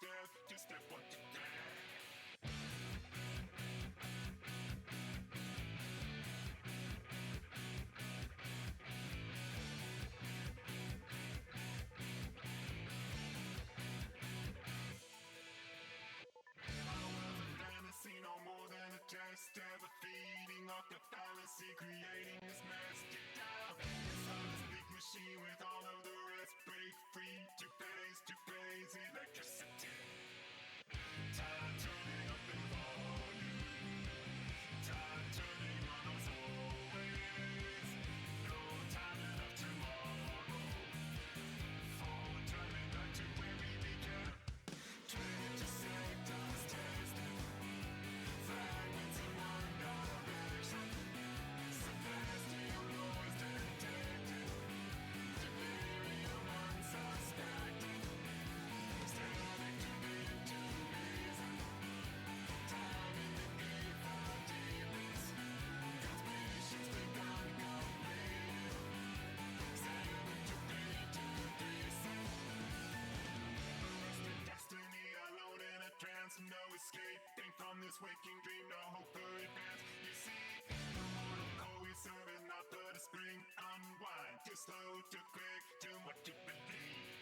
step, two step, one, two, three. Fantasy, no more than a test, ever feeding off the fallacy, creating this mess. Get down, it's on this big machine with all of the rest. Break free, two phase electricity. Time turning up the volume, time turning on us always. No time enough tomorrow for turning back to where we began. 20 seconds testing. Fragments in one direction. Celestial noise detected. Delirium unsuspected. Static to into reason. Time in the need for deepness. Transmissions begun completed. Sailing to descent. Arrested destiny alone in a trance. No escaping from this waking dream. No hope for advance. You see, the mortal core we serve is not but a spring. Unwind, too slow, too quick, too much to believe.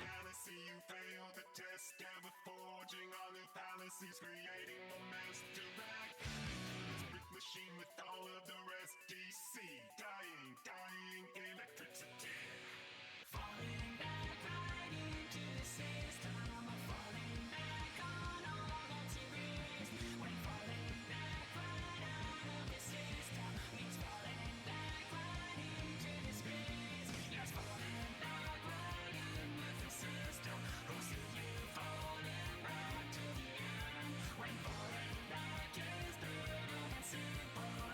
Fantasy, you failed the test, ever forging all new fallacies, creating a mess to wreck. Into this brick machine with all of the rest. DC, dying electricity. Falling back right into the system. I'm falling back on all that's erased. When falling back right out of the system means falling back right into the space. Yes, falling back right in with the system. Who see you falling back to the end? When falling back is better than simple.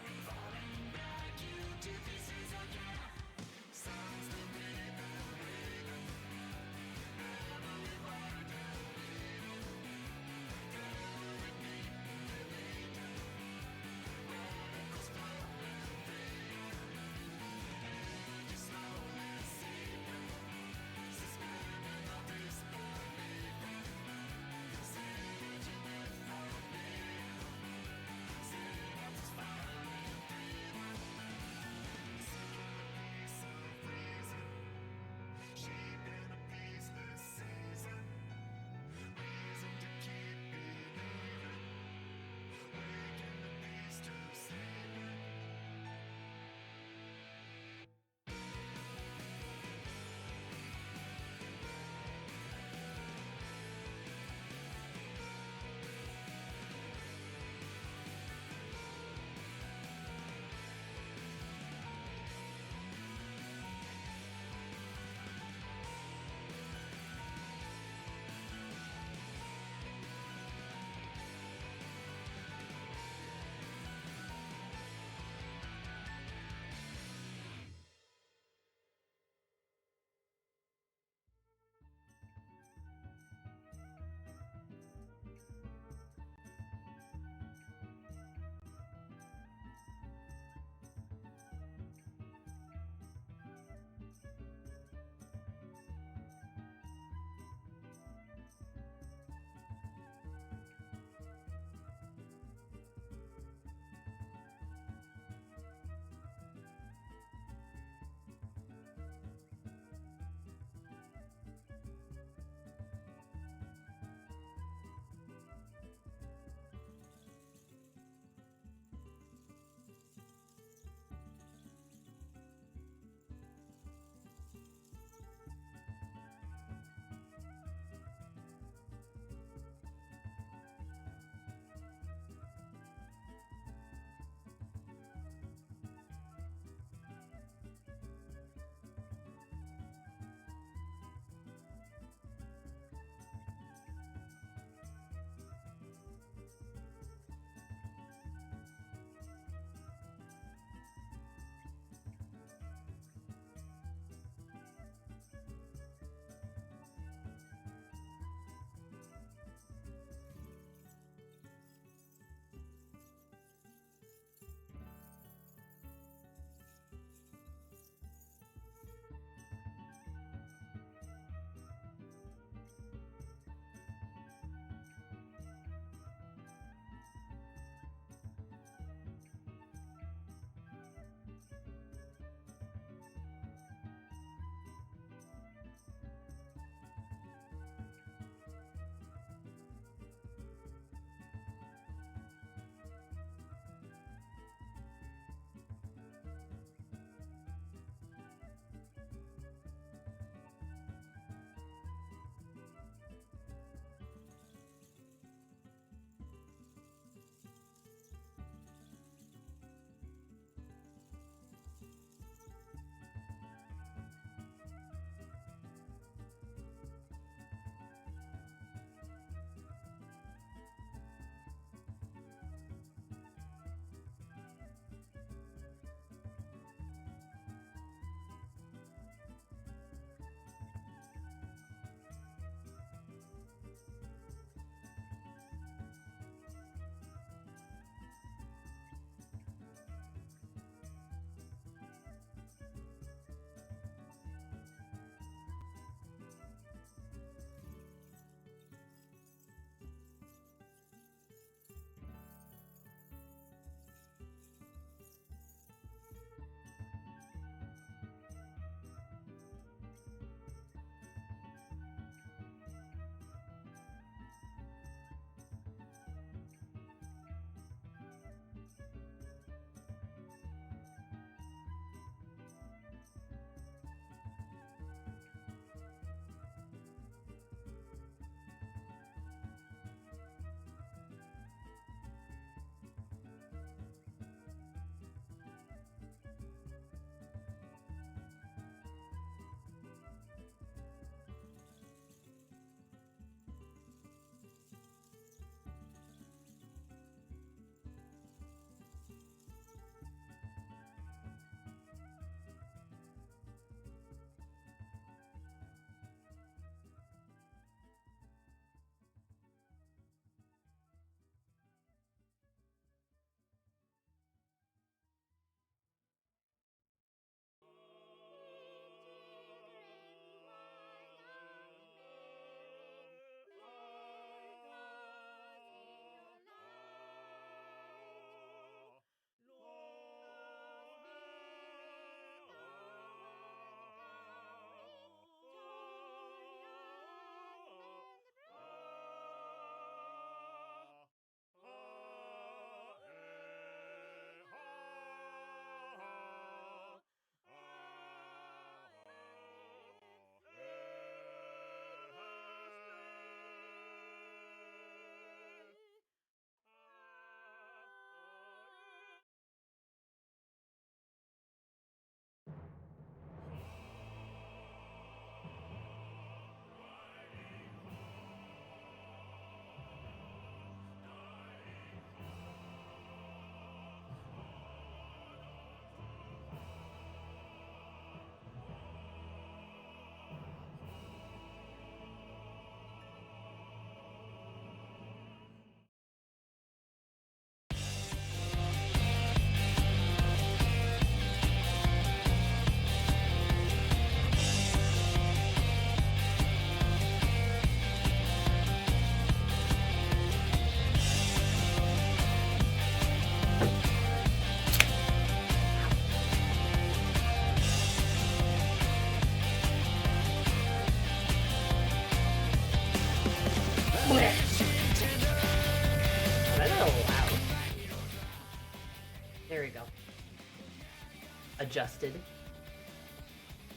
adjusted.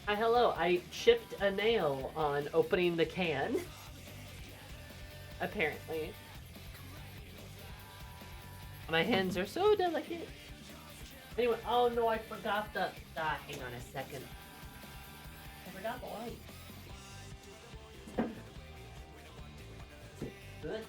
Hi, hello. I chipped a nail on opening the can. Apparently. My hands are so delicate. Anyway, oh no, I forgot the... hang on a second. I forgot the light. Good.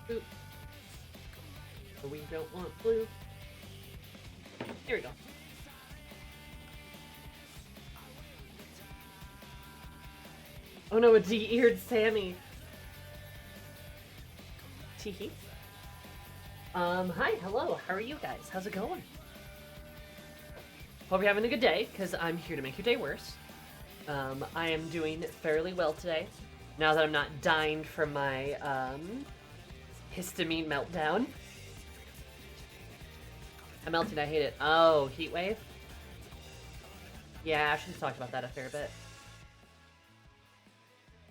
Blue. We don't want blue. Here we go. Oh no, a de-eared Sammy. Teehee. Hi, hello, how are you guys? How's it going? Hope you're having a good day, because I'm here to make your day worse. I am doing fairly well today, now that I'm not dying from my, histamine meltdown. I'm melting, I hate it. Oh, heat wave? Yeah, Ashley's talked about that a fair bit.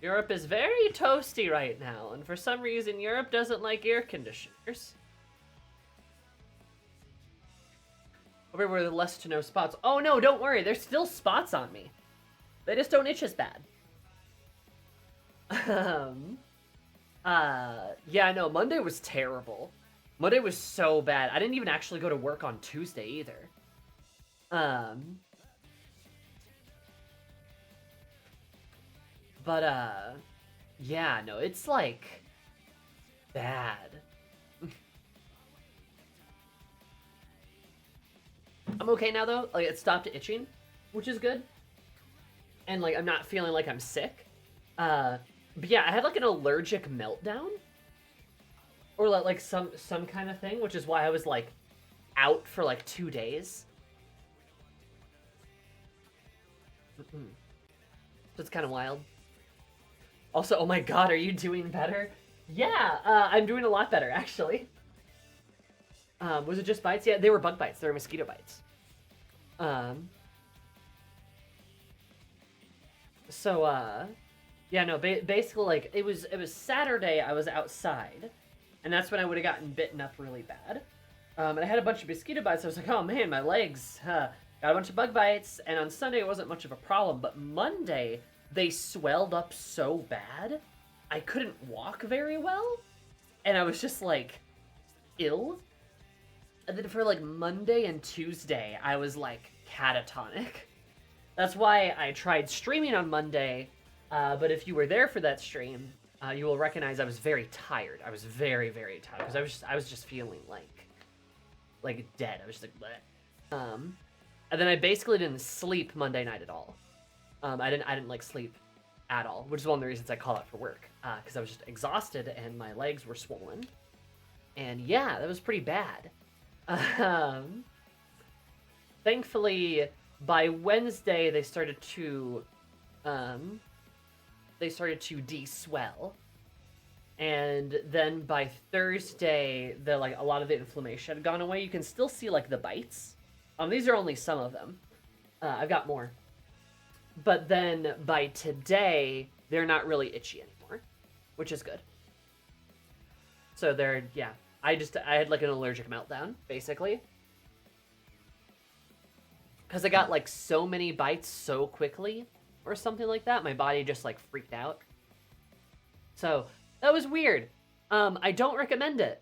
Europe is very toasty right now, and for some reason Europe doesn't like air conditioners. Over where the less to no spots. Oh no, don't worry, there's still spots on me. They just don't itch as bad. Yeah, no, Monday was terrible. Monday was so bad. I didn't even actually go to work on Tuesday either. But, yeah, no, it's, like, bad. I'm okay now, though. Like, it stopped itching, which is good. And, like, I'm not feeling like I'm sick. But, yeah, I had, like, an allergic meltdown. Or, like some kind of thing, which is why I was, like, out for, like, 2 days. So it's kind of wild. Also, oh my god, are you doing better? Yeah, I'm doing a lot better, actually. Was it just bites? Yeah, they were bug bites. They were mosquito bites. Yeah, no, basically, like, it was Saturday, I was outside, and that's when I would have gotten bitten up really bad. And I had a bunch of mosquito bites. I was like, oh man, my legs, got a bunch of bug bites, and on Sunday it wasn't much of a problem, but Monday, they swelled up so bad, I couldn't walk very well, and I was just, like, ill. And then for, like, Monday and Tuesday, I was, like, catatonic. That's why I tried streaming on Monday, but if you were there for that stream, you will recognize I was very tired. I was very, very tired, because I was just feeling, like, dead. I was just, like, bleh. And then I basically didn't sleep Monday night at all. I didn't like sleep at all, which is one of the reasons I call out for work, because I was just exhausted and my legs were swollen. And yeah, that was pretty bad. Thankfully, by Wednesday they started to de-swell, and then by Thursday, a lot of the inflammation had gone away. You can still see like the bites. These are only some of them. I've got more. But then by today, they're not really itchy anymore, which is good. So yeah, I had like an allergic meltdown, basically. Because I got like so many bites so quickly, or something like that, my body just like freaked out. So, that was weird. I don't recommend it.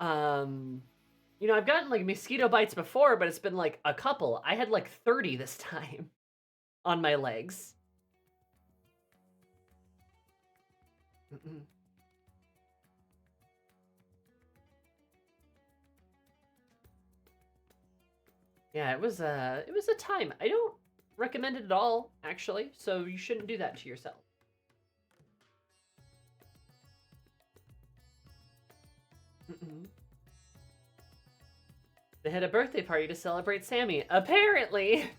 You know, I've gotten like mosquito bites before, but it's been like a couple. I had like 30 this time. On my legs. Yeah, it was a time. I don't recommend it at all, actually, so you shouldn't do that to yourself. They had a birthday party to celebrate Sammy. Apparently!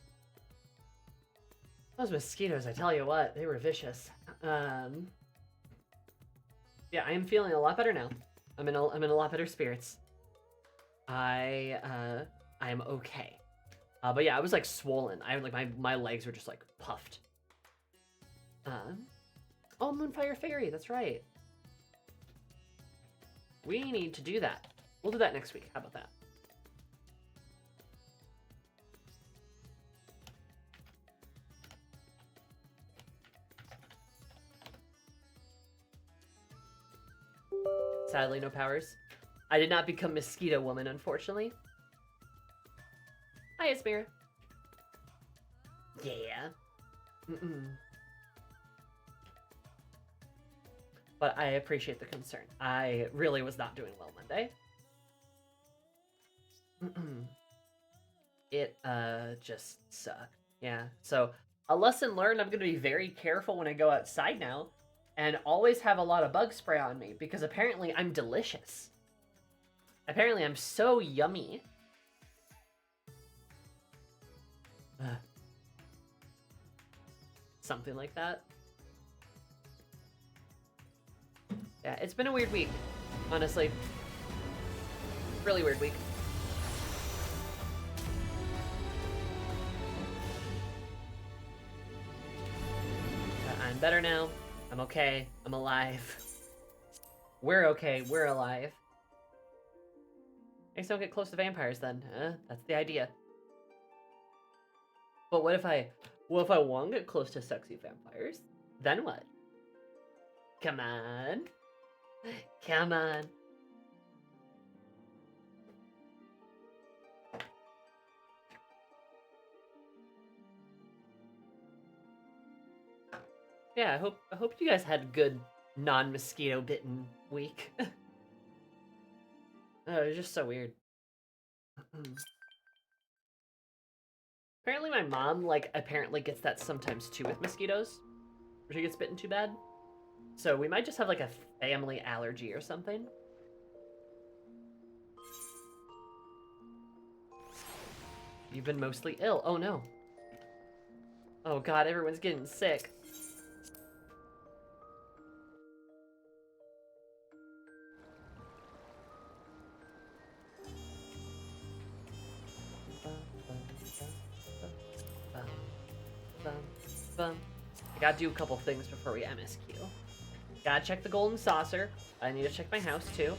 Those mosquitoes, I tell you what, they were vicious. Yeah, I am feeling a lot better now. I'm in a lot better spirits. I am okay. But yeah, I was like swollen. I like my legs were just like puffed. Oh, Moonfire Fairy, that's right. We need to do that. We'll do that next week. How about that? Sadly, no powers. I did not become Mosquito Woman, unfortunately. Hi, Esmira. Yeah. But I appreciate the concern. I really was not doing well Monday. It just sucked. Yeah. So a lesson learned, I'm going to be very careful when I go outside now and always have a lot of bug spray on me because apparently I'm delicious. Apparently I'm so yummy. Something like that. Yeah, it's been a weird week, honestly. Really weird week. I'm better now. I'm okay. I'm alive. We're okay. We're alive. I just don't get close to vampires then. That's the idea. But what if I want to get close to sexy vampires? Then what? Come on. Come on. Yeah, I hope you guys had a good non-mosquito bitten week. Oh, it was just so weird. Apparently my mom, like, apparently gets that sometimes too with mosquitoes. Where she gets bitten too bad. So we might just have, like, a family allergy or something. You've been mostly ill. Oh, no. Oh, God, everyone's getting sick. I gotta do a couple things before we MSQ. Gotta check the golden saucer. I need to check my house, too.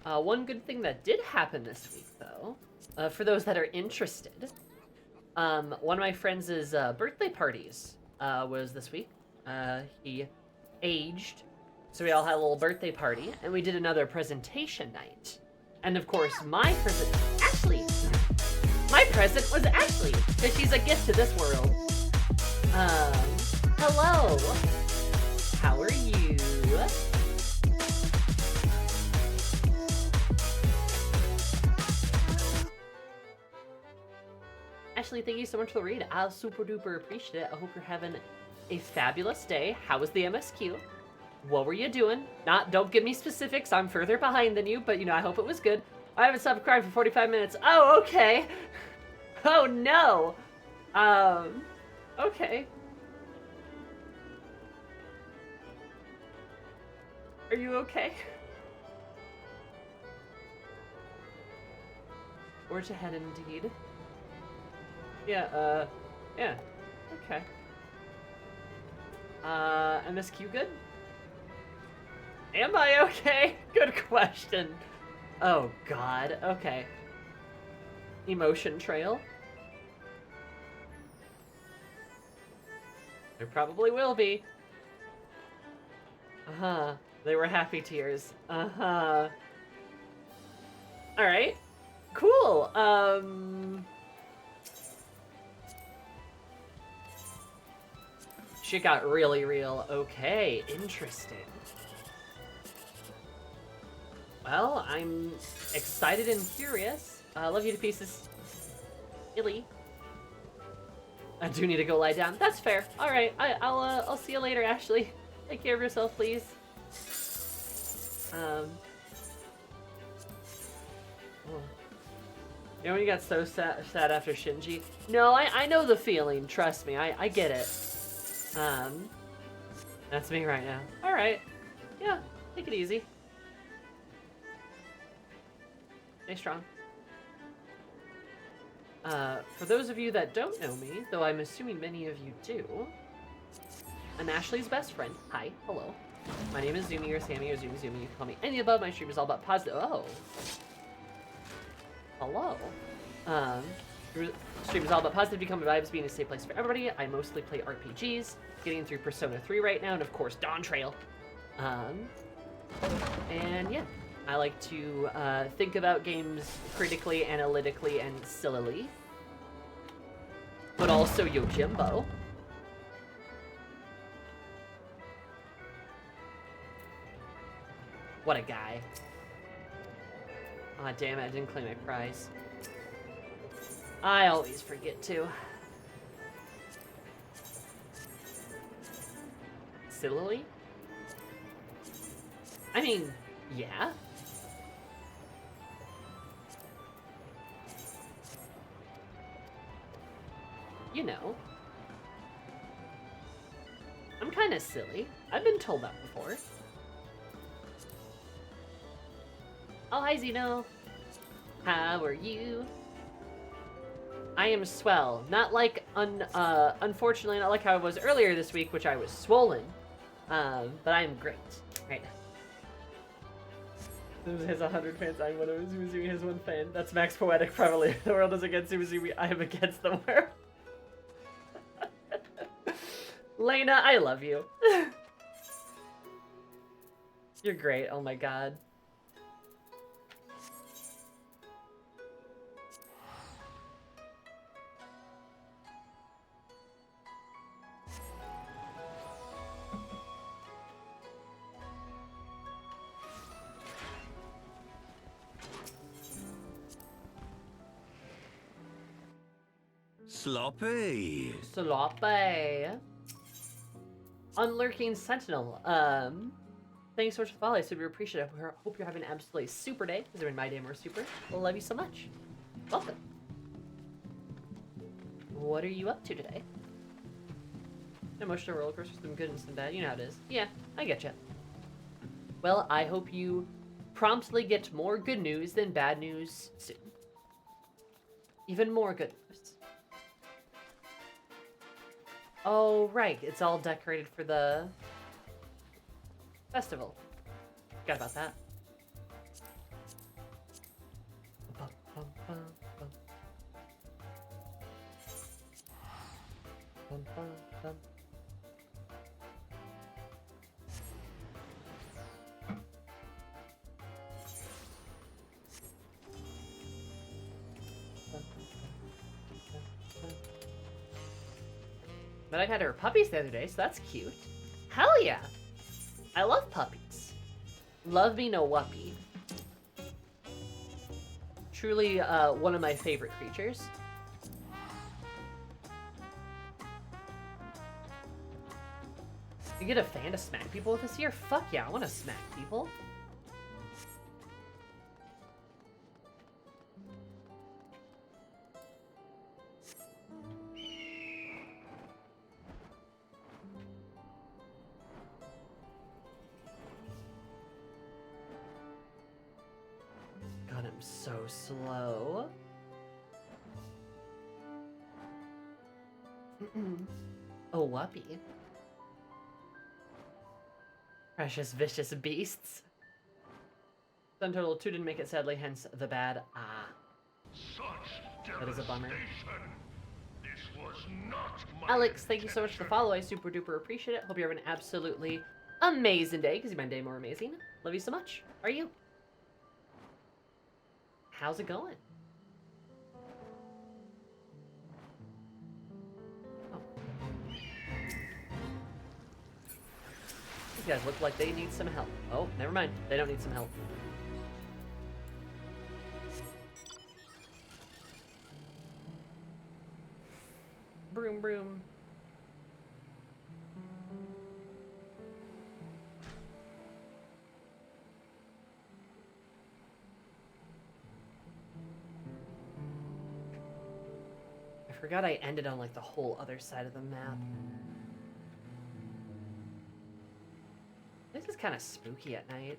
One good thing that did happen this week, though, for those that are interested, one of my friends' birthday parties was this week. He aged, so we all had a little birthday party, and we did another presentation night. And of course, my present was Ashley, because she's a gift to this world. Hello. How are you? Ashley, thank you so much for the read. I super duper appreciate it. I hope you're having a fabulous day. How was the MSQ? What were you doing? Don't give me specifics. I'm further behind than you, but I hope it was good. I haven't stopped crying for 45 minutes. Oh, okay. Oh no. Okay. Are you okay? Where'd you head indeed? Yeah, yeah. Okay. MSQ good? Am I okay? Good question. Oh, God. Okay. Emotion trail? There probably will be. Uh-huh. They were happy tears. Uh-huh. Alright. Cool. Shit got really real. Okay, interesting. Well, I'm excited and curious. I love you to pieces. Illy. I do need to go lie down. That's fair. All right, I'll see you later, Ashley. Take care of yourself, please. Oh. You know when you got so sad after Shinji? No, I know the feeling. Trust me, I get it. And That's me right now. Alright. Yeah, take it easy. Stay strong. For those of you that don't know me, though I'm assuming many of you do, I'm Ashley's best friend. Hi, hello. My name is Zumi or Sammy or Zumi. You can call me any above. My stream is all about positive. Oh. Hello. Stream is all about positive becoming vibes, being a safe place for everybody. I mostly play RPGs, getting through Persona 3 right now, and of course Dawntrail. And yeah, I like to think about games critically, analytically, and sillily. But also Yojimbo. What a guy. Aw, damn it, I didn't claim my prize. I always forget to. Sillily? I mean, yeah. You know. I'm kinda silly. I've been told that before. Oh, hi, Zeno. How are you? I am swell. Not like, unfortunately, not like how I was earlier this week, which I was swollen. But I am great. Right. Zumi has 100 fans. I'm one of Zumi has 1 fan. That's max poetic, probably. The world is against Zumi. I am against the world. Lena, I love you. You're great. Oh my god. Sloppy. Sloppy. Unlurking Sentinel. Thanks so much for the follow. I super appreciate it. I hope you're having an absolutely super day. Because they're in my day more super. I love you so much. Welcome. What are you up to today? Emotional roller coaster, some good and some bad. You know how it is. Yeah, I get you. Well, I hope you promptly get more good news than bad news soon. Even more good news. Oh, right. It's all decorated for the festival. Forgot about that. But I had her puppies the other day, so that's cute. Hell yeah! I love puppies. Love me no wuppy. Truly one of my favorite creatures. You get a fan to smack people with this year? Fuck yeah, I want to smack people. God, I'm so slow. Oh, wuppy. Precious, vicious beasts. Sun total 2 didn't make it, sadly, hence the bad. Ah. That is a bummer. This was not my Alex, thank you so much for the follow. I super duper appreciate it. Hope you're having an absolutely amazing day, because you made my day more amazing. Love you so much. How are you? How's it going? Oh. These guys look like they need some help. Oh, never mind. They don't need some help. Broom, broom. I forgot I ended on like the whole other side of the map. kind of spooky at night.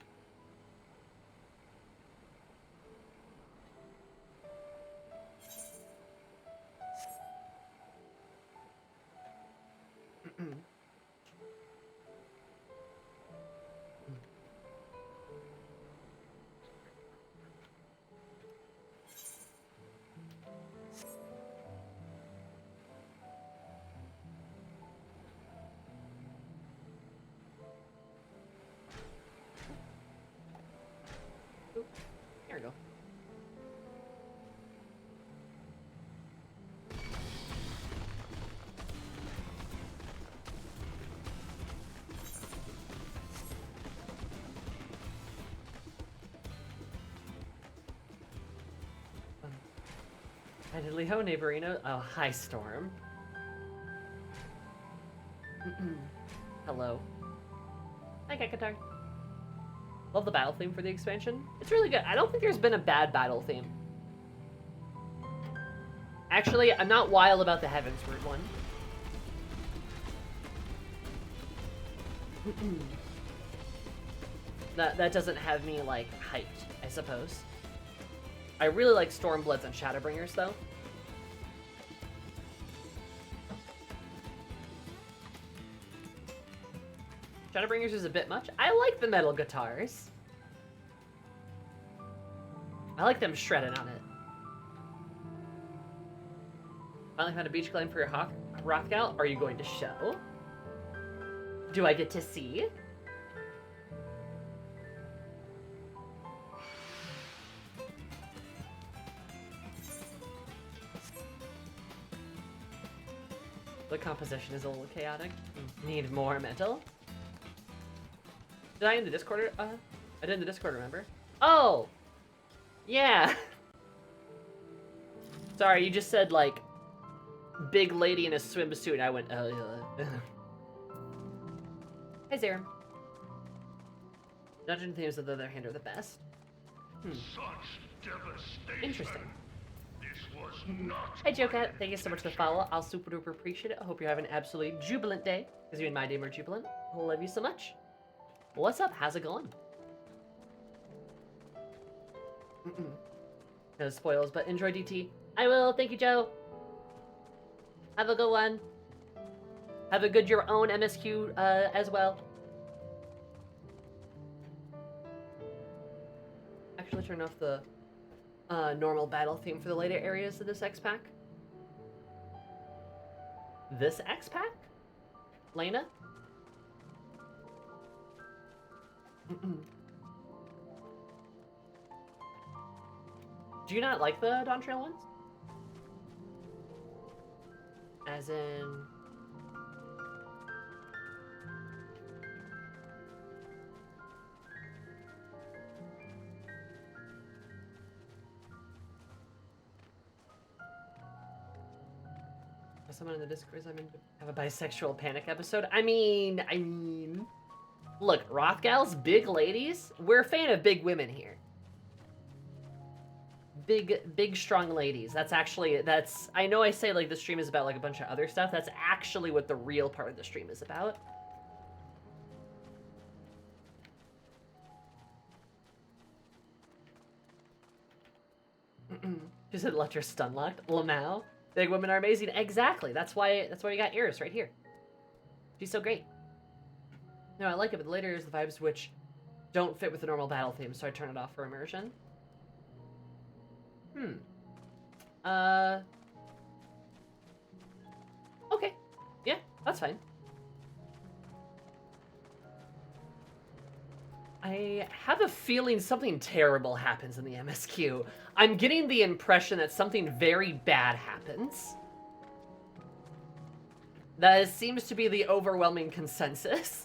There we go. Hi, diddly ho, neighborino. Oh, hi, Storm. Hello. Hi, Kakatar. Love the battle theme for the expansion. It's really good. I don't think there's been a bad battle theme. Actually, I'm not wild about the Heavensward one. That doesn't have me, like, hyped, I suppose. I really like Stormbloods and Shadowbringers, though. Shadowbringers is a bit much. I like the metal guitars. I like them shredded on it. Finally found a beach climb for your Rothgal. Are you going to show? Do I get to see? The composition is a little chaotic. Need more metal. Did I in the Discord? I did in the Discord, remember? Oh! Yeah! Sorry, you just said, like, big lady in a swimsuit, and I went, oh, yeah. Hi, Zara. Dungeon themes, on the other hand, are the best. Such devastation. Interesting. This was not Hi, Jokat. Thank you so much for the follow. I'll super duper appreciate it. I hope you're having an absolutely jubilant day, because you and my day are jubilant. I love you so much. What's up? How's it going? No spoils, but enjoy DT. I will. Thank you, Joe. Have a good one. Have a good your own MSQ as well. Actually, turn off the normal battle theme for the later areas of this X pack. This X pack? Lena? Do you not like the Dawntrail ones? As in... Someone in the Discord is I'm in have a bisexual panic episode. I mean... Look, Rothgal's big ladies. We're a fan of big women here. Big, strong ladies. That's actually, I know I say, like, the stream is about, like, a bunch of other stuff. That's actually what the real part of the stream is about. She said, let your stun locked. Lamau. Big women are amazing. Exactly. That's why we got Iris right here. She's so great. No, I like it, but later is the vibes which don't fit with the normal battle theme, so I turn it off for immersion. Okay. Yeah, that's fine. I have a feeling something terrible happens in the MSQ. I'm getting the impression that something very bad happens. That seems to be the overwhelming consensus.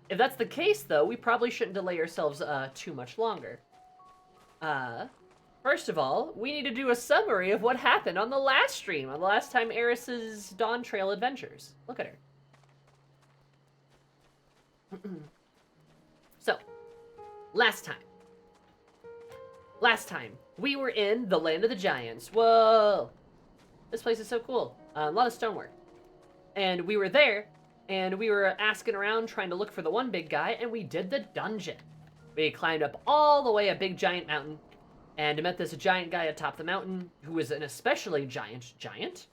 If that's the case, though, we probably shouldn't delay ourselves too much longer. First of all, we need to do a summary of what happened on the last stream, on the last time Eris's Dawntrail adventures. Look at her. So, last time, we were in the Land of the Giants. Whoa! This place is so cool. A lot of stonework. And we were there and we were asking around trying to look for the one big guy, and we did the dungeon. We climbed up all the way a big giant mountain, and met this giant guy atop the mountain, who was an especially giant.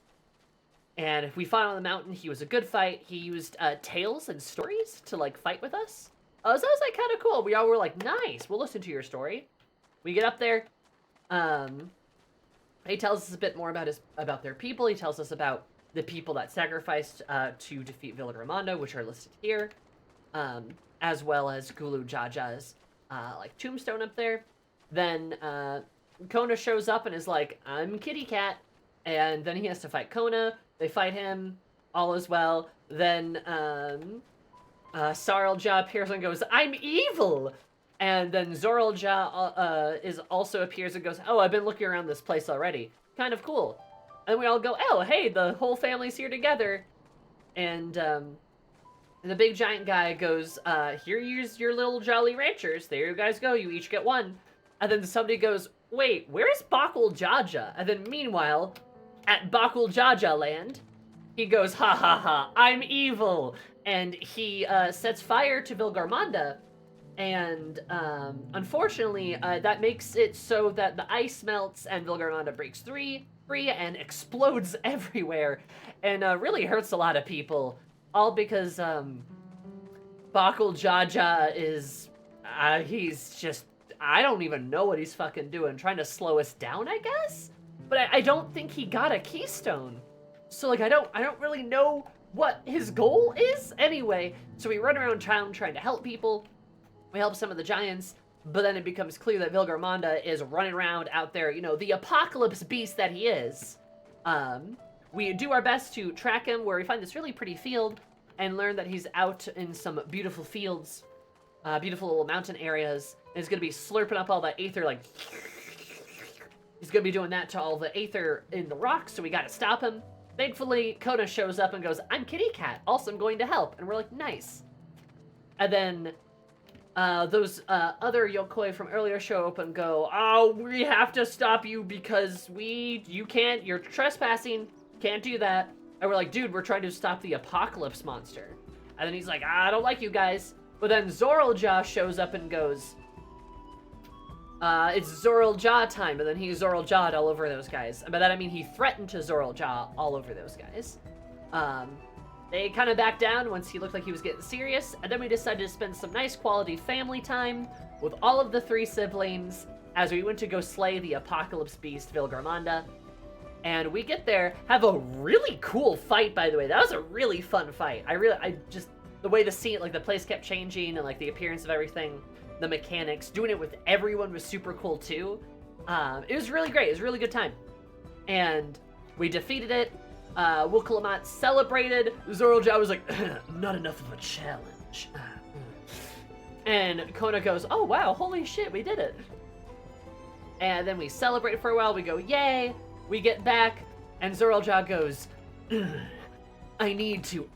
And we fought on the mountain. He was a good fight. He used tales and stories to, like, fight with us. So that was, like, kind of cool. We all were like, nice, we'll listen to your story. We get up there. He tells us a bit more about their people. He tells us about the people that sacrificed to defeat Villargamando, which are listed here, as well as Gulu Jaja's like tombstone up there. Then Kona shows up and is like, "I'm Kitty Cat," and then he has to fight Kona. They fight him. All is well. Then Saralja appears and goes, "I'm evil." And then Zoralja appears and goes, "Oh, I've been looking around this place already. Kind of cool." And we all go, "Oh, hey, the whole family's here together." And the big giant guy goes, "Here's your little jolly ranchers. There you guys go. You each get one." And then somebody goes, "Wait, where's Bakul Jaja?" And then meanwhile, at Bakul Jaja land, he goes, "Ha ha ha, I'm evil." And he sets fire to Vilgarmanda. And unfortunately, that makes it so that the ice melts and Vilgarmanda breaks free and explodes everywhere, and really hurts a lot of people. All because Bakul Jaja is, he's just, I don't even know what he's fucking doing, trying to slow us down, I guess? But I don't think he got a keystone. So, like, I don't really know what his goal is anyway. So we run around town trying to help people. We help some of the giants, but then it becomes clear that Vilgarmanda is running around out there, you know, the apocalypse beast that he is. We do our best to track him, where we find this really pretty field and learn that he's out in some beautiful fields, beautiful little mountain areas, and he's gonna be slurping up all that aether, like, he's gonna be doing that to all the aether in the rocks, so we gotta stop him. Thankfully, Kona shows up and goes, "I'm Kitty Cat, also I'm going to help," and we're like, nice. And then those other Yokoi from earlier show up and go, "Oh, we have to stop you because you can't, you're trespassing, can't do that." And we're like, "Dude, we're trying to stop the apocalypse monster." And then he's like, "I don't like you guys." But then Zoralja shows up and goes, "It's Zoralja time," and then he Zoralja'd all over those guys. And by that I mean he threatened to Zoralja all over those guys. They kind of backed down once he looked like he was getting serious, and then we decided to spend some nice quality family time with all of the three siblings as we went to go slay the apocalypse beast, Vilgarmanda. And we get there, have a really cool fight, by the way. That was a really fun fight. The way the scene, like the place kept changing and like the appearance of everything, the mechanics, doing it with everyone was super cool too. It was really great. It was a really good time. And we defeated it. Wukalamat celebrated. Zoralja was like, "Not enough of a challenge." And Kona goes, "Oh wow, holy shit, we did it." And then we celebrate for a while. We go, "Yay!" We get back, and Zoralja goes, "I need to."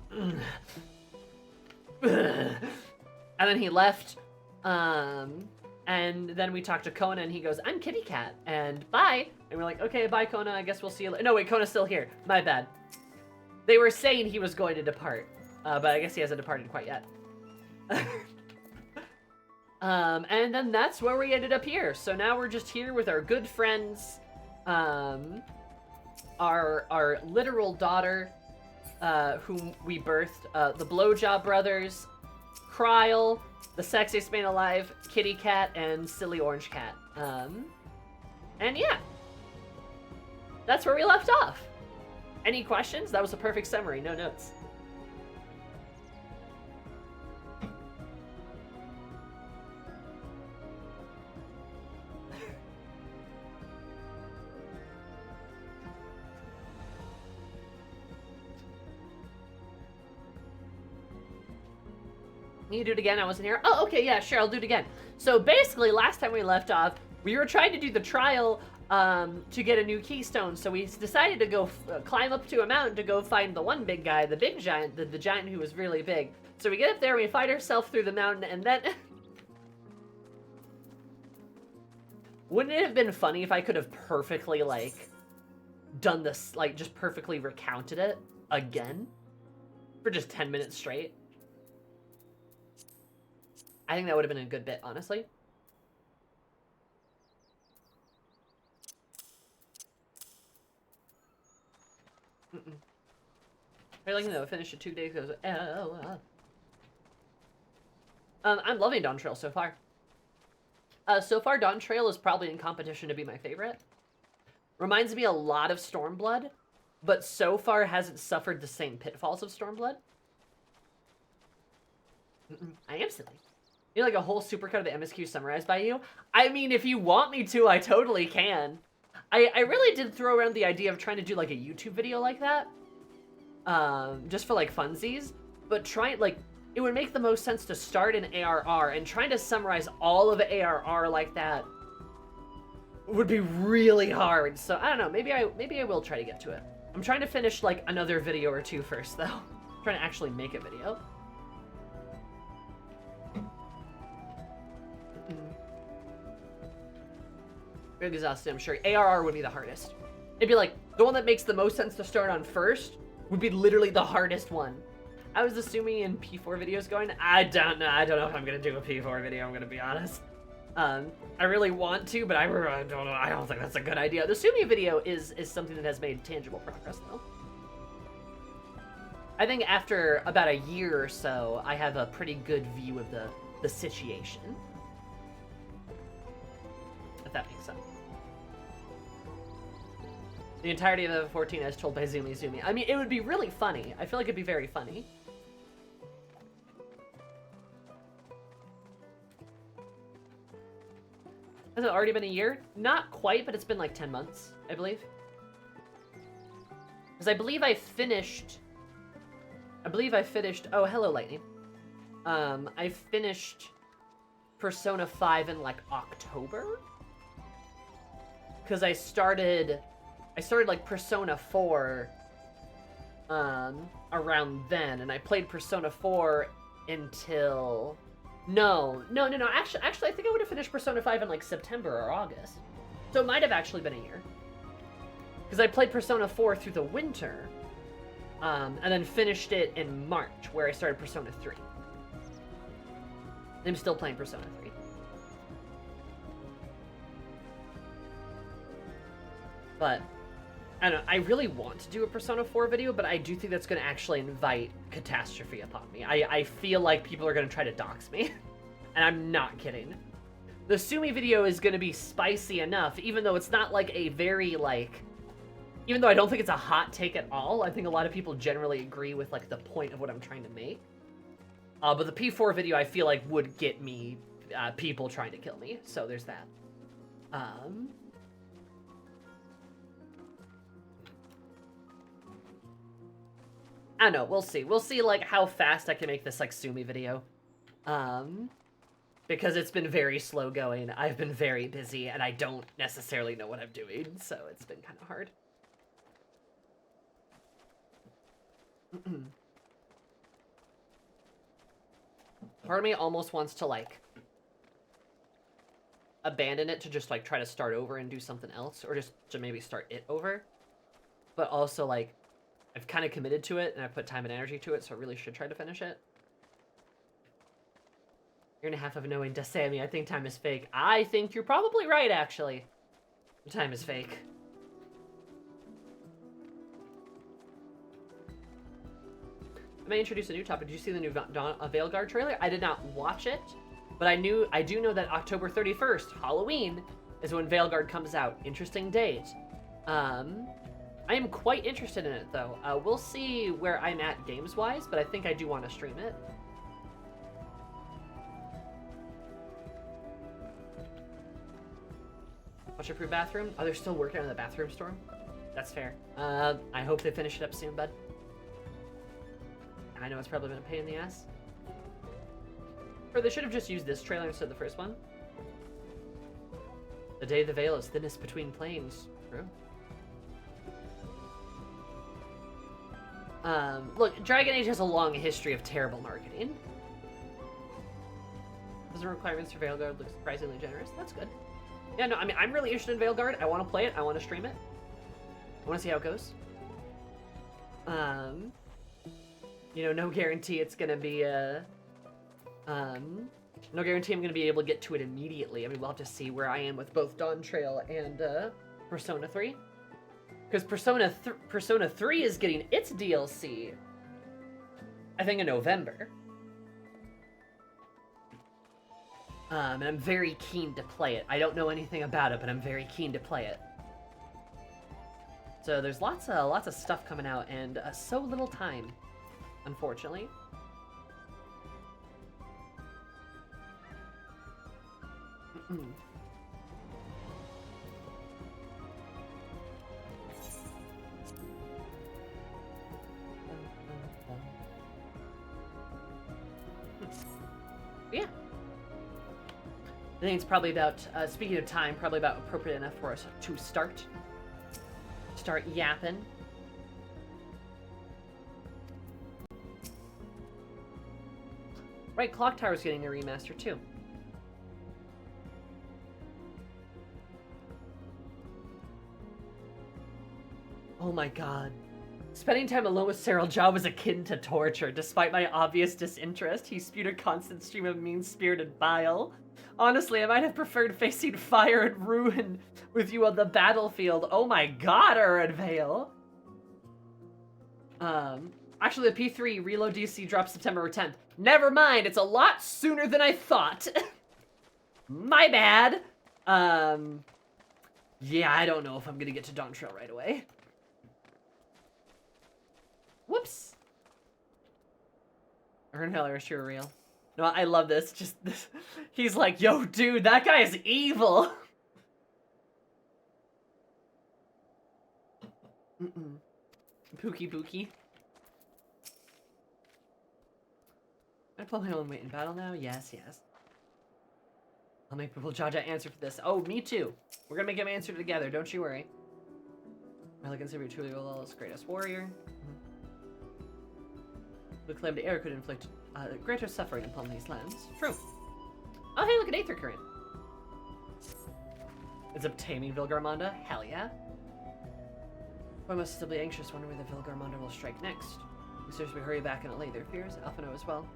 And then he left. And then we talked to Kona, and he goes, "I'm Kitty Cat, and bye." And we're like, "Okay, bye, Kona. I guess we'll see you later." No, wait, Kona's still here. My bad. They were saying he was going to depart, but I guess he hasn't departed quite yet. And then that's where we ended up here. So now we're just here with our good friends, our literal daughter, whom we birthed, the Blowjob brothers, Kryl, the sexiest man alive, Kitty Cat, and Silly Orange Cat. And yeah, that's where we left off. Any questions? That was a perfect summary, no notes. Can you do it again? I wasn't here. Oh, okay, yeah, sure, I'll do it again. So basically, last time we left off, we were trying to do the trial to get a new keystone. So we decided to go climb up to a mountain to go find the one big guy, the big giant, the giant who was really big. So we get up there, we fight ourselves through the mountain, and then... Wouldn't it have been funny if I could have perfectly, like, done this, like, just perfectly recounted it again? for just 10 minutes straight. I think that would have been a good bit, honestly. I like to finish it 2 days ago. I'm loving Dawntrail so far. So far, Dawntrail is probably in competition to be my favorite. Reminds me a lot of Stormblood, but so far hasn't suffered the same pitfalls of Stormblood. I am silly. You're like a whole supercut of the MSQ summarized by you? I mean, if you want me to, I totally can. I really did throw around the idea of trying to do like a YouTube video like that. Just for like funsies. But it would make the most sense to start in ARR, and trying to summarize all of ARR like that would be really hard. So I don't know, maybe I will try to get to it. I'm trying to finish like another video or two first though. I'm trying to actually make a video. Very exhausted, I'm sure. ARR would be the hardest. It'd be like the one that makes the most sense to start on first would be literally the hardest one. I was assuming in P4 videos going, I don't know if I'm gonna do a P4 video, I'm gonna be honest. I really want to, but I don't know, I don't think that's a good idea. The Sumi video is something that has made tangible progress though. I think after about a year or so, I have a pretty good view of the situation. If that makes sense. The entirety of the 14 as told by Zumi. I mean, it would be really funny. I feel like it'd be very funny. Has it already been a year? Not quite, but it's been like 10 months, I believe. Because I believe I finished... Oh, hello, Lightning. I finished Persona 5 in like October? Because I started like Persona 4 around then, and I played Persona 4 until... No. Actually, I think I would have finished Persona 5 in like September or August. So it might have actually been a year. Because I played Persona 4 through the winter, and then finished it in March, where I started Persona 3. I'm still playing Persona 3. But, I don't know, I really want to do a Persona 4 video, but I do think that's going to actually invite catastrophe upon me. I feel like people are going to try to dox me. And I'm not kidding. The Sumi video is going to be spicy enough, even though it's not like a very, like... Even though I don't think it's a hot take at all, I think a lot of people generally agree with, like, the point of what I'm trying to make. But the P4 video, I feel like, would get me people trying to kill me. So there's that. I don't know, we'll see. We'll see, like, how fast I can make this, like, Sumi video. Because it's been very slow going. I've been very busy, and I don't necessarily know what I'm doing, so it's been kind of hard. Part of me almost wants to, like, abandon it to just, like, try to start over and do something else, or just to maybe start it over. But also, like, I've kind of committed to it, and I've put time and energy to it, so I really should try to finish it. Year and a half of knowing Dasami, I think time is fake. I think you're probably right, actually. Time is fake. I may introduce a new topic. Did you see the new Veilguard trailer? I did not watch it, but I do know that October 31st, Halloween, is when Veilguard comes out. Interesting date. I am quite interested in it, though. We'll see where I'm at games-wise, but I think I do want to stream it. Watch Approved Bathroom? Oh, they're still working on the bathroom storm? That's fair. I hope they finish it up soon, bud. I know it's probably been a pain in the ass. Or they should have just used this trailer instead of the first one. The day the veil is thinnest between planes. True. Look, Dragon Age has a long history of terrible marketing. The requirements for Veilguard look surprisingly generous. That's good. Yeah, no, I mean, I'm really interested in Veilguard. I want to play it. I want to stream it. I want to see how it goes. You know, no guarantee it's gonna be no guarantee I'm gonna be able to get to it immediately. I mean, we'll have to see where I am with both Dawntrail and Persona 3. Because Persona 3 is getting its DLC, I think, in November. And I'm very keen to play it. I don't know anything about it, but I'm very keen to play it. So there's lots of stuff coming out, and so little time, unfortunately. Yeah. I think it's probably about, speaking of time, probably about appropriate enough for us to start yapping. Right, Clock Tower's getting a remaster too. Oh my god. Spending time alone with Cyril Jaw was akin to torture. Despite my obvious disinterest, he spewed a constant stream of mean-spirited bile. Honestly, I might have preferred facing fire and ruin with you on the battlefield. Oh my god, Vale. Actually, the P3 Reload DC drops September 10th. Never mind, it's a lot sooner than I thought. My bad. Yeah, I don't know if I'm gonna get to Dawntrail right away. Whoops. Ernheller is sure real. No, I love this. Just this. He's like, yo, dude, that guy is evil. Pookie Pookie. I pull my own weight in battle now? Yes, yes. I'll make people Jaja answer for this. Oh, me too. We're gonna make him answer together, don't you worry. I consider you truly Lola's greatest warrior. The claim to air could inflict greater suffering upon these lands. True. Oh, hey, look at Aether Current. It's obtaining Vilgarmonda? Hell yeah. I must still be anxious, wondering where the Vilgarmonda will strike next. We seriously hurry back and allay their fears. Alphino as well,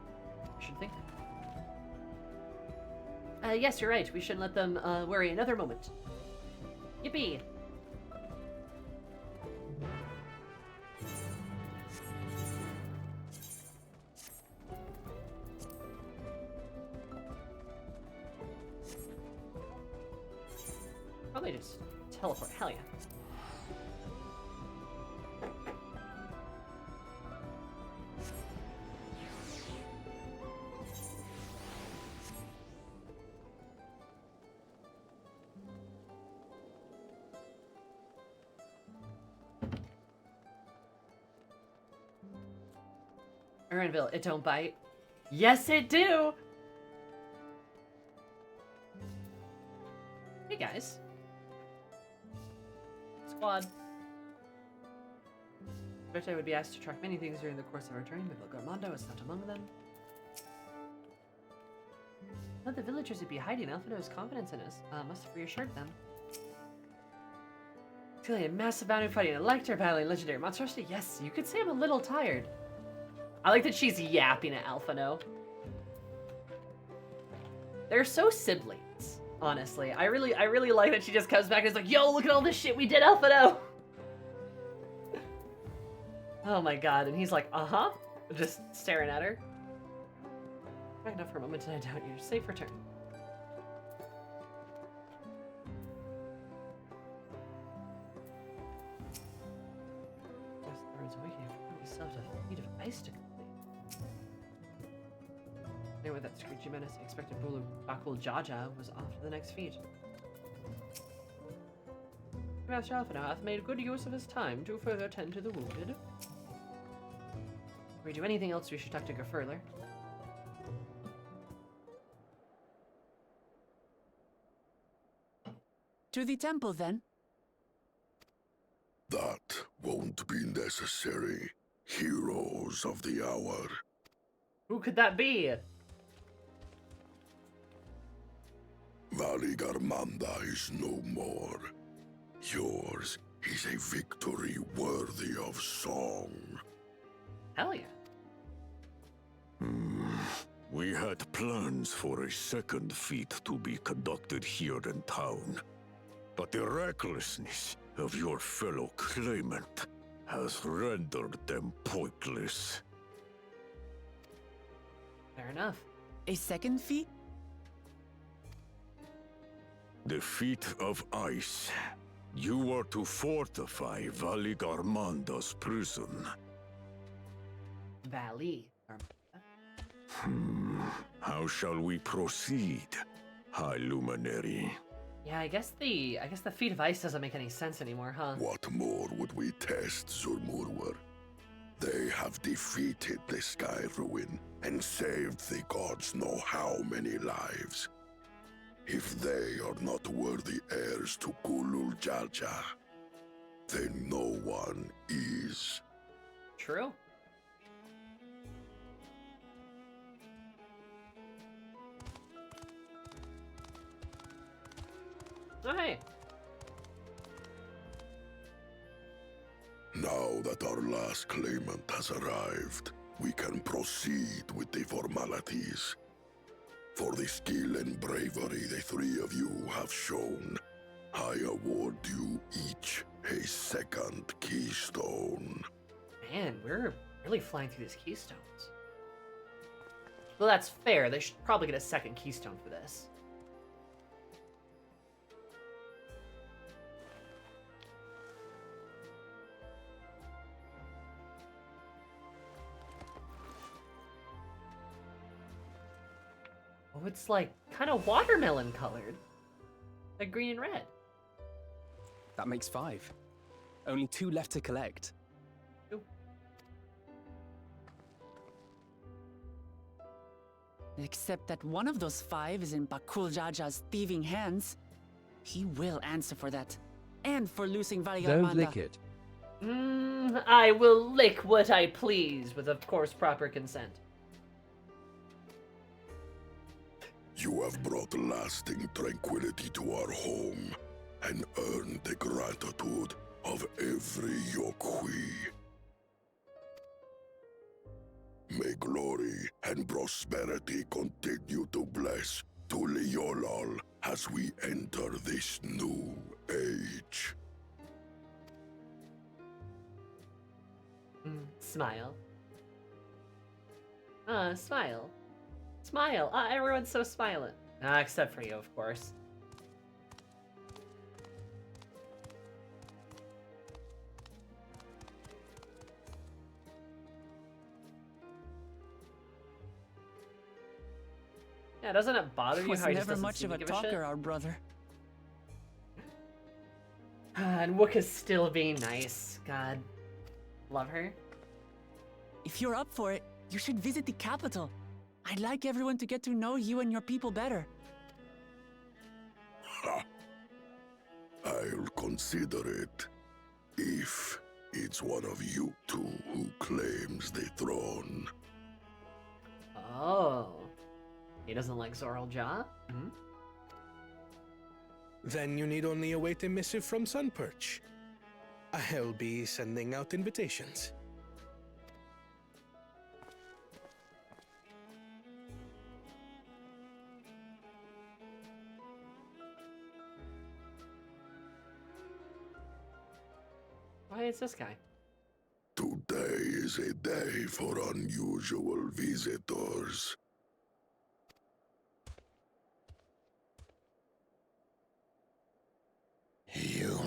I should think. Yes, you're right. We shouldn't let them worry another moment. Yippee! Probably just teleport. Hell yeah. Erinville, it don't bite. Yes, it do! Hey, guys. Squad. I bet I would be asked to track many things during the course of our journey, but Vilgarmonda was not among them. Let the villagers would be hiding. Alphino's confidence in us must have reassured them. Feeling a massive bounty fighting a lector battling legendary monstrosity? Yes, you could say I'm a little tired. I like that she's yapping at Alphino. They're so siblings, honestly. I really like that she just comes back and is like, yo, look at all this shit we did, Alphino! Oh my god, and he's like, uh-huh, just staring at her. Back enough for a moment and I doubt you. Safe return. Guess the roads awakening. We still have a feet of ice to complete. Anyway, that screechy menace, the expected Bakul Jaja was off to the next feat. Master Alphino hath made good use of his time to further tend to the wounded. If we do anything else, we should talk to Gefurler. To the temple, then? That won't be necessary, heroes of the hour. Who could that be? Vilgarmonda is no more. Yours is a victory worthy of song. Hell yeah. We had plans for a second feat to be conducted here in town, but the recklessness of your fellow claimant has rendered them pointless. Fair enough. A second feat? The feat of ice. You are to fortify Valigarmanda's prison. Valley. How shall we proceed, High Luminary? Yeah, I guess the feat of ice doesn't make any sense anymore, huh? What more would we test, Zurmurwer? They have defeated the Sky Ruin and saved the gods know how many lives. If they are not worthy heirs to Kulul Jalja, then no one is. True. Oh, hey. Now that our last claimant has arrived, we can proceed with the formalities. For the skill and bravery the three of you have shown, I award you each a second keystone. Man, we're really flying through these keystones. Well, that's fair. They should probably get a second keystone for this. Oh, it's like kind of watermelon colored. Like green and red. That makes 5. Only 2 left to collect. Ooh. Except that one of those 5 is in Bakul Jaja's thieving hands. He will answer for that. And for losing Don't Valigarmanda. lick it. I will lick what I please, with of course proper consent. You have brought lasting tranquility to our home and earned the gratitude of every Yokwi. May glory and prosperity continue to bless Tuliolol as we enter this new age. Smile. Smile. Smile. Everyone's so smiling. Except for you, of course. Yeah, doesn't it bother you Was how he just never doesn't much seem of to a give a shit? talker, our brother. And Wook is still being nice. God. Love her. If you're up for it, you should visit the capital. I'd like everyone to get to know you and your people better. Ha! I'll consider it. If it's one of you two who claims the throne. Oh. He doesn't like Zoral Jaw? Hmm? Then you need only await a missive from Sunperch. I'll be sending out invitations. Why is this guy? Today is a day for unusual visitors. You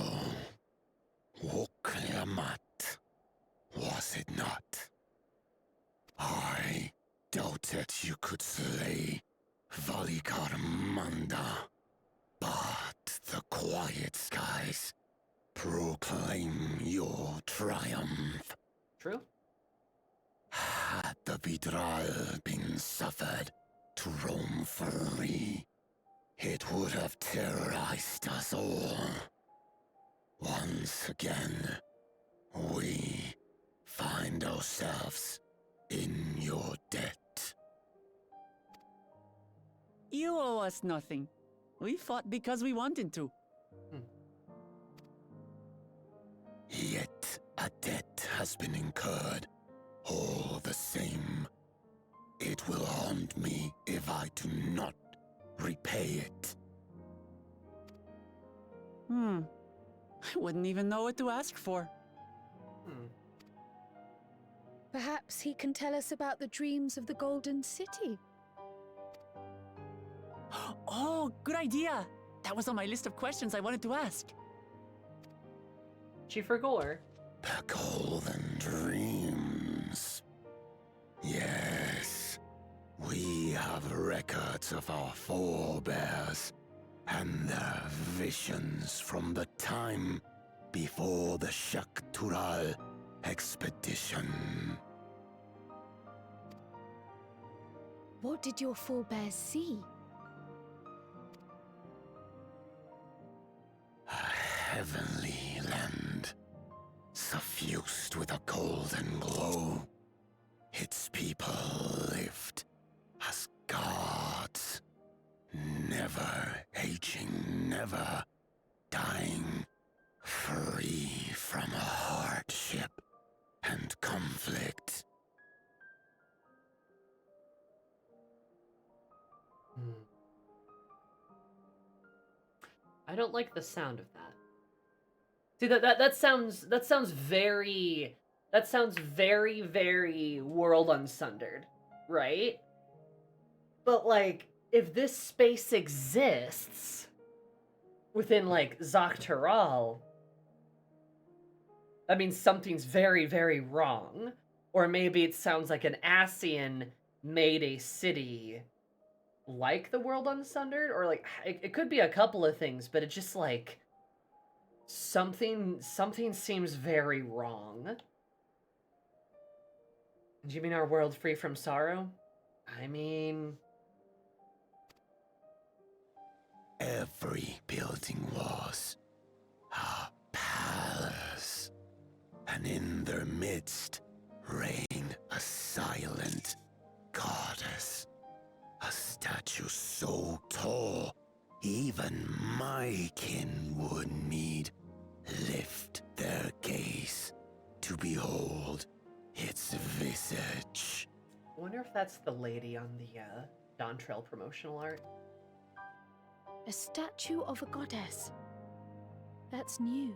Woklamat, was it not? I doubted you could slay Valigarmanda, but the quiet skies proclaim your triumph. True? Had the Vidral been suffered to roam free, it would have terrorized us all. Once again, we find ourselves in your debt. You owe us nothing. We fought because we wanted to. Yet a debt has been incurred, all the same. It will haunt me if I do not repay it. I wouldn't even know what to ask for. Perhaps he can tell us about the dreams of the Golden City. Oh, good idea! That was on my list of questions I wanted to ask. She forgot. The golden dreams. Yes, we have records of our forebears and their visions from the time before the TURAL expedition. What did your forebears see? A heavenly land, suffused with a golden glow. Its people lived as gods, never aging, never dying, free from hardship and conflict. I don't like the sound of that. See, that sounds very World Unsundered, right? But like, if this space exists within like TURAL, that means something's very, very wrong. Or maybe it sounds like an Ascian made a city like the World Unsundered, or like it could be a couple of things, but it just like something seems very wrong. Do you mean our world free from sorrow? I mean, Every building was a palace, and in their midst reigned a silent goddess. A statue so tall, even my kin would need lift their gaze to behold its visage. I wonder if that's the lady on the Dawntrail promotional art. A statue of a goddess. That's new.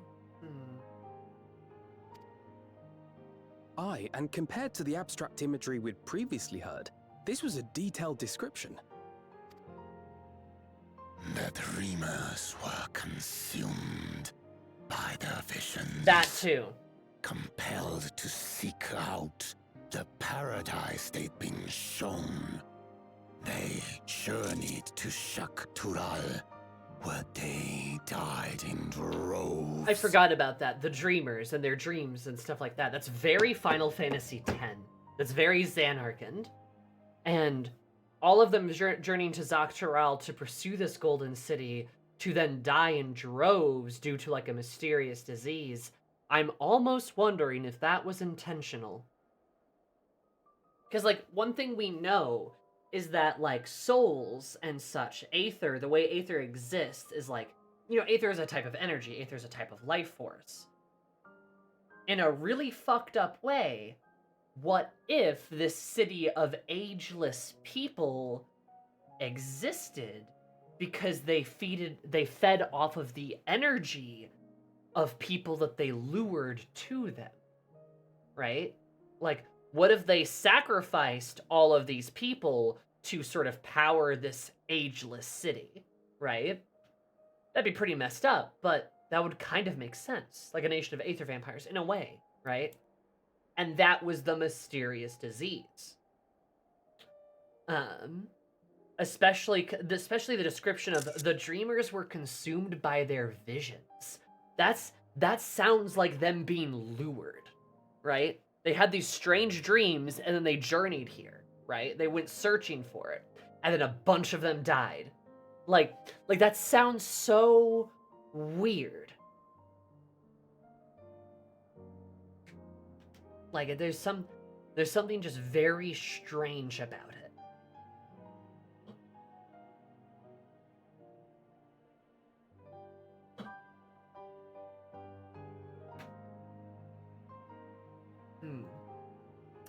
Aye, and compared to the abstract imagery we'd previously heard, this was a detailed description. The dreamers were consumed by their visions. That too. Compelled to seek out the paradise they'd been shown. They journeyed to TURAL, where they died in droves. I forgot about that. The dreamers and their dreams and stuff like that. That's very Final Fantasy X. That's very Xanarkand. And all of them journeying to TURAL to pursue this golden city, to then die in droves due to like a mysterious disease. I'm almost wondering if that was intentional. Because like one thing we know is that like souls and such, Aether, the way Aether exists is like, you know, Aether is a type of energy. Aether is a type of life force. In a really fucked up way, what if this city of ageless people existed because they fed off of the energy of people that they lured to them, right? Like, what if they sacrificed all of these people to sort of power this ageless city, right? That'd be pretty messed up, but that would kind of make sense. Like a nation of Aether vampires, in a way, right? And that was the mysterious disease. Especially the description of the dreamers were consumed by their visions. That sounds like them being lured, right? They had these strange dreams and then they journeyed here, right? They went searching for it, and then a bunch of them died. Like that sounds so weird. Like there's something just very strange about it.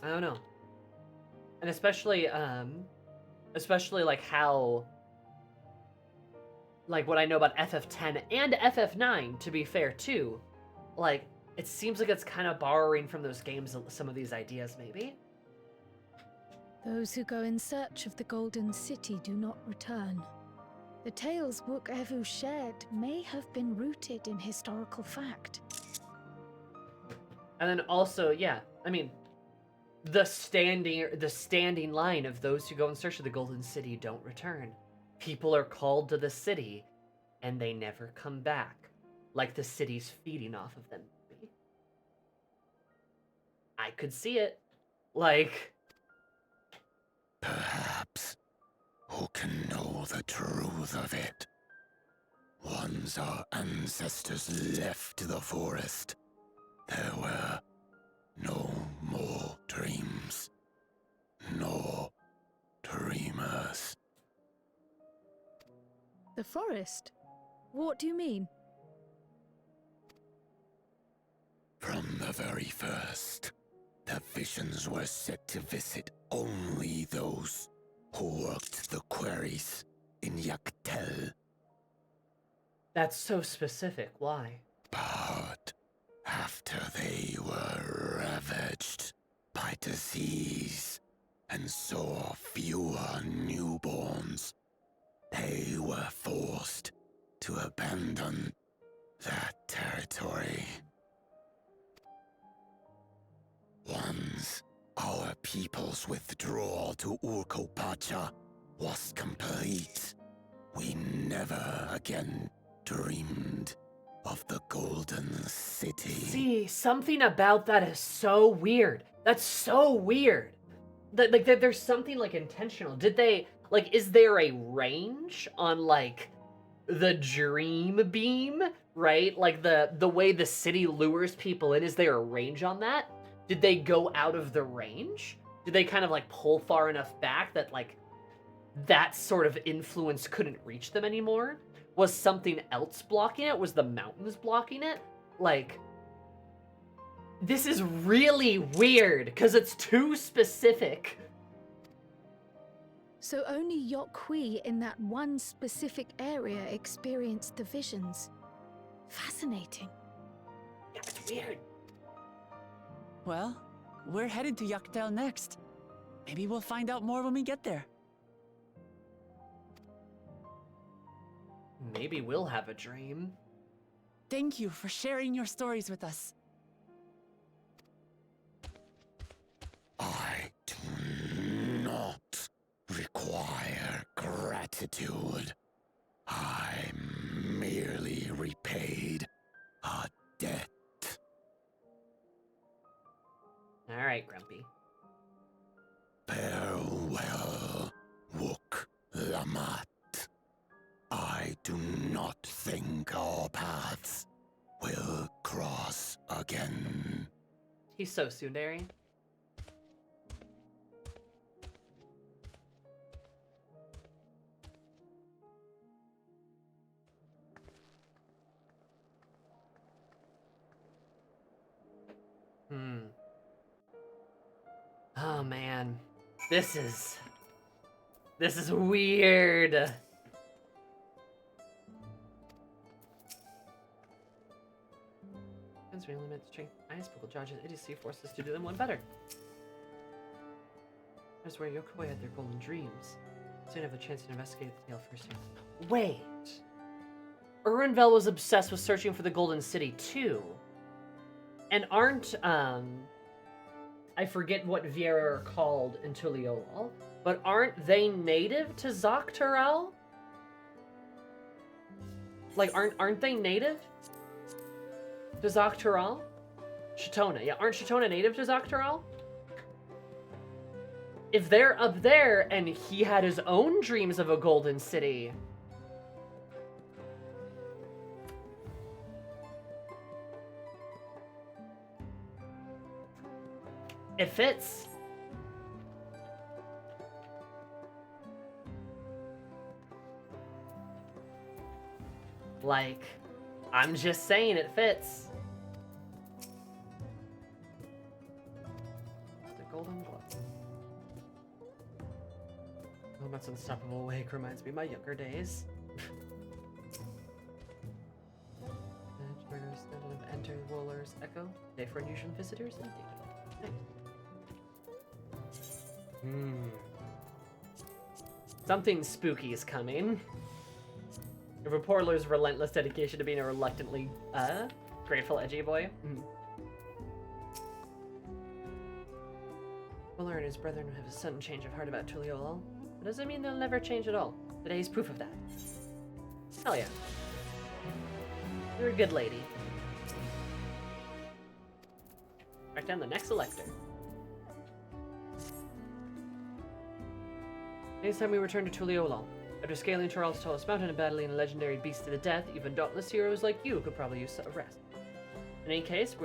I don't know. And especially like how, like what I know about FF10 and FF9, to be fair too, like it seems like it's kind of borrowing from those games some of these ideas maybe. Those who go in search of the Golden City do not return. The tales Book Evu shared may have been rooted in historical fact. And then also, yeah, I mean, the standing line of those who go in search of the Golden City don't return. People are called to the city, and they never come back, like the city's feeding off of them. I could see it, like. Perhaps. Who can know the truth of it? Once our ancestors left the forest, there were no more dreams. No dreamers. The forest? What do you mean? From the very first, the visions were set to visit only those who worked the quarries in Yaktel. That's so specific. Why? But after they were ravaged by disease and saw fewer newborns, they were forced to abandon that territory. Once our people's withdrawal to Urkopacha was complete, we never again dreamed of the Golden City. See, something about that is so weird. That's so weird. Like, there's something, like, intentional. Did they, like, is there a range on, like, the dream beam, right? Like, the way the city lures people in, is there a range on that? Did they go out of the range? Did they kind of, like, pull far enough back that, like, that sort of influence couldn't reach them anymore? Was something else blocking it? Was the mountains blocking it? Like, this is really weird, because it's too specific. So only Yokhui in that one specific area experienced the visions. Fascinating. Yeah, it's weird. Well, we're headed to Yaktel next. Maybe we'll find out more when we get there. Maybe we'll have a dream. Thank you for sharing your stories with us. I do not require gratitude. I merely repaid a debt. All right, Grumpy. Farewell, Wook Lamat. I do not think our paths will cross again. He's so tsundere. Oh man, this is weird. Really limit strength. Ice Pickle Judge's idiocy forces to do them one better. That's where Yokoi had their golden dreams. Soon have the chance to investigate the tale firsthand. Wait. Urnvel was obsessed with searching for the Golden City too. And aren't I forget what Viera are called in Tuliolal, but aren't they native to Zaktural? Like aren't they native to Zaktural? Shatona, yeah, aren't Shatona native to Zaktural? If they're up there and he had his own dreams of a golden city, it fits. Like, I'm just saying it fits. The golden blood. Thoughts unstoppable wake reminds me of my younger days. Enter Roller's Echo. Day for unusual visitors. Nice. Something spooky is coming. A reporter's relentless dedication to being a reluctantly, grateful, edgy boy. Roller and his brethren have a sudden change of heart about Tuliolal. It doesn't mean they'll never change at all. Today's proof of that. Hell yeah. You're a good lady. Track down the next elector. Next time we return to Tuliolal. After scaling TURAL's tallest mountain and battling a legendary beast to the death, even dauntless heroes like you could probably use a rest. In any case,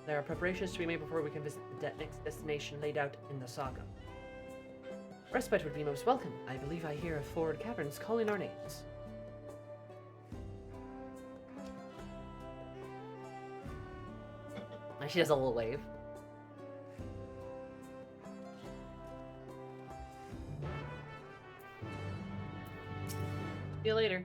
there are preparations to be made before we can visit the next destination laid out in the saga. Respite would be most welcome. I believe I hear forward caverns calling our names. And she does a little wave. See you later.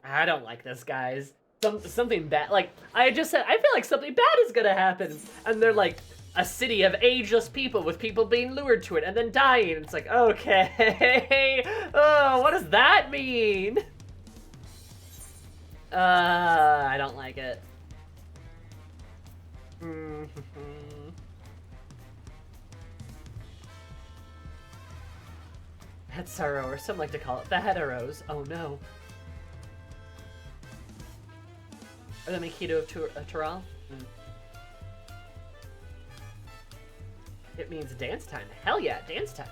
I don't like this, guys. Something bad. Like, I just said, I feel like something bad is gonna happen. And they're like, a city of ageless people with people being lured to it and then dying. It's like, okay. Oh, what does that mean? I don't like it. Hetzaro, or some like to call it the Heteros. Oh no. Or the Makito of TURAL? It means dance time. Hell yeah, dance time.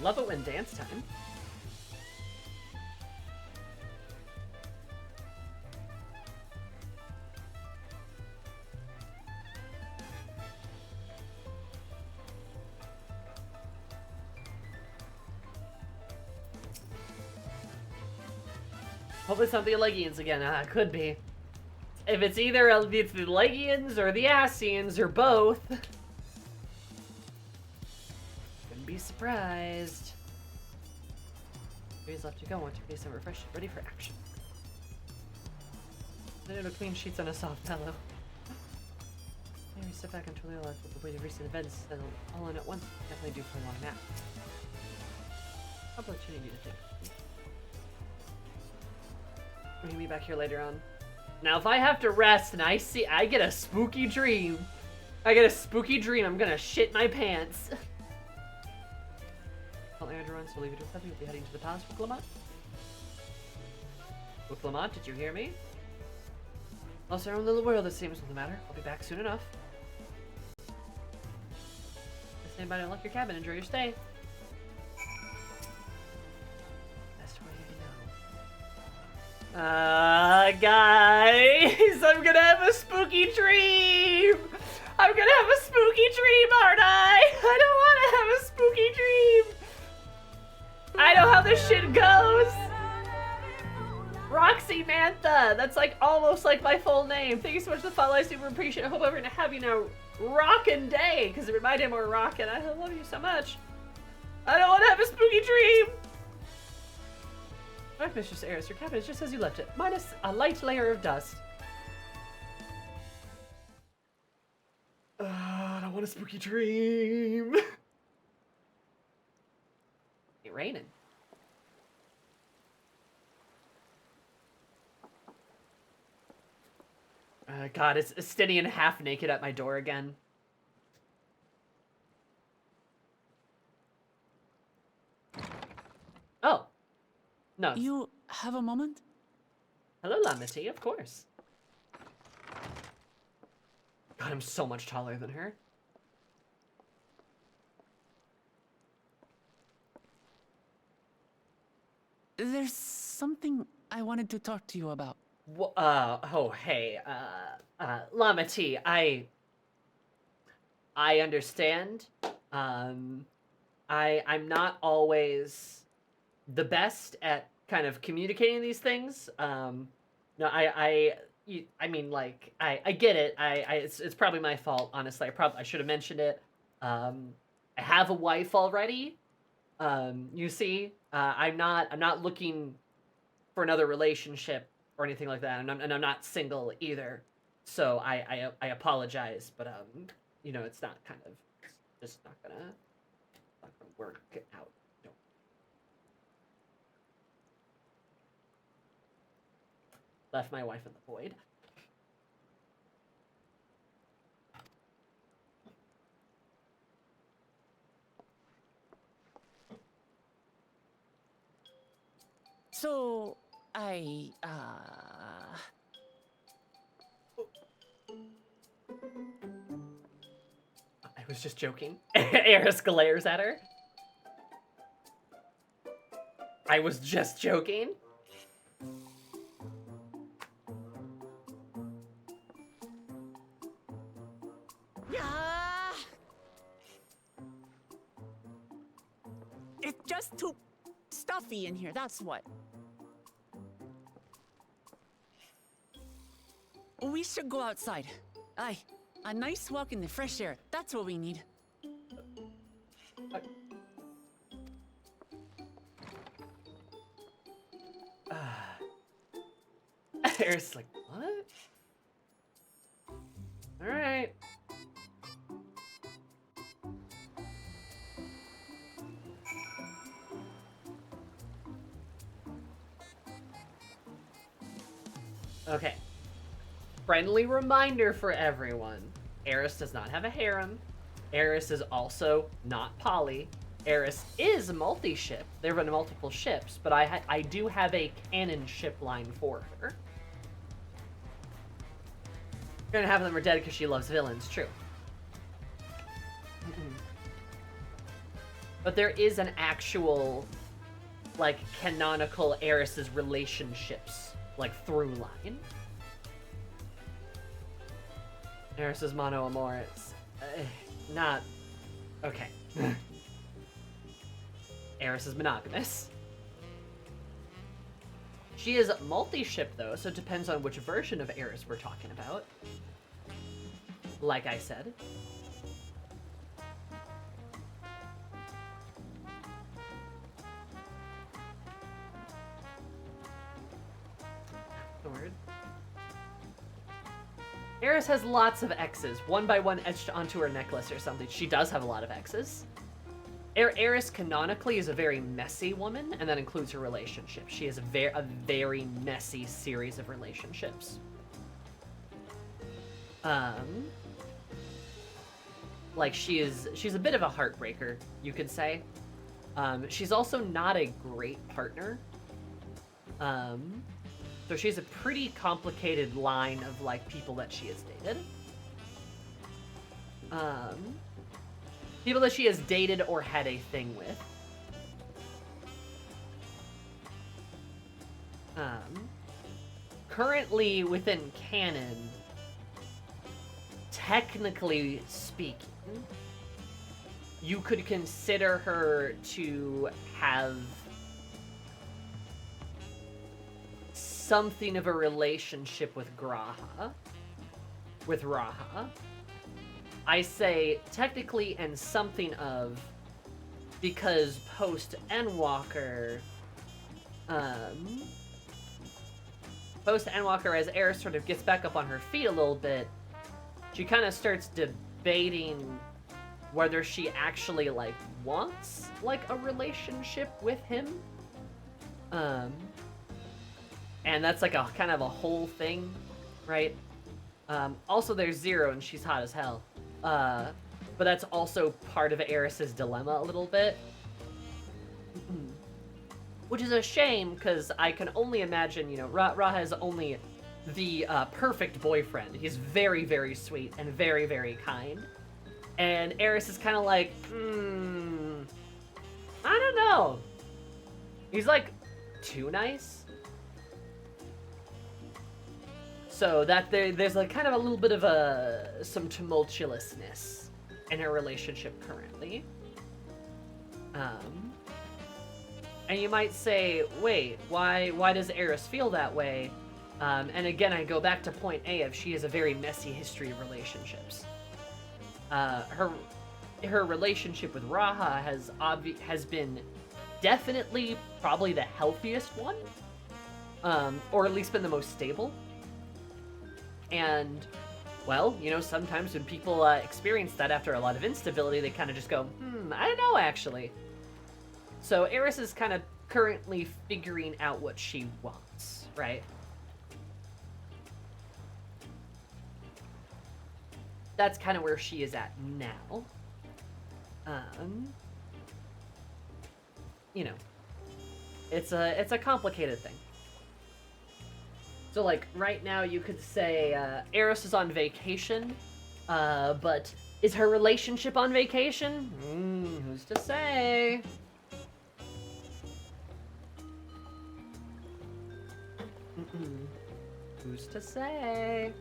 Love it when dance time. Hope it's not the Legians again. Could be. If it's either it's the Legians or the Asians or both. Wouldn't be surprised. Days left to go. Want to face and refreshed, ready for action. There are clean sheets on a soft pillow. Maybe step back until we realize what the weight of recent events settle all in at once. Definitely due for a long nap. Opportunity to think. Bring me back here later on. Now, if I have to rest and I get a spooky dream. I'm gonna shit my pants. Well, everyone, so leave it with you. We'll be heading to the palace with Lamont. With Lamont, did you hear me? Lost our own little world, it seems. No matter. I'll be back soon enough. Stand by to unlock your cabin. Enjoy your stay. Guys, I'm gonna have a spooky dream! I'm gonna have a spooky dream, aren't I? I don't wanna have a spooky dream! I know how this shit goes! Roxy Mantha! That's like almost like my full name. Thank you so much for the follow, I super appreciate it. I hope I'm gonna have you now rockin' day, because it reminded me more rockin'. I love you so much. I don't wanna have a spooky dream! Alright, Mistress Eris, your cabin is just as you left it, minus a light layer of dust. I don't want a spooky dream. It's raining. God, it's Stinian half naked at my door again. Oh. No. You have a moment? Hello, Lamity, of course. God, I'm so much taller than her. There's something I wanted to talk to you about. Oh, hey, Lamity, I understand. I'm not always the best at kind of communicating these things. No, I mean, like, I get it. It's probably my fault, honestly. I should have mentioned it. I have a wife already. You see, I'm not looking for another relationship or anything like that, and I'm not single either. So I apologize, but you know, it's not kind of just not gonna work out. No. Left my wife in the void. So, I was just joking. Eris glares at her. I was just joking. Yeah. It's just too stuffy in here, that's what. We should go outside. Aye, a nice walk in the fresh air. That's what we need. Eris like, what? All right. Okay. Friendly reminder for everyone. Eris does not have a harem. Eris is also not poly. Eris is multi-ship. There have been multiple ships, but I do have a canon ship line for her. Gonna half of them are dead because she loves villains, true. But there is an actual, like, canonical Eris's relationships, like, through line. Eris's mono amores. Not... Okay. Eris is monogamous. She is multi-ship, though, so it depends on which version of Eris we're talking about. Like I said. Word. Eris has lots of X's, one by one etched onto her necklace or something. She does have a lot of X's. Eris canonically is a very messy woman, and that includes her relationship. She has a very messy series of relationships. Like she's a bit of a heartbreaker, you could say. She's also not a great partner. So she has a pretty complicated line of like people that she has dated. People that she has dated or had a thing with. Currently within canon, technically speaking, you could consider her to have something of a relationship with Raha. I say technically and something of, because post Endwalker, as Eris sort of gets back up on her feet a little bit, she kind of starts debating whether she actually like wants like a relationship with him. And that's like a kind of a whole thing, right? Also there's Zero and she's hot as hell. But that's also part of Eris's dilemma a little bit. Which is a shame, because I can only imagine, you know, Raha is only the perfect boyfriend. He's very, very sweet and very, very kind. And Eris is kind of like, I don't know. He's like too nice. So that there's like kind of a little bit of some tumultuousness in her relationship currently. And you might say, wait, why does Eris feel that way? And again, I go back to point A of she has a very messy history of relationships. Her relationship with Raha has been definitely probably the healthiest one, or at least been the most stable. And, well, you know, sometimes when people experience that after a lot of instability, they kind of just go, I don't know, actually. So Eris is kind of currently figuring out what she wants, right? That's kind of where she is at now. You know, it's a complicated thing. So, like, right now you could say Eris is on vacation, but is her relationship on vacation? Who's to say? Who's to say?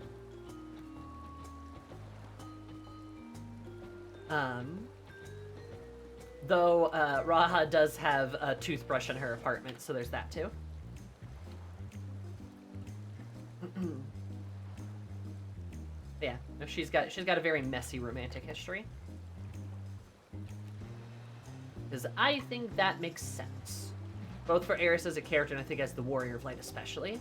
Though Raha does have a toothbrush in her apartment, so there's that too. Yeah, no, she's got a very messy romantic history. Because I think that makes sense. Both for Eris as a character and I think as the Warrior of Light especially.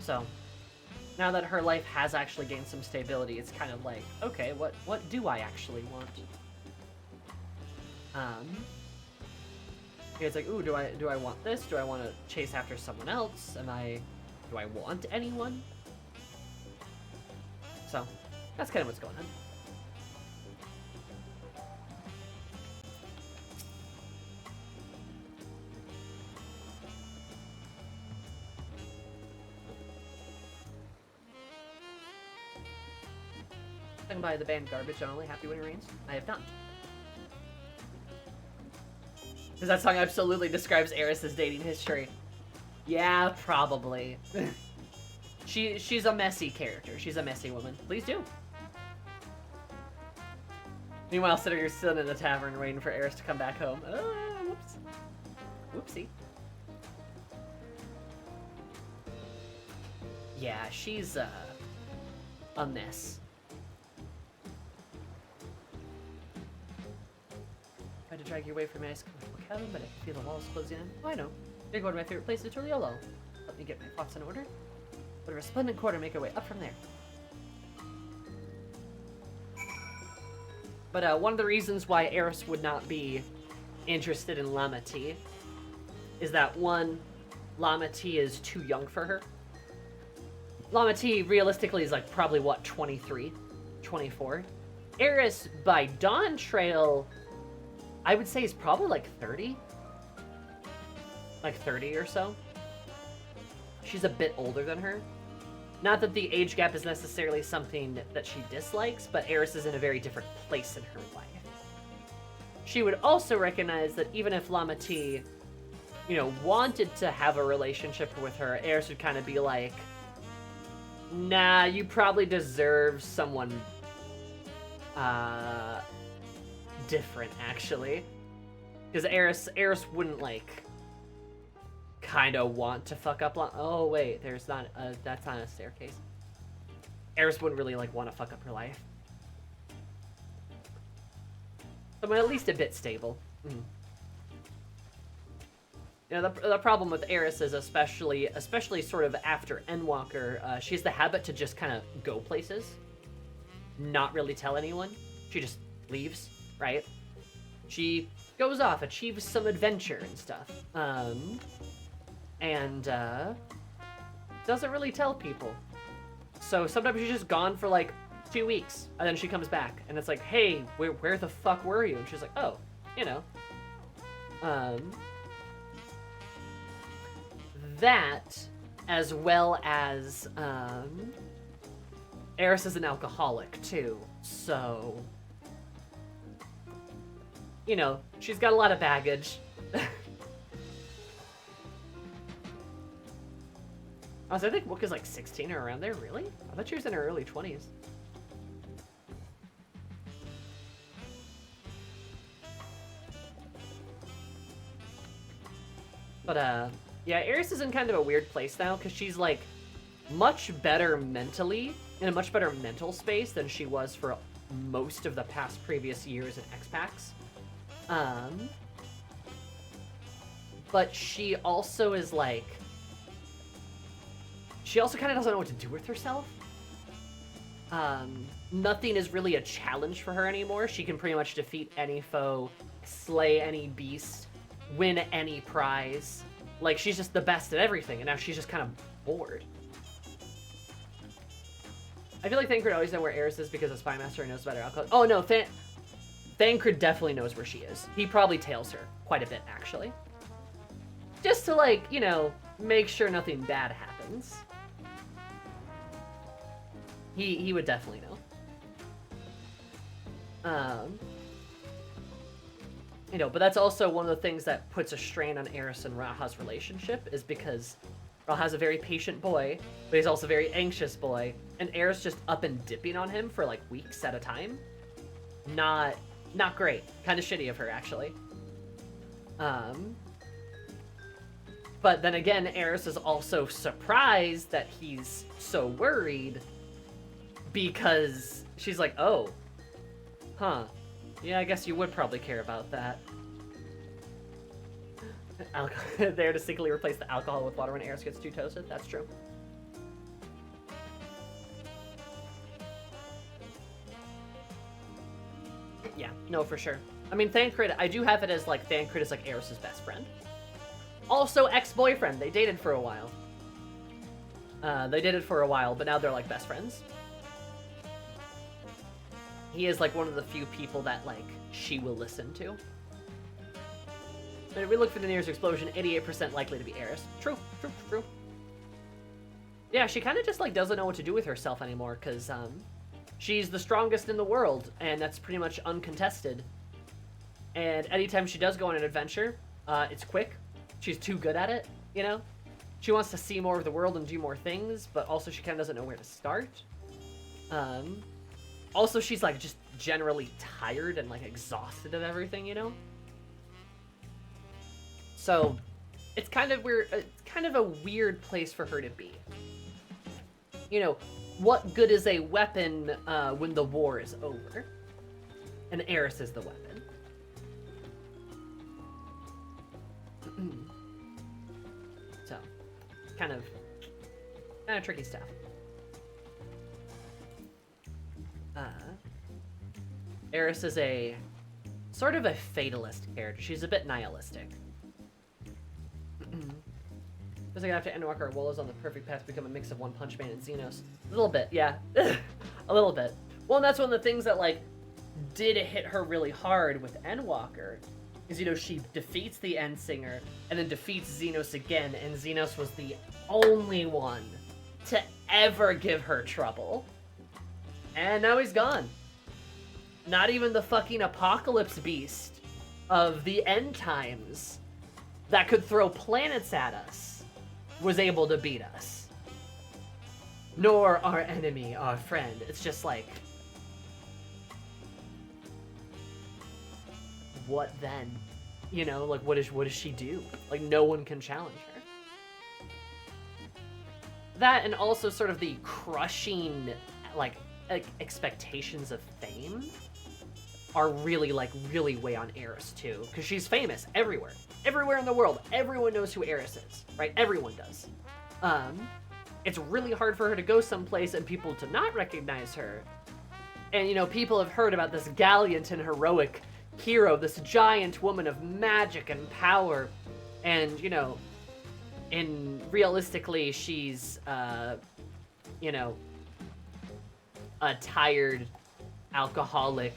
So, now that her life has actually gained some stability, it's kind of like, okay, what do I actually want? It's like, ooh, do I want this? Do I want to chase after someone else? Do I want anyone? So, that's kind of what's going on. Sung by the band Garbage on Only Happy When It Rains? I have not. Because that song absolutely describes Eris's dating history. Yeah, probably. She's a messy character. She's a messy woman. Please do. Meanwhile, you're sitting in the tavern waiting for Eris to come back home. Oh, whoops. Whoopsie. Yeah, she's a mess. Tried to drag you away from my nice comfortable cabin, but I can feel the walls closing in. Oh, I know. You're going to my favorite place, the TURAL. Let me get my props in order. What a resplendent quarter, make our way up from there. But one of the reasons why Eris would not be interested in Lama T is that, one, Lama T is too young for her. Lama T, realistically, is like probably, what, 23? 24? Eris, by Dawntrail, I would say is probably like 30. Like 30 or so. She's a bit older than her. Not that the age gap is necessarily something that she dislikes, but Eris is in a very different place in her life. She would also recognize that even if Lama T, you know, wanted to have a relationship with her, Eris would kind of be like, nah, you probably deserve someone different, actually. Because Eris wouldn't, like, kind of want to fuck up oh, wait, there's not that's not a staircase. Eris wouldn't really, like, want to fuck up her life. So, at least a bit stable. You know, the problem with Eris is especially sort of after Endwalker, she has the habit to just kind of go places. Not really tell anyone. She just leaves, right? She goes off, achieves some adventure and stuff. And doesn't really tell people. So sometimes she's just gone for like 2 weeks, and then she comes back, and it's like, hey, where the fuck were you? And she's like, oh, you know. That, as well as, Eris is an alcoholic, too, so, you know, she's got a lot of baggage. I think Wook is like 16 or around there, really? I thought she was in her early 20s. But, yeah, Eris is in kind of a weird place now, because she's, like, much better mentally, in a much better mental space than she was for most of the past previous years in X-Pax. But she also is, like... She also kind of doesn't know what to do with herself. Nothing is really a challenge for her anymore. She can pretty much defeat any foe, slay any beast, win any prize. Like, she's just the best at everything, and now she's just kind of bored. I feel like Thancred always knows where Eris is because a Spymaster knows about her alcohol. Oh, no, Thancred definitely knows where she is. He probably tails her quite a bit, actually. Just to, like, you know, make sure nothing bad happens. He would definitely know. You know, but that's also one of the things that puts a strain on Eris and Raha's relationship, is because Raha's a very patient boy, but he's also a very anxious boy, and Eris just up and dipping on him for, like, weeks at a time. Not great. Kind of shitty of her, actually. But then again, Eris is also surprised that he's so worried, because she's like, oh, huh, yeah, I guess you would probably care about that. There to secretly replace the alcohol with water when Eris gets too toasted. That's true. Yeah, no, for sure. I mean, Thancred, I do have it as, like, Thancred is, like, Eris's best friend. Also, ex-boyfriend. They dated for a while. But now they're, like, best friends. He is, like, one of the few people that, like, she will listen to. But if we look for the nearest explosion, 88% likely to be Eris. True. Yeah, she kind of just, like, doesn't know what to do with herself anymore, because, she's the strongest in the world, and that's pretty much uncontested. And anytime she does go on an adventure, it's quick. She's too good at it, you know? She wants to see more of the world and do more things, but also she kind of doesn't know where to start. Also, she's, like, just generally tired and, like, exhausted of everything, you know? So, it's kind of weird. It's kind of a weird place for her to be. You know, what good is a weapon when the war is over? And Eris is the weapon. So, kind of tricky stuff. Eris is a sort of a fatalist character. She's a bit nihilistic. Feels like after Endwalker, Wolo's on the perfect path to become a mix of One Punch Man and Xenos. A little bit, yeah. A little bit. Well, and that's one of the things that, like, did hit her really hard with Endwalker. Is, you know, she defeats the Endsinger, and then defeats Xenos again, and Xenos was the only one to ever give her trouble. And now he's gone. Not even the fucking apocalypse beast of the end times that could throw planets at us was able to beat us. Nor our enemy, our friend. It's just like, what then? You know, like, what does she do? Like, no one can challenge her. That, and also sort of the crushing, like expectations of fame are really, like, really weigh on Eris, too. Because she's famous everywhere. Everywhere in the world. Everyone knows who Eris is, right? Everyone does. It's really hard for her to go someplace and people to not recognize her. And, you know, people have heard about this gallant and heroic hero, this giant woman of magic and power. And, you know, and realistically, she's, you know, a tired, alcoholic,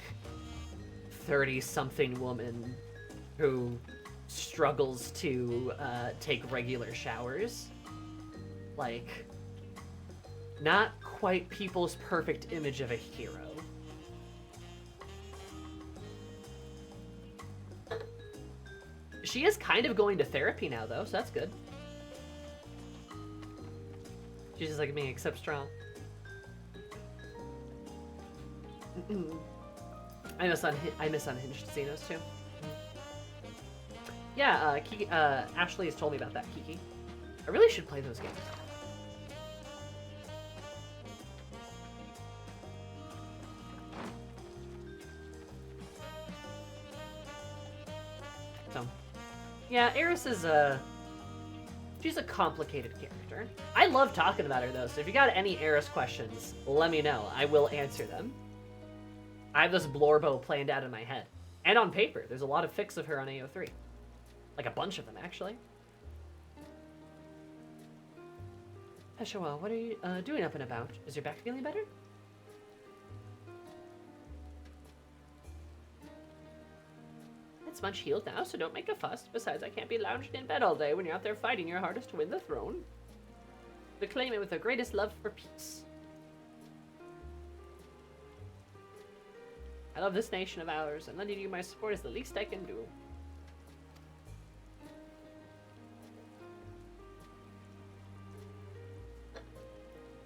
30-something woman who struggles to take regular showers. Like, not quite people's perfect image of a hero. She is kind of going to therapy now, though, so that's good. She's just like me, except strong. I miss Unhinged Xenos, too. Yeah, Kiki, Ashley has told me about that, Kiki. I really should play those games. So, yeah, Eris is she's a complicated character. I love talking about her, though, so if you got any Eris questions, let me know. I will answer them. I have this Blorbo planned out in my head. And on paper. There's a lot of fics of her on AO3. Like a bunch of them, actually. Peshawal, what are you doing up and about? Is your back feeling better? It's much healed now, so don't make a fuss. Besides, I can't be lounging in bed all day when you're out there fighting your hardest to win the throne. Reclaim it with the greatest love for peace. I love this nation of ours, and lending you my support is the least I can do.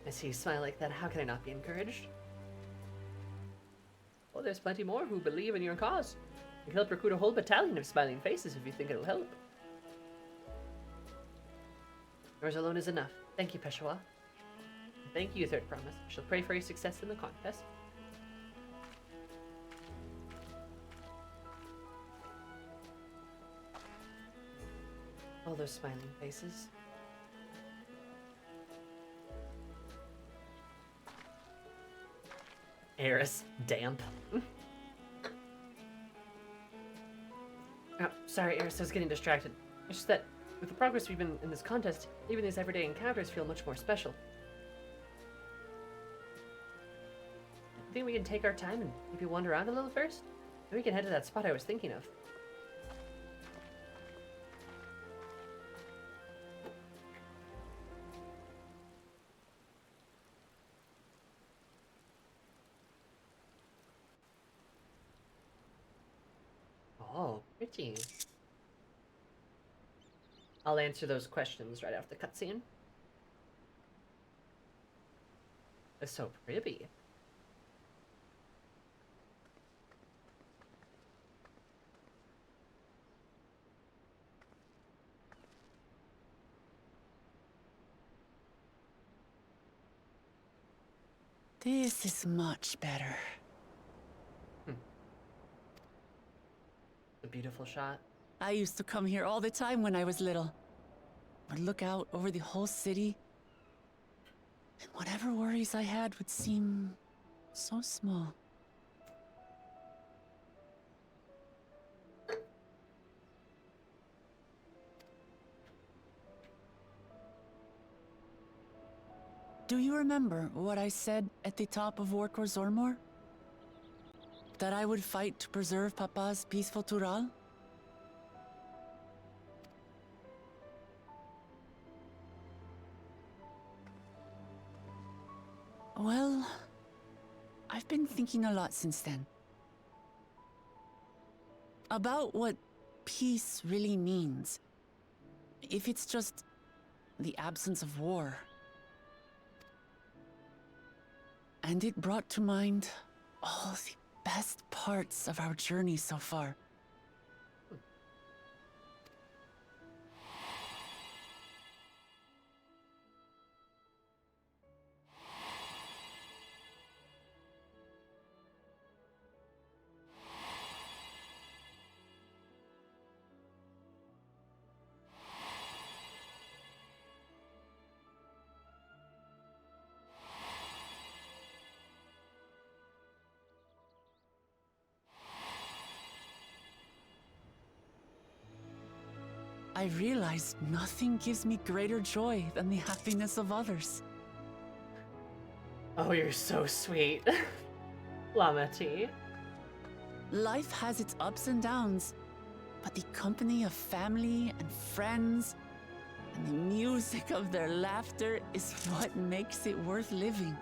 I see you smile like that. How can I not be encouraged? Oh, there's plenty more who believe in your cause. You can help recruit a whole battalion of smiling faces if you think it'll help. Yours alone is enough. Thank you, Peshawar. Thank you, Third Promise. I shall pray for your success in the contest. All those smiling faces. Eris, damp. Oh, sorry, Eris, I was getting distracted. It's just that, with the progress we've been in this contest, even these everyday encounters feel much more special. I think we can take our time and maybe wander around a little first? Then we can head to that spot I was thinking of. Oh, pretty. I'll answer those questions right after the cutscene. It's so pretty. This is much better. A beautiful shot. I used to come here all the time when I was little. Would look out over the whole city, and whatever worries I had would seem so small. Do you remember what I said at the top of Warkor Zormor? That I would fight to preserve Papa's peaceful TURAL? Well, I've been thinking a lot since then. About what peace really means. If it's just the absence of war. And it brought to mind all the best parts of our journey so far. I realized nothing gives me greater joy than the happiness of others. Oh, you're so sweet. Llama T. Life has its ups and downs, but the company of family and friends and the music of their laughter is what makes it worth living.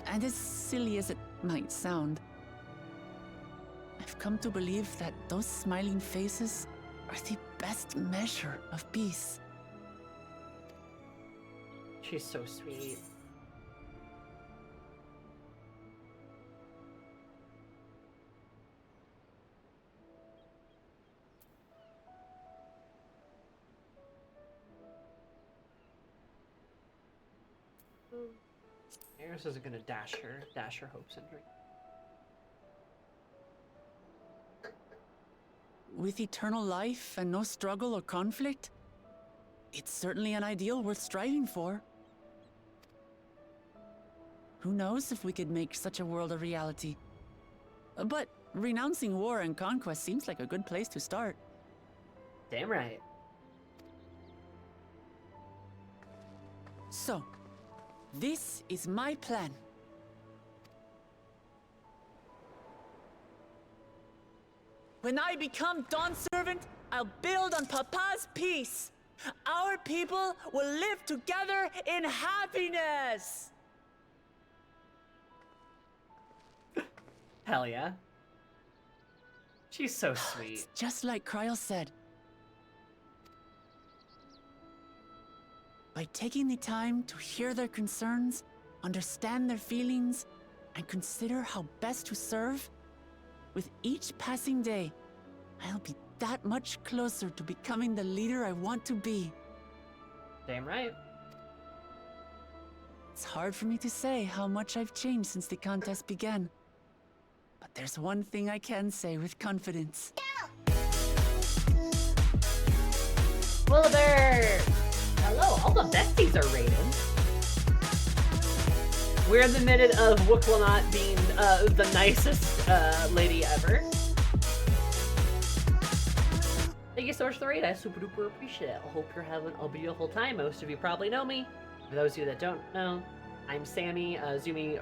And as silly as it might sound, I've come to believe that those smiling faces are the best measure of peace. She's so sweet. Eris isn't gonna dash her hopes and dreams. With eternal life and no struggle or conflict, it's certainly an ideal worth striving for. Who knows if we could make such a world a reality? But renouncing war and conquest seems like a good place to start. Damn right. So, this is my plan. When I become Dawn Servant, I'll build on Papa's peace. Our people will live together in happiness. Hell yeah. She's so sweet. It's just like Kryl said. By taking the time to hear their concerns, understand their feelings, and consider how best to serve, with each passing day, I'll be that much closer to becoming the leader I want to be. Damn right. It's hard for me to say how much I've changed since the contest began. But there's one thing I can say with confidence. Well, there. Hello, all the besties are rated. We're in the minute of Wooklamot being the nicest lady ever. Thank you so much for the raid. I super duper appreciate it. I hope you're having a beautiful time. Most of you probably know me. For those of you that don't know, I'm Sammy, Zumi,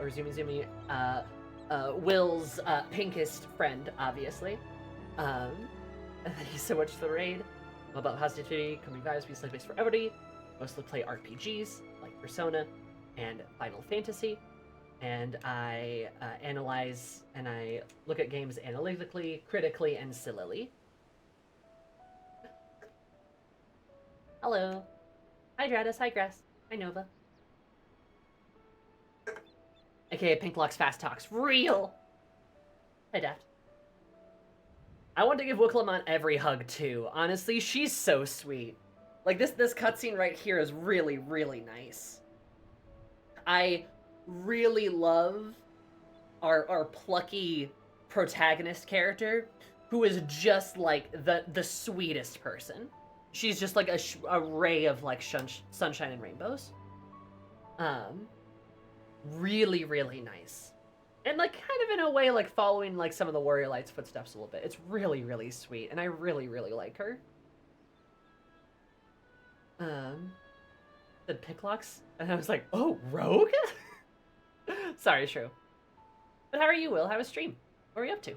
Will's pinkest friend, obviously. Thank you so much for the raid. I'm about positivity, coming vibes, be slave based for everybody. Mostly play RPGs like Persona and Final Fantasy, and I analyze and I look at games analytically, critically, and sillily. Hello. Hi Dratus, hi Grass, hi Nova. AKA Pinklock's Fast Talks. Real! Hi Daft. I want to give Wooklamont every hug too. Honestly, she's so sweet. Like this cutscene right here is really, really nice. I really love our plucky protagonist character, who is just like the sweetest person. She's just like a ray of like sunshine and rainbows. Really, really nice. And like kind of in a way like following like some of the Warrior Light's footsteps a little bit. It's really, really sweet, and I really, really like her. The Picklocks, and I was like, oh, Rogue? Sorry, Shrew. But how are you, Will? How was stream? What are you up to?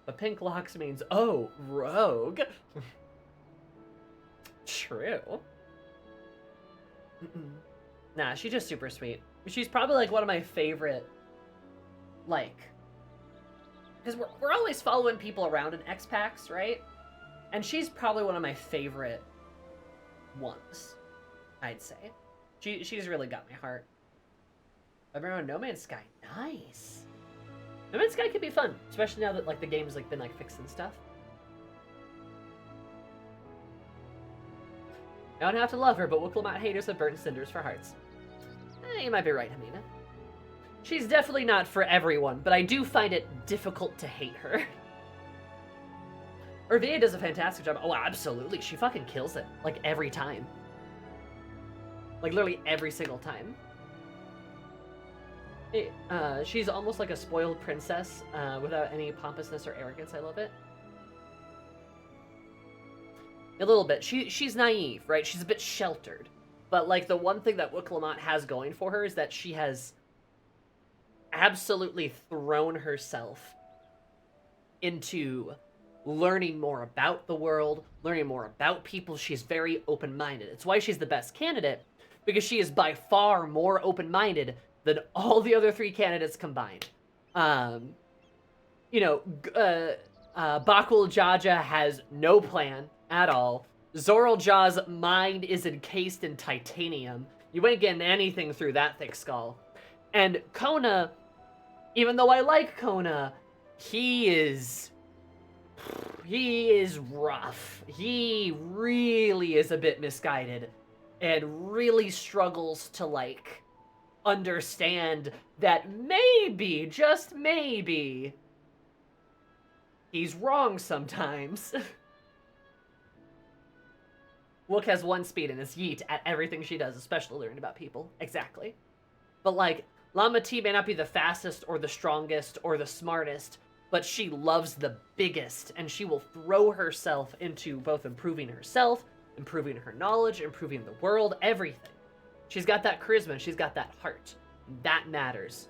But Pinklocks means, oh, Rogue. True. Nah, she's just super sweet. She's probably like one of my favorite, like, because we're always following people around in X-Packs, right? And she's probably one of my favorite ones, I'd say. She's really got my heart. I've been on No Man's Sky. Nice. No Man's Sky could be fun, especially now that like the game's like been like fixed and stuff. I don't have to love her, but Wooklamot haters have burnt cinders for hearts. You might be right, Hamina. She's definitely not for everyone, but I do find it difficult to hate her. Urvia does a fantastic job. Oh, absolutely. She fucking kills it. Like, every time. Like, literally every single time. She's almost like a spoiled princess, without any pompousness or arrogance. I love it. A little bit. She's naive, right? She's a bit sheltered. But, like, the one thing that Wooklamot has going for her is that she has absolutely thrown herself into learning more about the world, learning more about people. She's very open-minded. It's why she's the best candidate, because she is by far more open-minded than all the other three candidates combined. You know, Bakul Jaja has no plan at all. Zorljaw's mind is encased in titanium. You ain't getting anything through that thick skull. And Kona, even though I like Kona, he is he is rough. He really is a bit misguided and really struggles to, like, understand that maybe, just maybe, he's wrong sometimes. Wook has 1 speed and is yeet at everything she does, especially learning about people. Exactly. But, like, Llama T may not be the fastest or the strongest or the smartest, but she loves the biggest, and she will throw herself into both improving herself, improving her knowledge, improving the world, everything. She's got that charisma, and she's got that heart. That matters.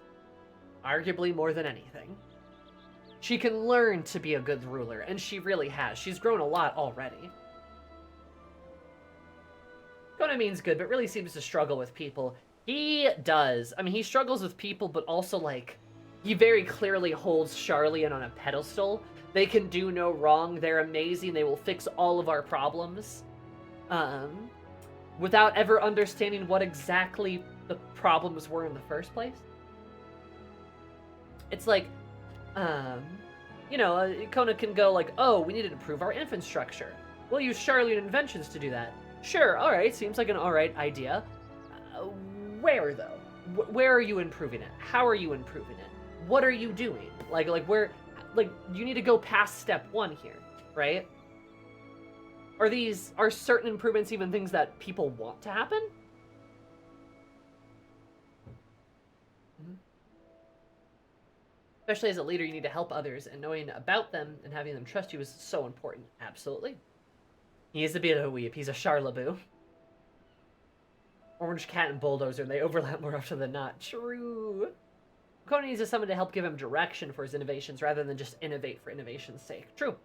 Arguably more than anything. She can learn to be a good ruler, and she really has. She's grown a lot already. Kona means good, but really seems to struggle with people. He does. I mean, he struggles with people, but also, like, he very clearly holds Charlian on a pedestal. They can do no wrong. They're amazing. They will fix all of our problems. Without ever understanding what exactly the problems were in the first place. It's like, you know, Kona can go like, oh, we need to improve our infrastructure. We'll use Charlian inventions to do that. Sure, alright, seems like an alright idea. Where, though? Where are you improving it? How are you improving it? What are you doing? Like, where, like, you need to go past step 1 here, right? Are certain improvements even things that people want to happen? Mm-hmm. Especially as a leader, you need to help others, and knowing about them and having them trust you is so important. Absolutely. He is a bit of a weep. He's a charlaboo. Orange Cat and Bulldozer, they overlap more often than not. True. Kona needs someone to help give him direction for his innovations rather than just innovate for innovation's sake. True.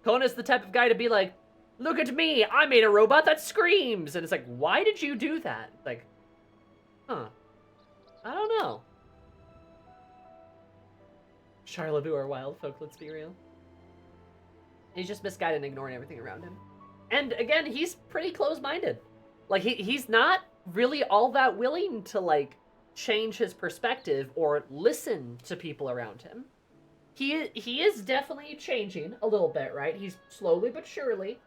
Kona's the type of guy to be like, look at me, I made a robot that screams! And it's like, why did you do that? Like, huh. I don't know. Charlaboo are wild folk, let's be real. He's just misguided and ignoring everything around him. And again, he's pretty close-minded. Like, he's not really all that willing to, like, change his perspective or listen to people around him. He is definitely changing a little bit, right? He's slowly but surely.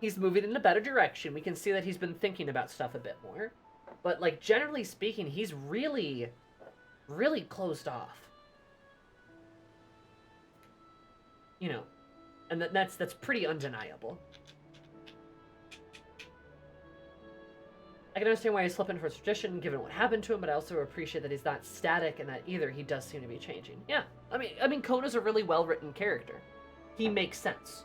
He's moving in a better direction. We can see that he's been thinking about stuff a bit more. But, like, generally speaking, he's really, really closed off. You know, and that's pretty undeniable. I can understand why he's slipping for tradition, given what happened to him, but I also appreciate that he's not static and that either he does seem to be changing. Yeah, I mean, Kona's a really well-written character. He makes sense.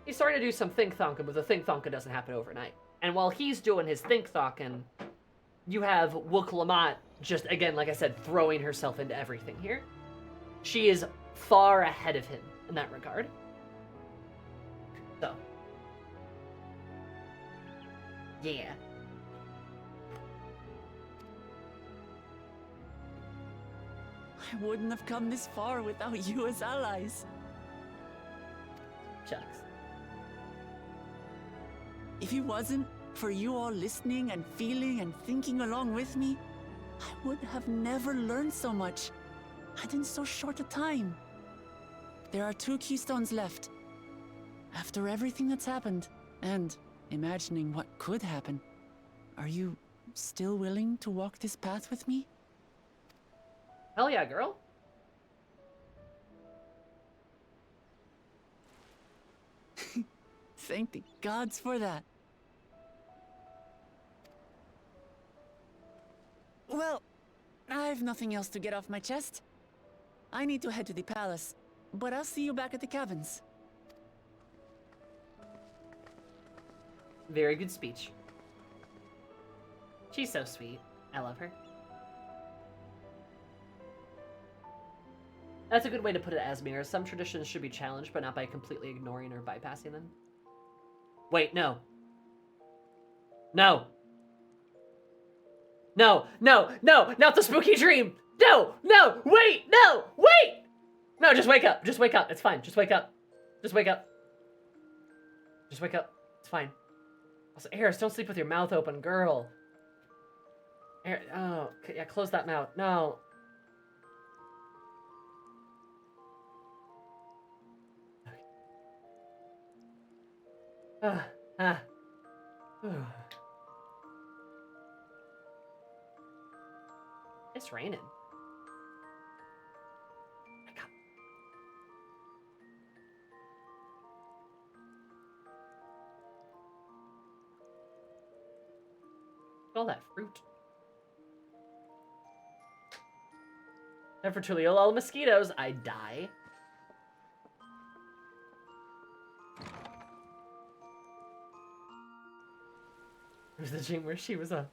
He's starting to do some think-thonking, but the think-thonking doesn't happen overnight. And while he's doing his think-thonking, you have Wook Lamont just, again, like I said, throwing herself into everything here. She is far ahead of him in that regard. So. Yeah. I wouldn't have come this far without you as allies. Shucks. If it wasn't for you all listening and feeling and thinking along with me, I would have never learned so much, and in so short a time. There are 2 keystones left. After everything that's happened, and imagining what could happen, are you still willing to walk this path with me? Hell yeah, girl. Thank the gods for that. Well, I've nothing else to get off my chest. I need to head to the palace, but I'll see you back at the cabins. Very good speech. She's so sweet. I love her. That's a good way to put it, Asmir. Some traditions should be challenged, but not by completely ignoring or bypassing them. Wait, no. No. No, no, no, not the spooky dream. No, no, wait, no, wait. No, just wake up. Just wake up. It's fine. Just wake up. Just wake up. Just wake up. It's fine. Also, Eris, don't sleep with your mouth open, girl. Oh, yeah, close that mouth. No. Ah, ah. It's raining. My God. Look at all that fruit. And for truly all the mosquitoes, I die. There's the dream where she was a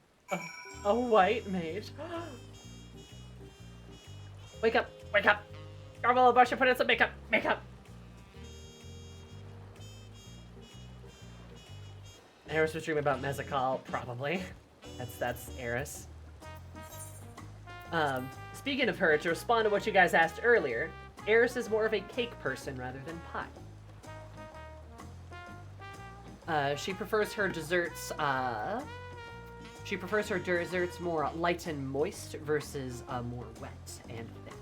white mage. Wake up! Wake up! Garble, brush your put in some makeup! Makeup! Eris was dreaming about Mezcal, probably. That's Eris. Speaking of her, to respond to what you guys asked earlier, Eris is more of a cake person rather than pie. She prefers her desserts, more light and moist versus more wet and thick.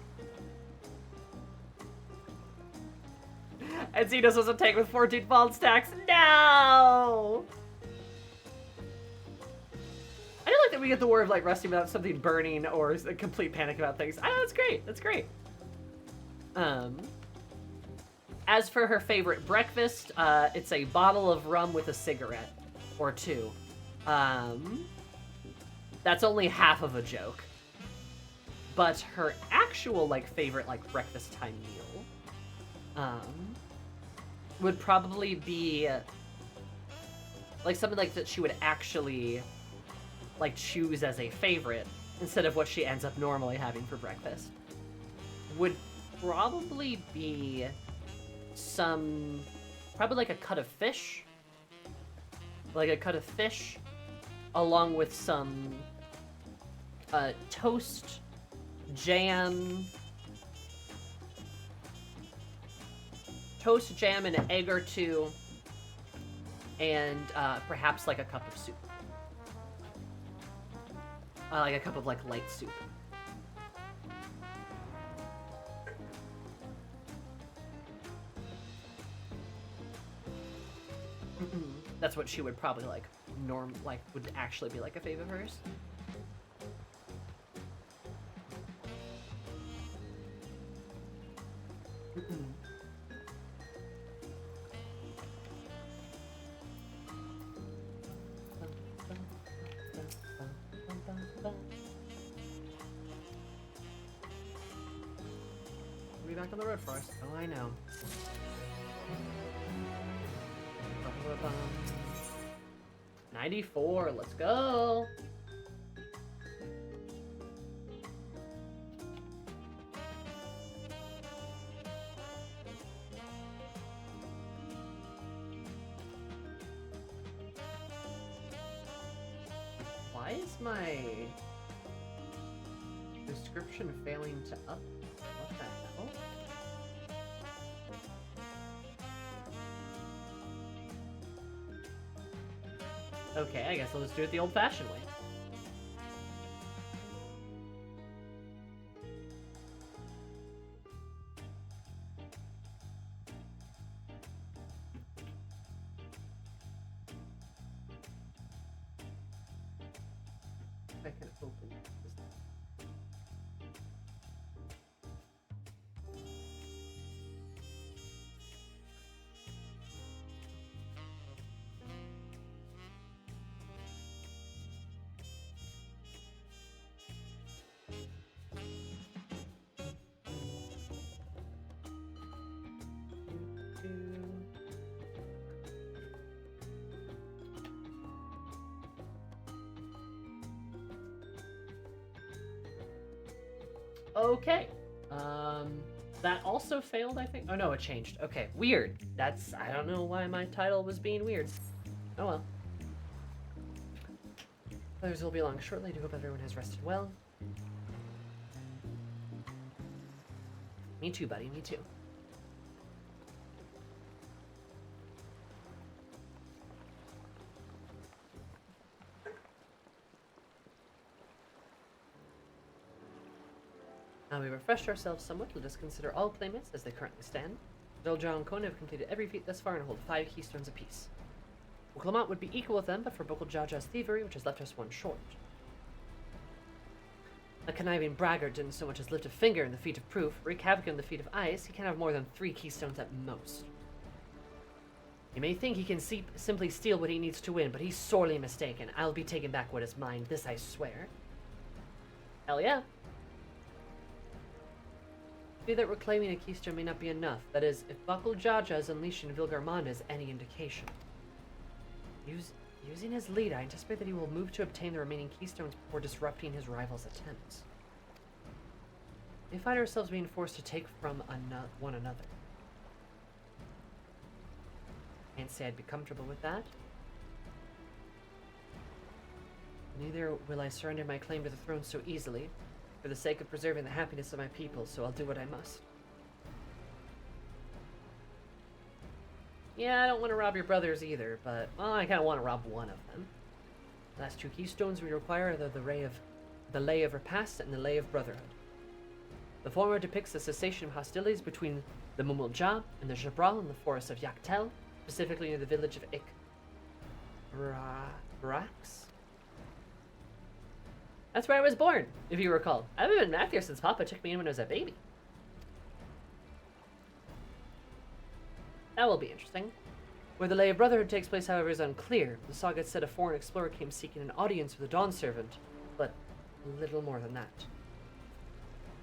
And Xenos was a tank with 14 fault stacks. No! I do like that we get the war of like Rusty without something burning or a complete panic about things. I know, that's great. That's great. As for her favorite breakfast, it's a bottle of rum with a cigarette or two. That's only half of a joke. But her actual like favorite like breakfast time meal would probably be like something like that she would actually like choose as a favorite instead of what she ends up normally having for breakfast. Would probably be probably like a cut of fish. Like a cut of fish along with some toast, jam, and an egg or two, and perhaps like a cup of soup. Like a cup of like light soup. That's what she would probably like would actually be like a fave of hers. We'll be back on the road for us. Oh, I know. 94, let's go. Why is my description failing to up? What the hell? Okay, I guess I'll just do it the old-fashioned way. I can open this. Okay. That also failed, I think. Oh no, it changed. Okay, weird. I don't know why my title was being weird. Oh well. Others will be along shortly. I do hope everyone has rested well. Me too, buddy, me too. Now we refreshed ourselves somewhat. Let us consider all claimants as they currently stand. Zildjar and Kona have completed every feat thus far and hold 5 keystones apiece. Clement would be equal with them, but for Bokul Jaja's thievery, which has left us one short. The conniving braggart didn't so much as lift a finger in the feat of proof, wreak havoc in the feat of ice. He can't have more than 3 keystones at most. He may think he can simply steal what he needs to win, but he's sorely mistaken. I'll be taking back what is mine, this I swear. Hell yeah. Be that reclaiming a keystone may not be enough. That is, if Bokul Jaja is unleashing Vilgarmanda is any indication. Using his lead, I anticipate that he will move to obtain the remaining keystones before disrupting his rival's attempts. We find ourselves being forced to take from one another. Can't say I'd be comfortable with that. Neither will I surrender my claim to the throne so easily, for the sake of preserving the happiness of my people, so I'll do what I must. Yeah, I don't want to rob your brothers either, but, well, I kind of want to rob one of them. The last 2 keystones we require are the Lay of Repast and the Lay of Brotherhood. The former depicts the cessation of hostilities between the Mumulja and the Jabral in the forest of Yaktel, specifically near the village of Brax. That's where I was born, if you recall. I haven't been back there since Papa took me in when I was a baby. That will be interesting. Where the Lay of Brotherhood takes place, however, is unclear. The saga said a foreign explorer came seeking an audience with a Dawn servant, but little more than that.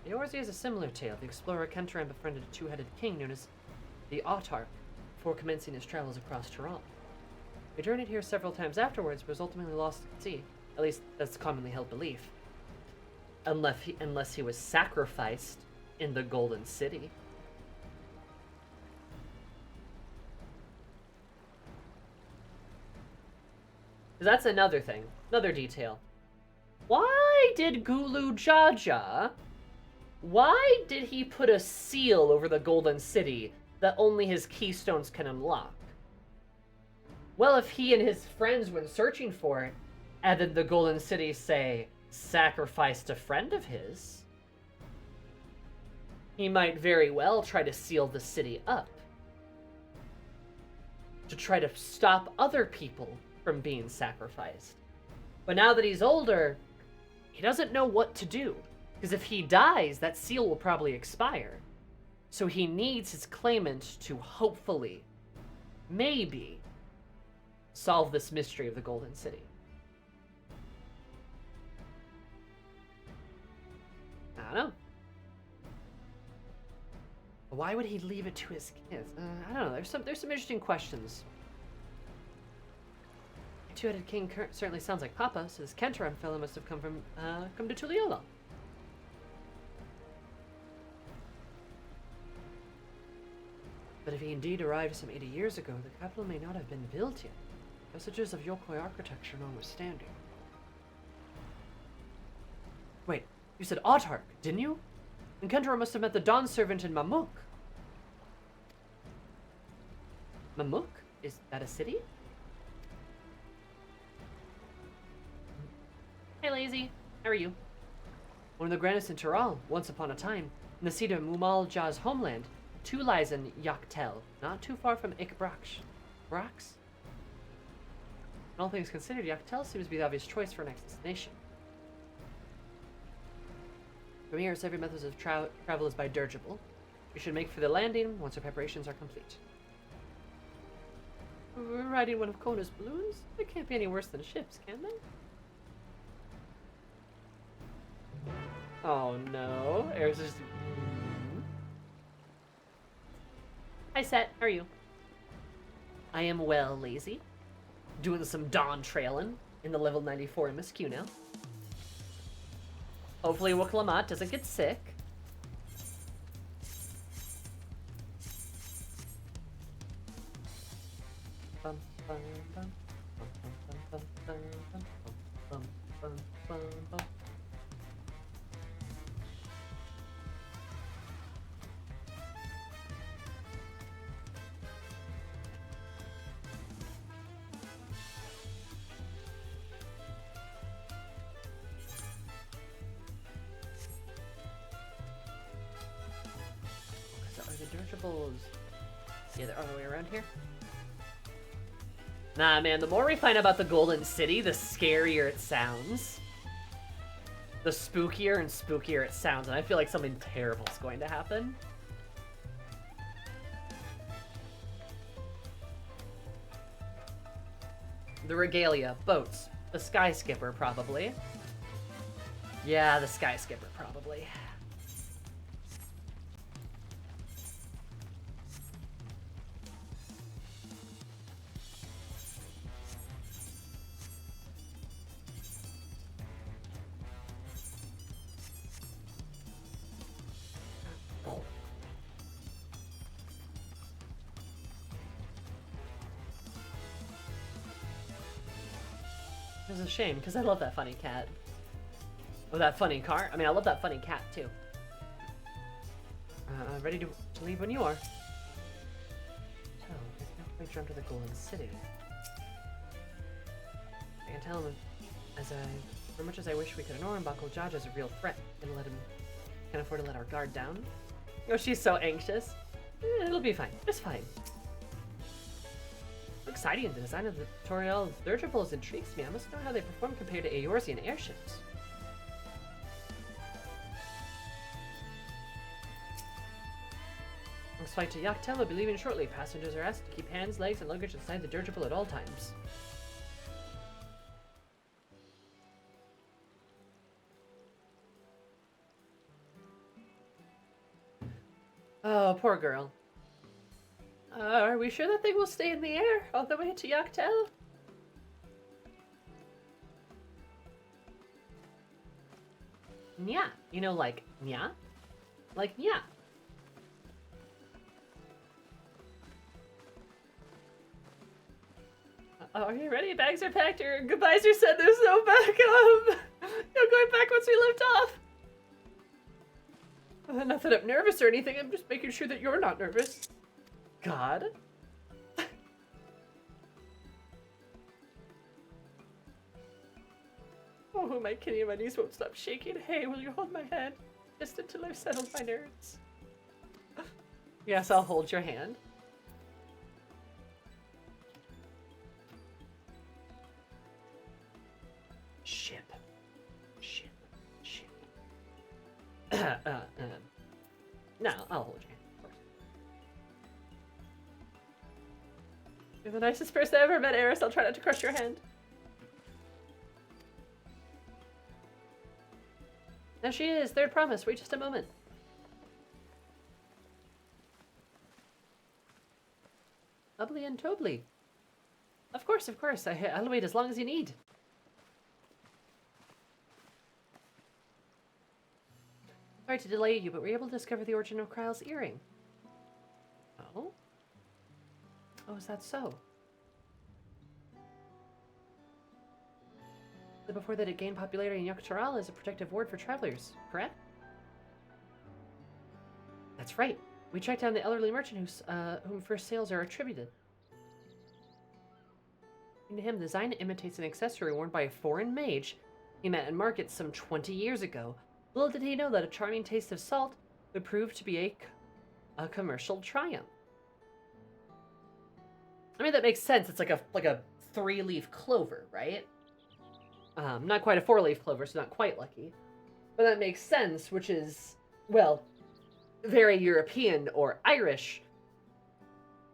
Eorzea has a similar tale. The explorer Kenteran befriended a 2-headed king known as the Autarch before commencing his travels across TURAL. He journeyed here several times afterwards, but was ultimately lost at sea. At least, that's commonly held belief. Unless he was sacrificed in the Golden City. That's another thing. Another detail. Why did Gulu Jaja... Why did he put a seal over the Golden City that only his keystones can unlock? Well, if he and his friends, when searching for it, and then the Golden City say, sacrificed a friend of his, he might very well try to seal the city up. To try to stop other people from being sacrificed. But now that he's older, he doesn't know what to do. Because if he dies, that seal will probably expire. So he needs his claimant to hopefully, maybe, solve this mystery of the Golden City. I don't know. Why would he leave it to his kids? I don't know. There's some interesting questions. A 2-headed king certainly sounds like Papa, so this Kenteran fellow must have come to Tuliyola. But if he indeed arrived some 80 years ago, the capital may not have been built yet. Vestiges of Yokoi architecture notwithstanding. Wait, you said Autarch, didn't you? And Kenteran must have met the Dawn servant in Mamuk. Mamuk? Is that a city? Hey, Lazy. How are you? One of the grandest in TURAL, once upon a time, in the seat of Mumal Ja's homeland, 2 lies in Yaktel, not too far from Brax? All things considered, Yaktel seems to be the obvious choice for our next destination. From here, every method of travel is by dirigible. We should make for the landing once our preparations are complete. We're riding one of Kona's balloons? They can't be any worse than ships, can they? Oh no. Air's just... Hi, Set. How are you? I am well, Lazy. Doing some Dawntrailing in the level 94 MSQ now. Hopefully Wukalamat doesn't get sick. Bum, bum, bum, bum, bum, bum, bum, bum, bum, bum, bum. Are the dirigibles... Yeah, they're all the way around here. Nah, man, the more we find about the Golden City, the scarier it sounds. The spookier and spookier it sounds, and I feel like something terrible is going to happen. The regalia, boats, the sky skipper, probably. Yeah, the sky skipper, probably. It's a shame, because I love that funny cat. Oh, that funny car? I mean, I love that funny cat, too. Ready to leave when you are. So, we can jump to the Golden City. I can tell him, for much as I wish we could ignore him, Uncle Jaja is a real threat. Can't afford to let our guard down. Oh, she's so anxious. It'll be fine. It's fine. Exciting, the design of the TURAL dirigibles intrigues me. I must know how they perform compared to Eorzean airships. Let's flight to Yaktel will be leaving shortly. Passengers are asked to keep hands, legs, and luggage inside the dirigible at all times. Oh, poor girl. Are we sure that they will stay in the air all the way to Yaktel? Nya. You know, like, nya? Like, nya. Are you ready? Bags are packed. Your goodbyes are said. There's no backup. No going back once we left off. Not that I'm nervous or anything. I'm just making sure that you're not nervous. God. Oh, my kitty and my knees won't stop shaking. Hey, will you hold my hand? Just until I've settled my nerves. Yes, I'll hold your hand. Ship. No, I'll hold your hand. You're the nicest person I ever met, Eris. I'll try not to crush your hand. There she is. Third promise. Wait just a moment. Bubbly and tobly. Of course. I'll wait as long as you need. Sorry to delay you, but were you able to discover the origin of Kryle's earring? Oh? Oh, is that so? Before that, it gained popularity in TURAL as a protective ward for travelers, correct? That's right. We tracked down the elderly merchant whom first sales are attributed. To him, the design imitates an accessory worn by a foreign mage he met in markets some 20 years ago. Little did he know that a charming taste of salt would prove to be a commercial triumph. I mean, that makes sense. It's like a 3-leaf clover, right? Not quite a 4-leaf clover, so not quite lucky. But that makes sense, which is, well, very European or Irish,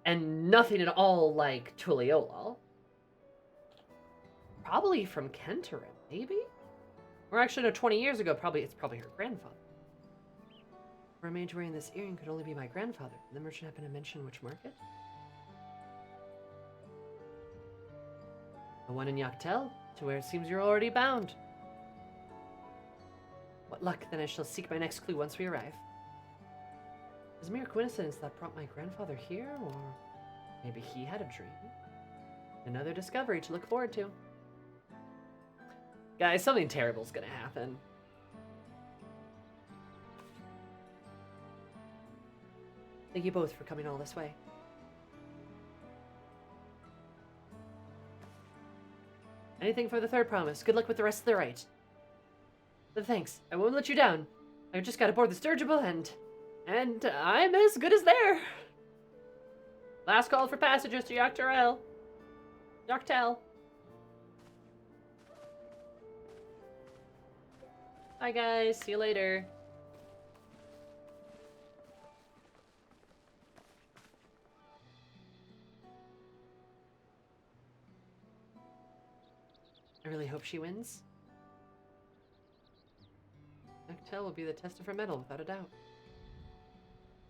and nothing at all like Tuliolal. Probably from Kenterim, maybe? Or actually, no, 20 years ago, it's probably her grandfather. For a mage wearing this earring could only be my grandfather. Did the merchant happen to mention which market? The one in Yaktel, to where it seems you're already bound. What luck, then I shall seek my next clue once we arrive. Is it mere coincidence that brought my grandfather here, or maybe he had a dream? Another discovery to look forward to. Guys, something terrible's gonna happen. Thank you both for coming all this way. Anything for the third promise. Good luck with the rest of the rite. But thanks. I won't let you down. I just got aboard this dirigible and I'm as good as there. Last call for passengers to Dawntrail. Dawntrail. Bye, guys. See you later. I really hope she wins. Dawntrail will be the test of her mettle, without a doubt.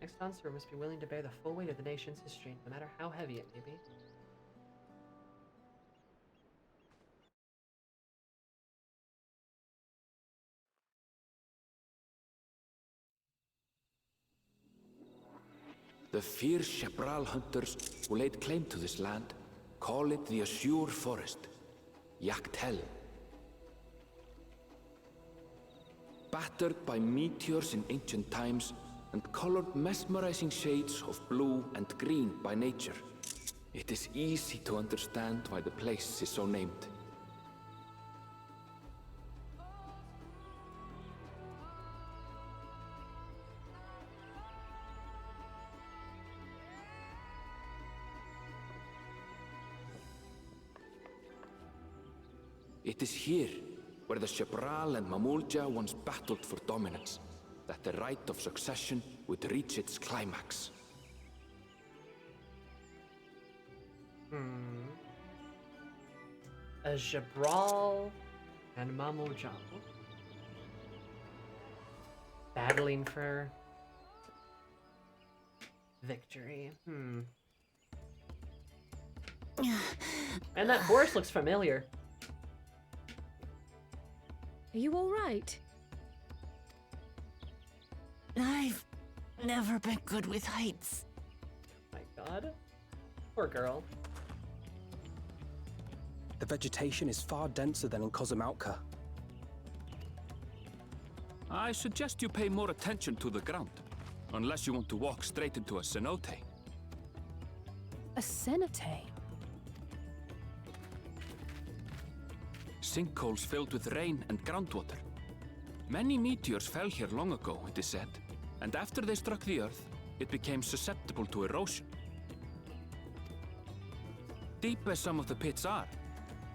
Next answer must be willing to bear the full weight of the nation's history, no matter how heavy it may be. The fierce Chapral hunters who laid claim to this land call it the Azure Forest, Yaktel. Battered by meteors in ancient times and colored mesmerizing shades of blue and green by nature, it is easy to understand why the place is so named. It is here, where the Chapral and Mamulja once battled for dominance, that the right of succession would reach its climax. A Jabral and Mamulja battling for victory. And that forest looks familiar. Are you all right? I've never been good with heights. My god. Poor girl. The vegetation is far denser than in Kozumautka. I suggest you pay more attention to the ground, unless you want to walk straight into a cenote. A cenote? Sinkholes filled with rain and groundwater. Many meteors fell here long ago, it is said, and after they struck the earth, it became susceptible to erosion. Deep as some of the pits are,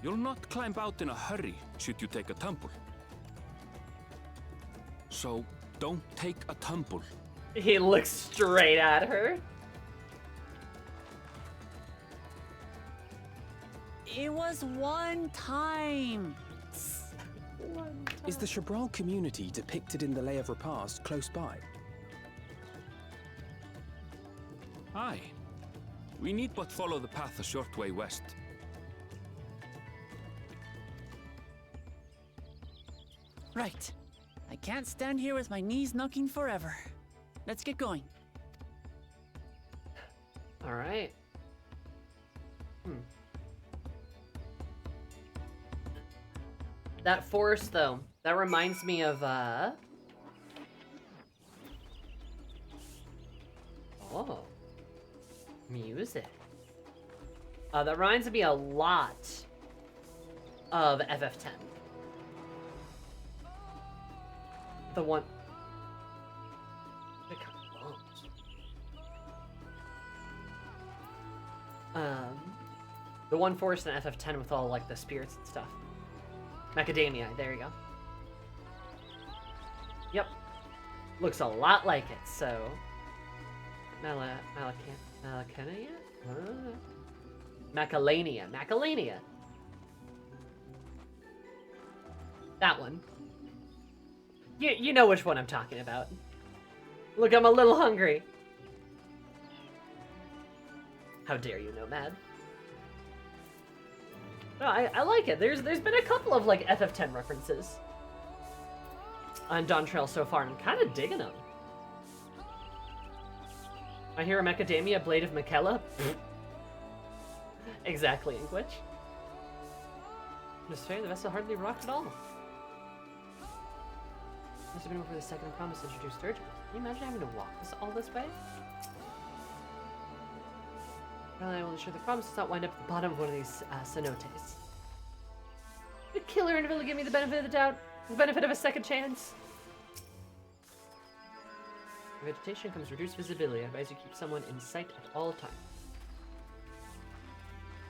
you'll not climb out in a hurry should you take a tumble. So, don't take a tumble. He looks straight at her. It was one time. Is the Chapral community depicted in the Lay of Repast close by? Aye. We need but follow the path a short way west. Right. I can't stand here with my knees knocking forever. Let's get going. All right. That forest, though, that reminds me of, oh. Music. That reminds me a lot of FF10. The one... It kind of bumps. The one forest in FF10 with all, like, the spirits and stuff. Macadamia, there you go. Yep. Looks a lot like it, so... Macalania? Macalania. That one. You know which one I'm talking about. Look, I'm a little hungry. How dare you, Nomad? No, I like it. There's been a couple of like FF10 references on Dawntrail so far, and I'm kind of digging them. I hear a macadamia blade of Michaela. Exactly, Inkwitch. It's fair, the vessel hardly rocked at all. Must have been over the second promise to introduce Sturgeon. Can you imagine having to walk all this way? Well, I will ensure the promise does not wind up at the bottom of one of these cenotes. The killer interval to give me the benefit of the doubt, the benefit of a second chance. With vegetation comes reduced visibility. I advise you keep someone in sight at all times.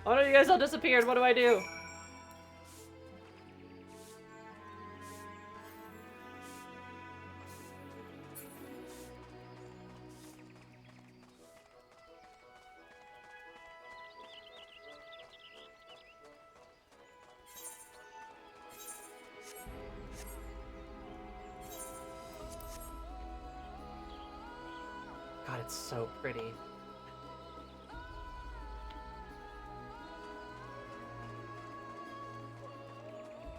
Oh no, you guys all disappeared. What do I do? God, it's so pretty.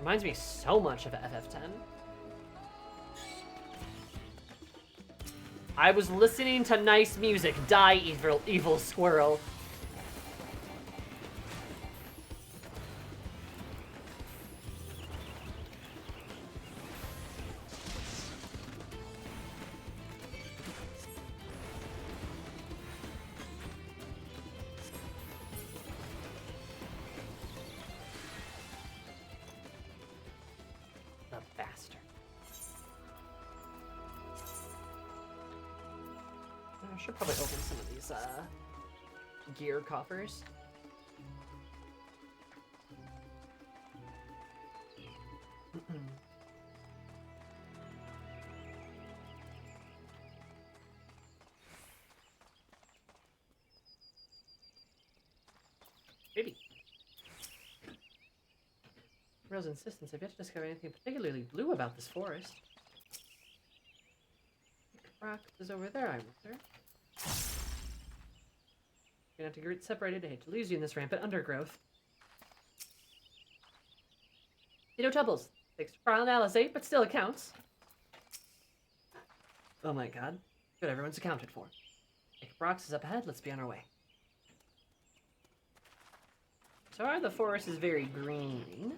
Reminds me so much of FF10. I was listening to nice music. Die, evil squirrel. I should probably open some of these gear coffers. Maybe. Rose insistence, I've yet to discover anything particularly blue about this forest. Rock is over there, I wonder. You're gonna have to get separated. I hate to lose you in this rampant undergrowth. You know, troubles. Takes trial analysis, but still it counts. Oh my god. Good, everyone's accounted for. Brox is up ahead. Let's be on our way. So far, the forest is very green.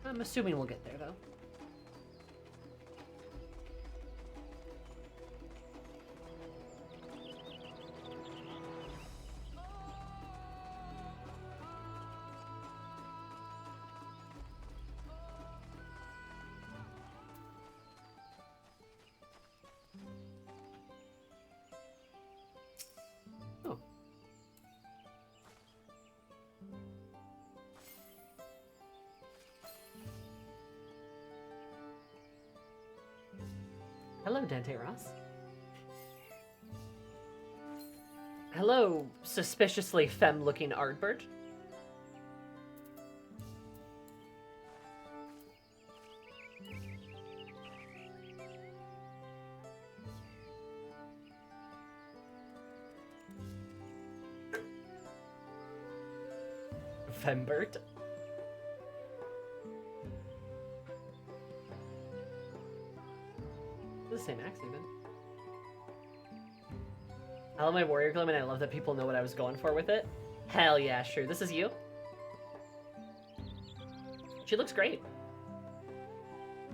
I'm assuming we'll get there, though. Hello, Dante Ross. Hello, suspiciously femme-looking Ardbert. Fembert. The same axe even. I love my warrior glim and I love that people know what I was going for with it. Hell yeah, sure. This is you. She looks great.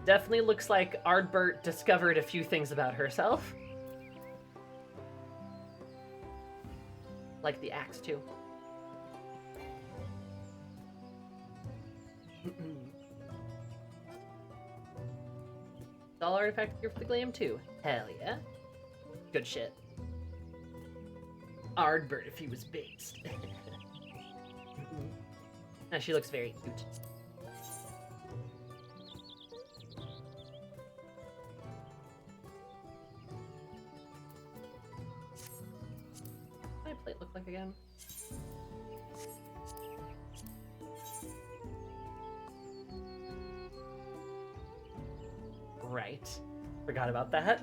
Definitely looks like Ardbert discovered a few things about herself. Like the axe too. All artifact here for the glam too. Hell yeah. Good shit. Ardbert if he was based. Now she looks very cute. What does my plate look like again? Right. Forgot about that.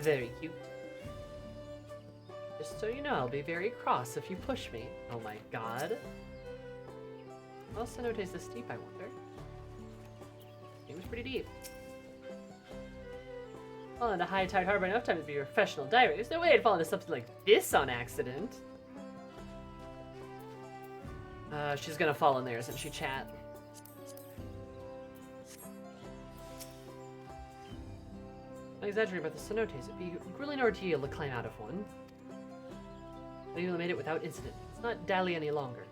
Very cute. Just so you know, I'll be very cross if you push me. Oh my god. Well, cenote is this deep, I wonder. Seems pretty deep. Fall into High Tide Harbor enough time to be a professional diver. There's no way I'd fall into something like this on accident. She's gonna fall in there, isn't she, chat? I exaggerate about the cenotes. It'd be a grueling ordeal to climb out of one. We made it without incident. Let's not dally any longer.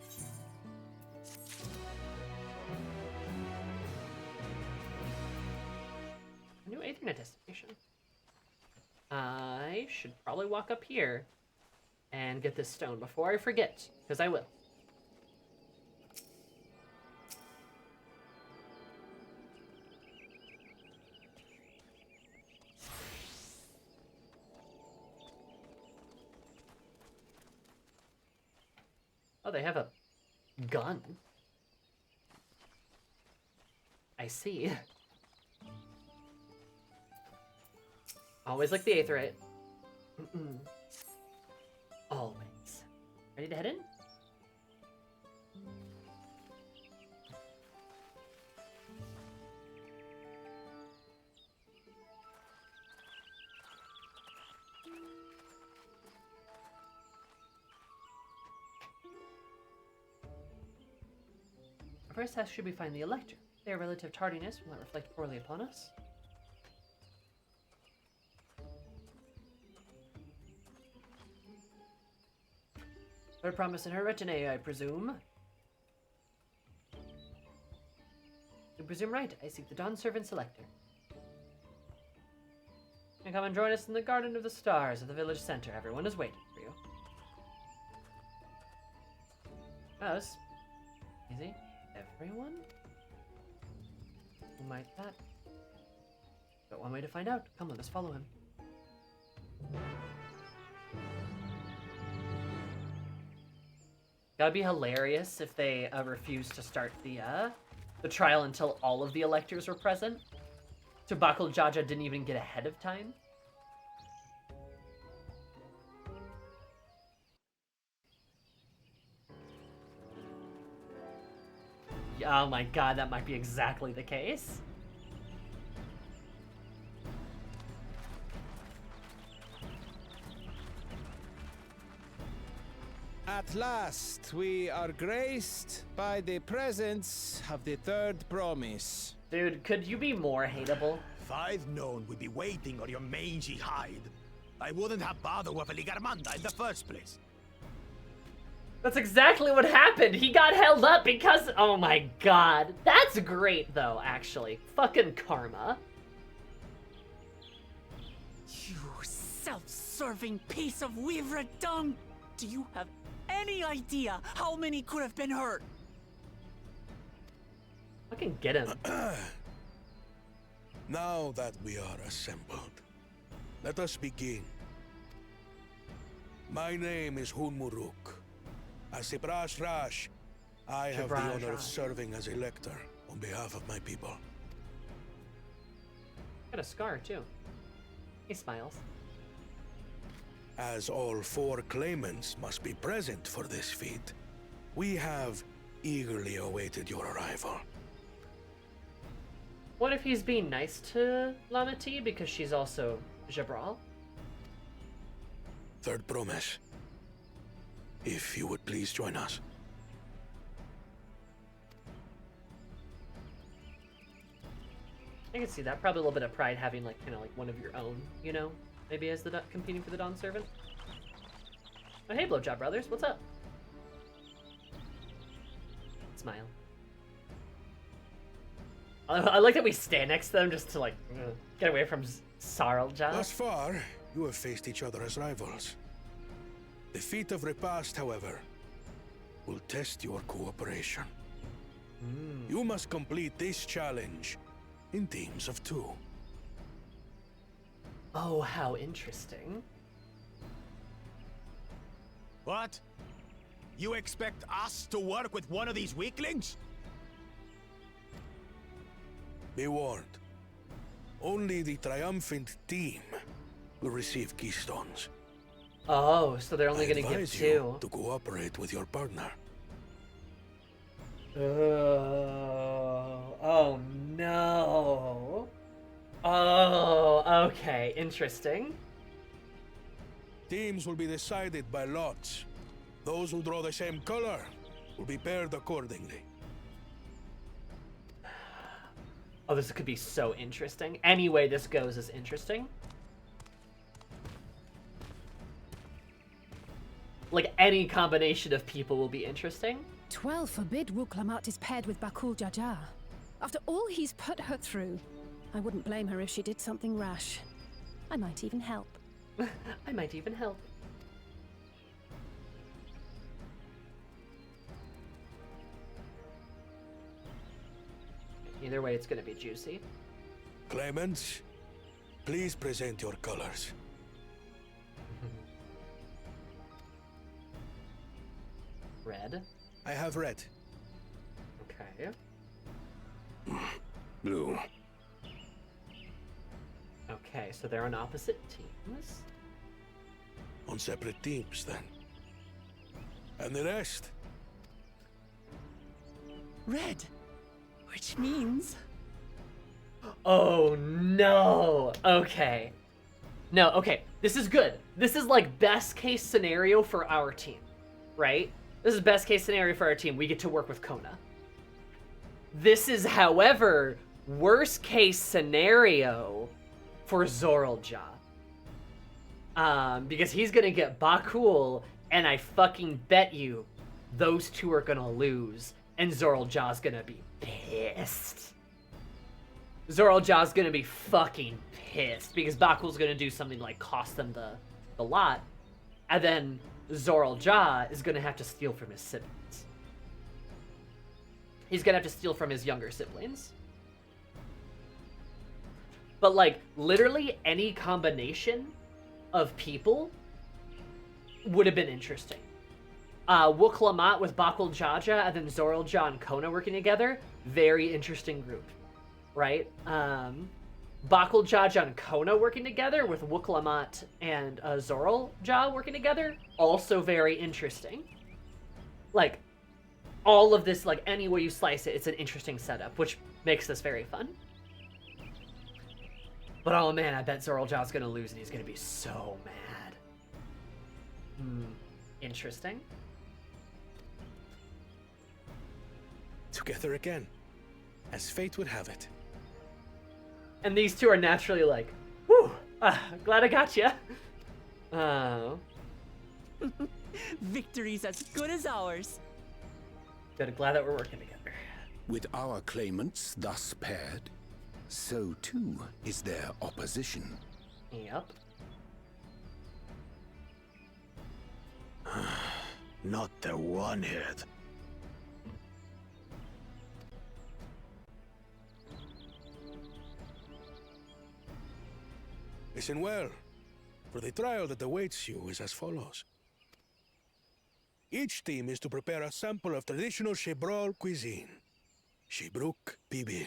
A new Aethernet destination. I should probably walk up here and get this stone before I forget, because I will. Oh, they have a gun. I see. Always like the Aetherite. Always. Ready to head in? Our first task should be find the Elector. Their relative tardiness will not reflect poorly upon us. Her promise and her retinue, I presume. You presume right. I seek the Dawn Servant Selector. And come and join us in the Garden of the Stars at the village center. Everyone is waiting for you. Oh, that's easy. Everyone? Who might that? But one way to find out. Come, let us follow him. That'd be hilarious if they refused to start the trial until all of the electors were present. So Bakul Jaja didn't even get ahead of time. Oh my god, that might be exactly the case. At last, we are graced by the presence of the third promise. Dude, could you be more hateable? If I'd known we'd be waiting on your mangy hide, I wouldn't have bothered with a Ligarmanda in the first place. That's exactly what happened. He got held up because... Oh my god. That's great, though, actually. Fucking karma. You self-serving piece of weaver dung! Do you have any idea how many could have been hurt? Fucking get him. Now that we are assembled, let us begin. My name is Hunmuruk. As Ibrash Rash, I have the honor of serving as Elector on behalf of my people. Got a scar, too. He smiles. As all four claimants must be present for this feat, we have eagerly awaited your arrival. What if he's being nice to Lamati because she's also Jabral? Third promise. If you would please join us. I can see that. Probably a little bit of pride having, like, kind of like one of your own, you know? Maybe as the competing for the Dawn Servant. Oh, hey, Blowjob Brothers. What's up? Smile. I like that we stand next to them just to, like, get away from Sarlja. Thus far, you have faced each other as rivals. The feat of repast, however, will test your cooperation. You must complete this challenge in teams of 2. Oh, how interesting. What? You expect us to work with one of these weaklings? Be warned. Only the triumphant team will receive keystones. Oh, so they're only going to give 2. You to cooperate with your partner. Oh no. Oh, okay. Interesting. Teams will be decided by lots. Those who draw the same color will be paired accordingly. Oh, this could be so interesting. Any way this goes is interesting. like any combination of people will be interesting. 12 forbid Wuklamat is paired with Bakul Jaja. After all he's put her through, I wouldn't blame her if she did something rash. I might even help. I might even help. Either way, it's gonna be juicy. Claimants, please present your colors. Red. I have red. Okay. Blue. Okay, so they're on opposite teams. On separate teams, then. And the rest? Red. Which means... Oh no! Okay. No, okay. This is good. This is like best case scenario for our team, right? This is best case scenario for our team. We get to work with Kona. This is, however, worst case scenario for Zoralja. Because he's gonna get Bakul, and I fucking bet you those two are gonna lose, and Zoralja's gonna be pissed. Zoralja's gonna be fucking pissed, because Bakul's gonna do something like cost them the lot, and then Zoralja is gonna have to steal from his siblings. He's gonna have to steal from his younger siblings. But like, literally any combination of people would have been interesting. Wuklamat with Bakul Jaja and then Zoralja and Kona working together, very interesting group, right? Bakul Jaja and Kona working together with Wuklamat and Zoralja working together, also very interesting. Like, all of this, like, any way you slice it, it's an interesting setup, which makes this very fun. But oh man, I bet Zoralja's gonna lose and he's gonna be so mad. Interesting. Together again, as fate would have it. And these two are naturally like, whew, glad I got you. Oh. Victory's as good as ours. Good, glad that we're working together. With our claimants thus paired, so too is their opposition. Yep. Not the one-hit. Listen well, for the trial that awaits you is as follows. Each team is to prepare a sample of traditional Chebral cuisine. Shibruk Bibil.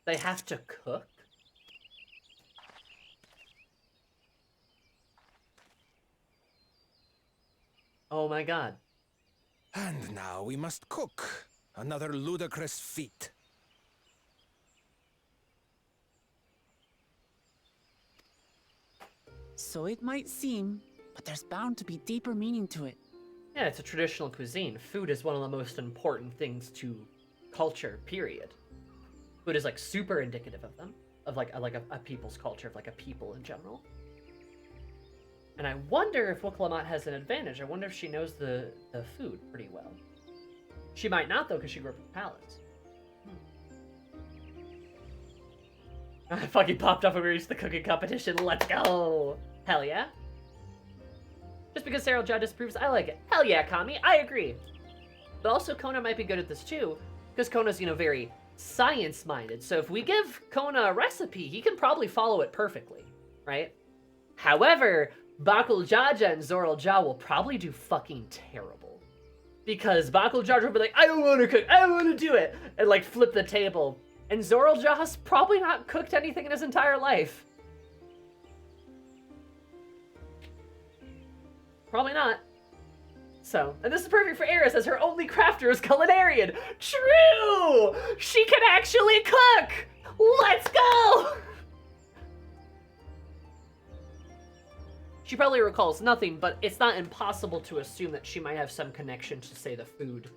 They have to cook? Oh my god. And now we must cook. Another ludicrous feat. So it might seem, but there's bound to be deeper meaning to it. Yeah, it's a traditional cuisine. Food is one of the most important things to culture, period. Food is like super indicative of them, of like a people's culture, of like a people in general. And I wonder if Wuklamat has an advantage. I wonder if she knows the food pretty well. She might not, though, because she grew up with palates. I fucking popped up when we reached the cooking competition. Let's go! Hell yeah. Just because Sarah Judd disapproves, I like it. Hell yeah, Kami, I agree. But also, Kona might be good at this too, because Kona's, very science-minded. So if we give Kona a recipe, he can probably follow it perfectly, right? However, Bakul Jaja and Zoralja will probably do fucking terrible. Because Bakul Jaja will be like, I don't want to cook, I don't want to do it, and like flip the table. And Zoralja's probably not cooked anything in his entire life. Probably not. So, and this is perfect for Eris, as her only crafter is culinarian. True! She can actually cook! Let's go! She probably recalls nothing, but it's not impossible to assume that she might have some connection to, say, the food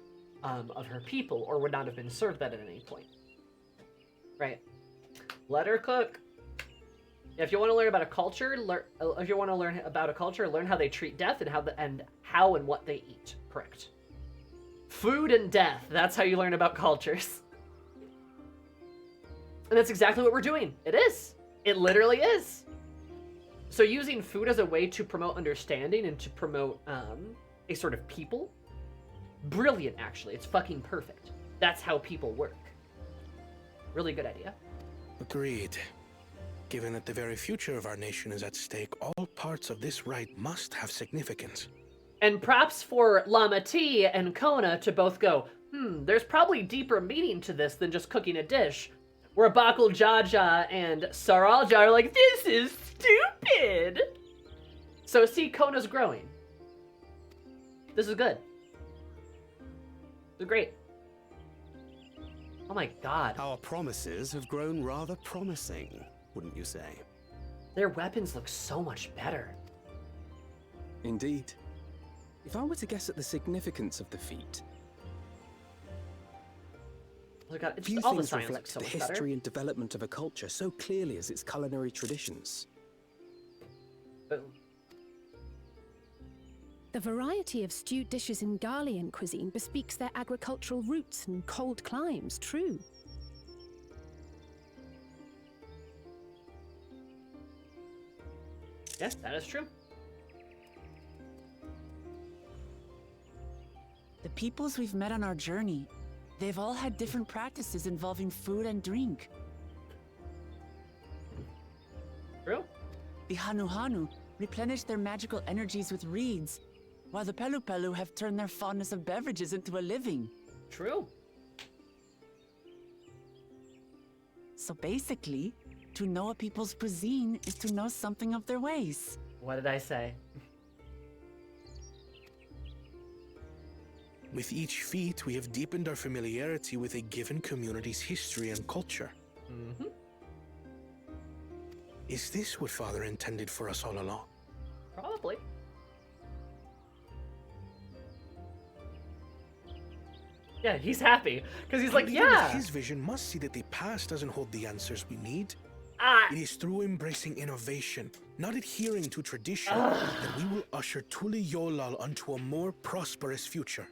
of her people, or would not have been served that at any point. Right. Let her cook. If you want to learn about a culture, learn how they treat death and how and what they eat. Correct. Food and death. That's how you learn about cultures. And that's exactly what we're doing. It is. It literally is. So using food as a way to promote understanding and to promote a sort of people. Brilliant, actually. It's fucking perfect. That's how people work. Really good idea. Agreed. Given that the very future of our nation is at stake, all parts of this rite must have significance. And props for Lama T and Kona to both go, there's probably deeper meaning to this than just cooking a dish. Where Bakul Jaja and Saralja are like, this is stupid! So see, Kona's growing. This is good. This is great. Oh my god. Our promises have grown rather promising, wouldn't you say? Their weapons look so much better. Indeed. If I were to guess at the significance of the feat, few all the things science reflect so the history and development of a culture so clearly as its culinary traditions. The variety of stewed dishes in Garlean cuisine bespeaks their agricultural roots and cold climes, true. Yes, that is true. The peoples we've met on our journey, they've all had different practices involving food and drink. True. The Hanu replenish their magical energies with reeds, while the Pelu have turned their fondness of beverages into a living. True. So basically, to know a people's cuisine is to know something of their ways. What did I say? With each feat, we have deepened our familiarity with a given community's history and culture. Mm-hmm. Is this what Father intended for us all along? Probably. Yeah, he's happy. Because he's like, Even yeah! with his vision must see that the past doesn't hold the answers we need. It is through embracing innovation, not adhering to tradition, that we will usher Tuli Yolal onto a more prosperous future.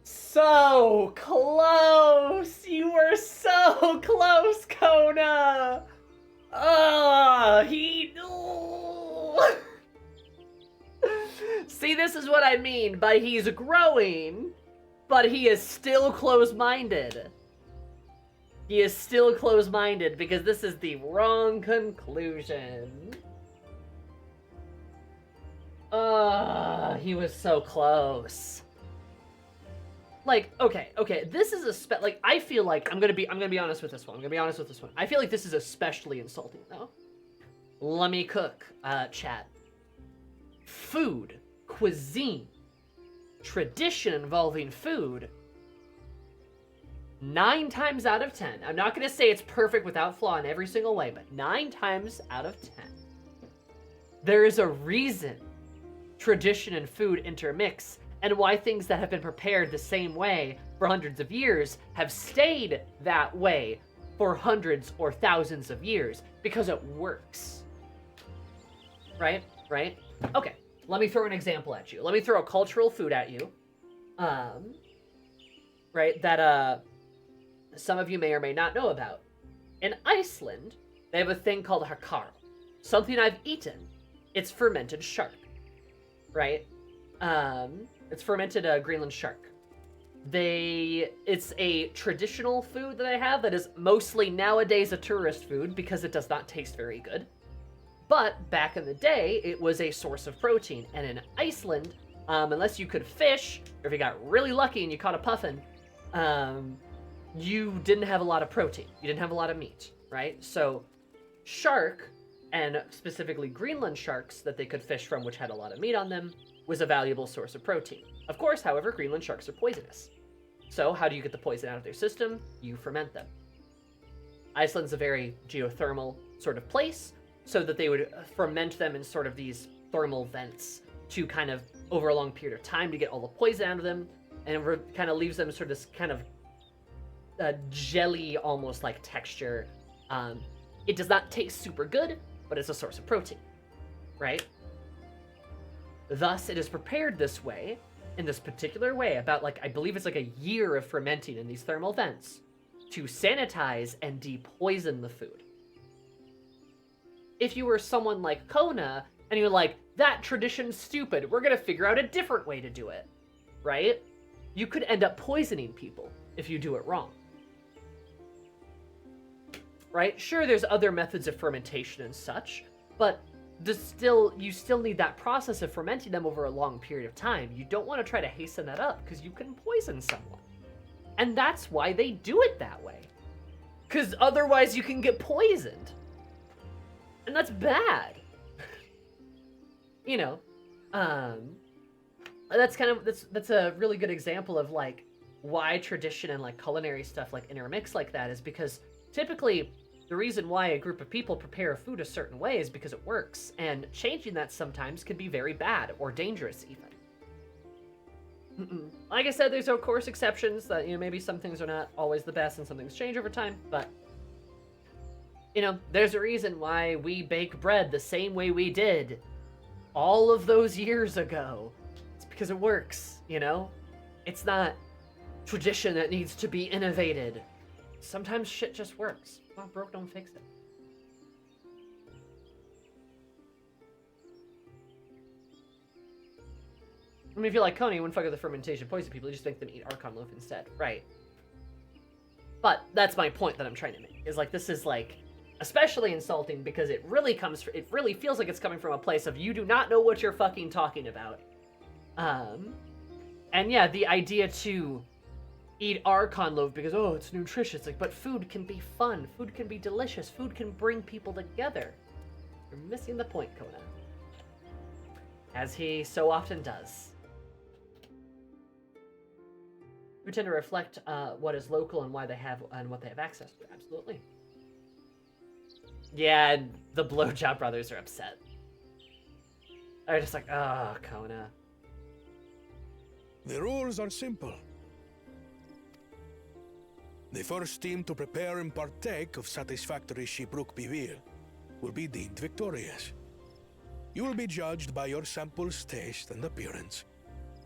So close! You were so close, Kona! See, this is what I mean by he's growing, but he is still close-minded. He is still close-minded because this is the wrong conclusion. He was so close. Like, okay, this is like, I feel like, I'm gonna be honest with this one. I feel like this is especially insulting, though. Let me cook, chat. Food, cuisine, tradition involving food, 9 times out of 10, I'm not gonna say it's perfect without flaw in every single way, but 9 times out of 10, there is a reason tradition and food intermix, and why things that have been prepared the same way for hundreds of years have stayed that way for hundreds or thousands of years, because it works. Right? Okay, let me throw an example at you. Let me throw a cultural food at you. Right, that some of you may or may not know about. In Iceland, they have a thing called hakar. Something I've eaten. It's fermented shark. Right? It's fermented Greenland shark. It's a traditional food that I have that is mostly nowadays a tourist food because it does not taste very good. But back in the day, it was a source of protein. And in Iceland, unless you could fish, or if you got really lucky and you caught a puffin, you didn't have a lot of protein. You didn't have a lot of meat, right? So shark, and specifically Greenland sharks that they could fish from, which had a lot of meat on them, was a valuable source of protein. Of course, however, Greenland sharks are poisonous. So how do you get the poison out of their system? You ferment them. Iceland's a very geothermal sort of place, so that they would ferment them in sort of these thermal vents to kind of, over a long period of time, to get all the poison out of them, and it kind of leaves them sort of this kind of jelly almost like texture. It does not taste super good, but it's a source of protein, right? Thus, it is prepared this way, in this particular way, about like, I believe it's like a year of fermenting in these thermal vents to sanitize and depoison the food. If you were someone like Kona, and you're like, that tradition's stupid, we're gonna figure out a different way to do it, right? You could end up poisoning people if you do it wrong. Right? Sure, there's other methods of fermentation and such, but you still need that process of fermenting them over a long period of time. You don't want to try to hasten that up because you can poison someone. And that's why they do it that way. Because otherwise you can get poisoned. And that's bad. You know, that's kind of, that's a really good example of like why tradition and like culinary stuff like intermix like that, is because typically the reason why a group of people prepare food a certain way is because it works, and changing that sometimes can be very bad or dangerous even. Like I said, there's of course exceptions that, you know, maybe some things are not always the best and some things change over time, but you know, there's a reason why we bake bread the same way we did all of those years ago. It's because it works, you know? It's not tradition that needs to be innovated. Sometimes shit just works. If not broke, don't fix it. I mean, if you're like Coney, you wouldn't fuck with the fermentation poison people, you just make them eat Archon loaf instead. Right. But that's my point that I'm trying to make, is like, this is like especially insulting because it really feels like it's coming from a place of you do not know what you're fucking talking about. And yeah, the idea to eat Archon loaf because, oh, it's nutritious. Like, but food can be fun. Food can be delicious. Food can bring people together. You're missing the point, Kona. As he so often does. We tend to reflect what is local and why they have and what they have access to. Absolutely. Yeah, the Blowjob brothers are upset. They're just like, oh, Kona. The rules are simple. The first team to prepare and partake of satisfactory Shibruk Bivir will be deemed victorious. You will be judged by your sample's taste and appearance,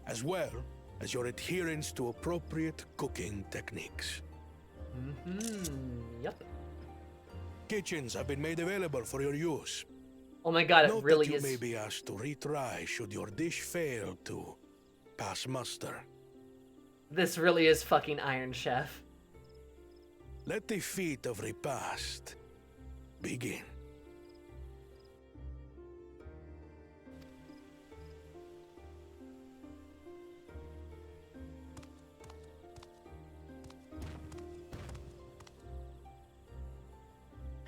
as well as your adherence to appropriate cooking techniques. Yep. Kitchens have been made available for your use. Oh my god, it Note really that you is. may be asked to retry should your dish fail to pass muster. This really is fucking Iron Chef. Let the feat of repast begin.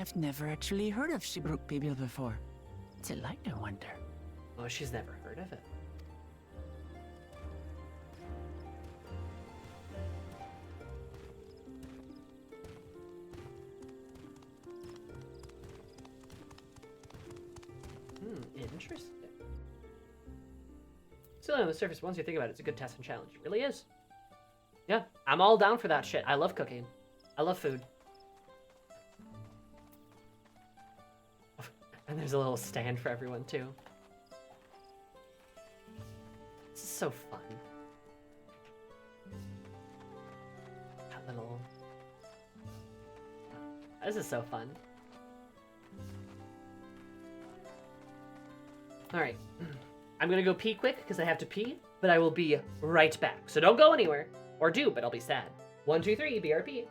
I've never actually heard of Shibruk Bibil before. It's a light, I wonder. Oh, she's never heard of it. Interesting. Still on the surface, once you think about it, it's a good test and challenge. It really is. Yeah, I'm all down for that shit. I love cooking. I love food. And there's a little stand for everyone, too. This is so fun. That little... This is so fun. Alright. I'm gonna go pee quick, because I have to pee, but I will be right back. So don't go anywhere. Or do, but I'll be sad. 1, 2, 3, BRP.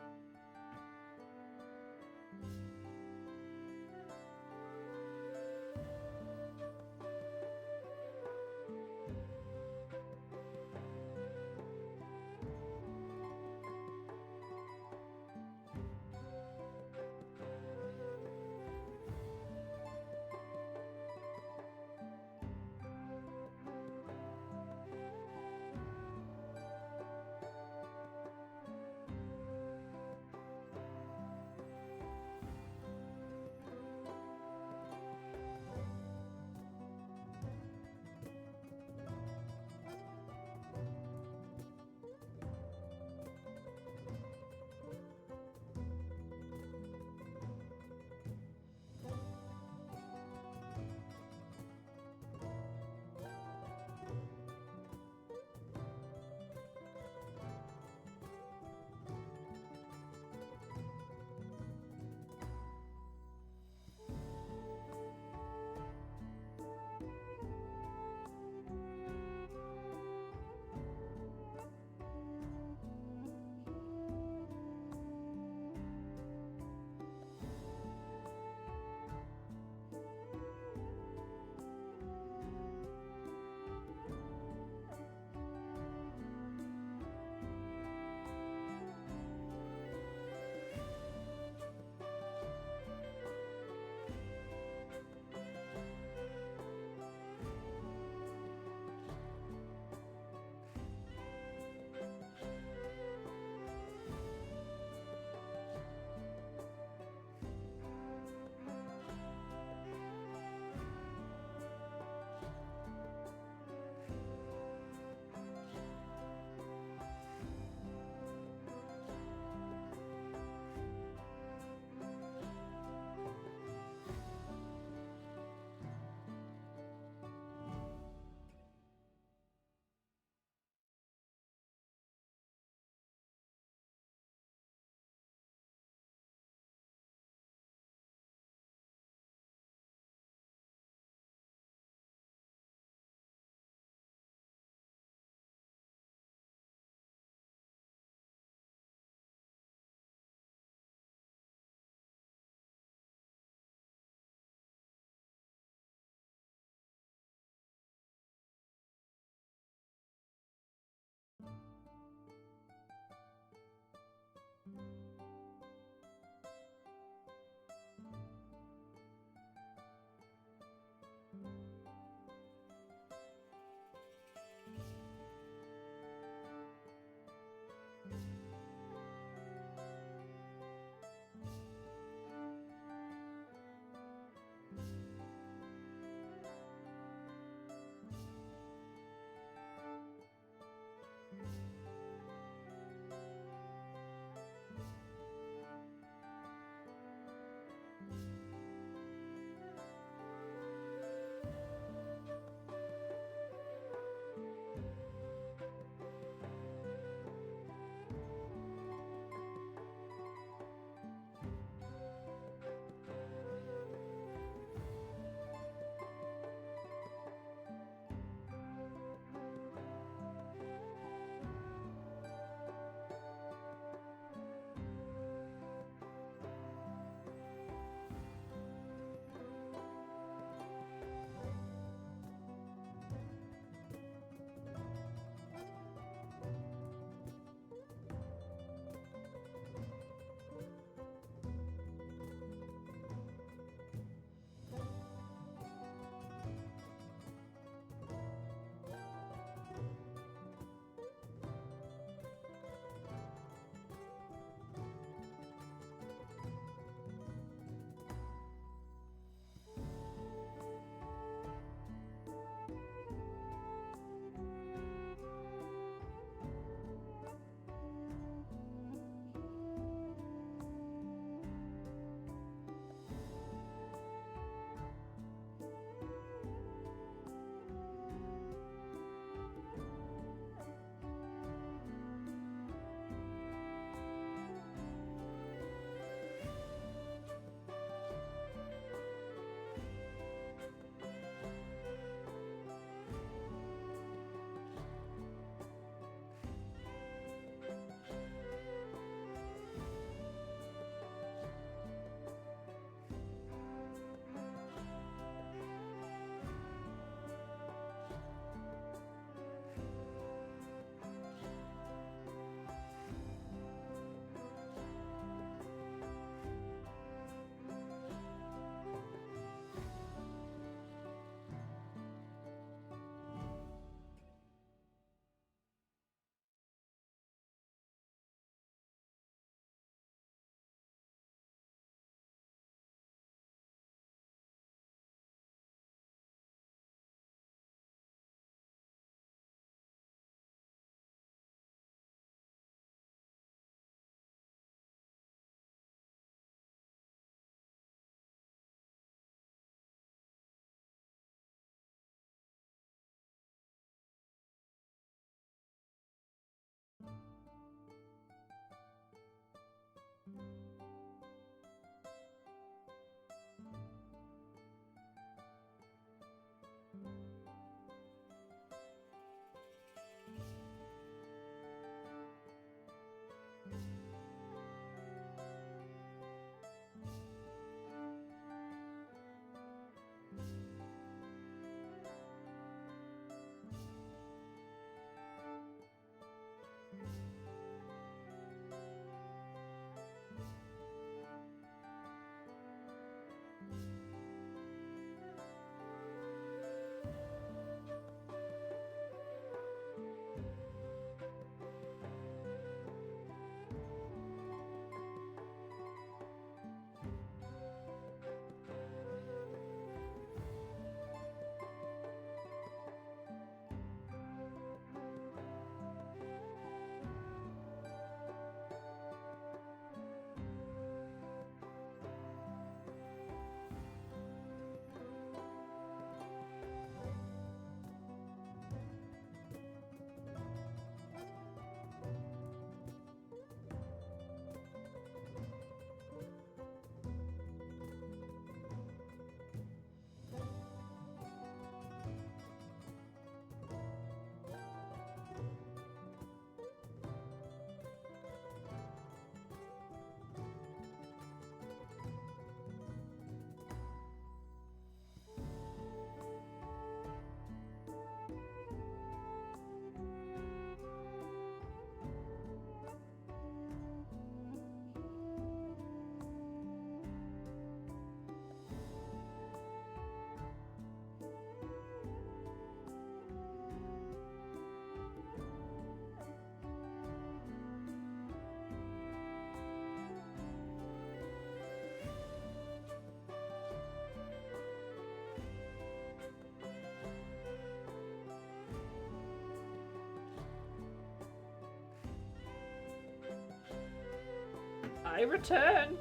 I return.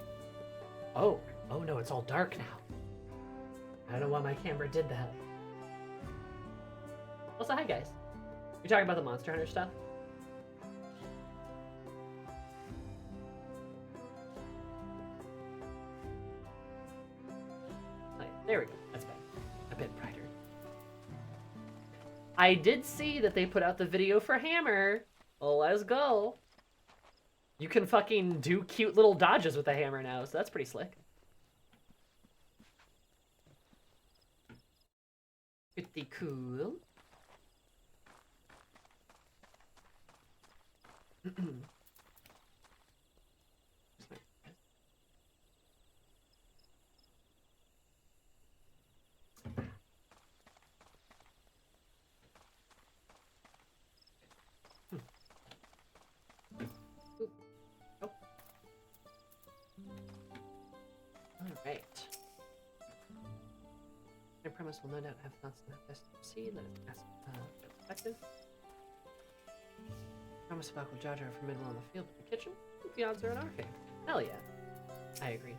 Oh no, it's all dark now. I don't know why my camera did that. Also, hi guys. You talking about the Monster Hunter stuff? There we go. That's better. A bit brighter. I did see that they put out the video for Hammer. Oh, let's go. You can fucking do cute little dodges with the hammer now, so that's pretty slick. Pretty cool. Alright. I promise we'll no doubt have thoughts on how best to proceed. Let us ask perspective. Promise about Jar Jar formidable on the field, but the kitchen? I think the odds are in our favor. Hell yeah. I agree.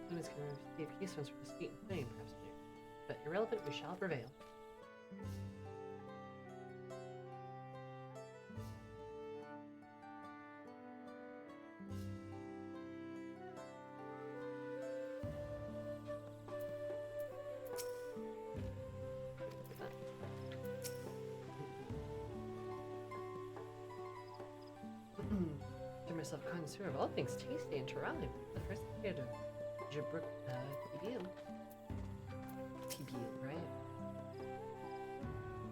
Humans can receive keystones for this feat and fame, perhaps later. But irrelevant, we shall prevail. Myself connoisseur of all things tasty and TURAL. The first kid of Jabrook PBL, right?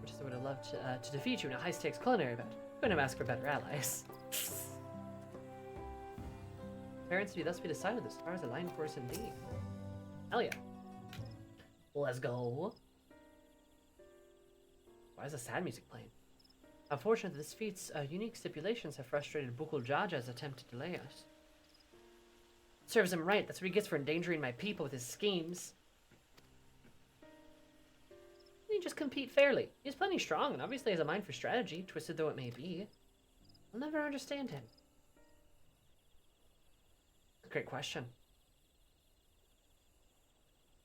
Which is I would have loved to defeat you in a high-stakes culinary bout. Couldn't have asked for better allies. Parents to thus be decided, the stars align for us indeed. Hell yeah. Let's go. Why is the sad music playing? Unfortunately, this feat's unique stipulations have frustrated Bukul Jaja's attempt to delay us. Serves him right. That's what he gets for endangering my people with his schemes. He just compete fairly. He's plenty strong and obviously has a mind for strategy, twisted though it may be. I'll never understand him. Great question.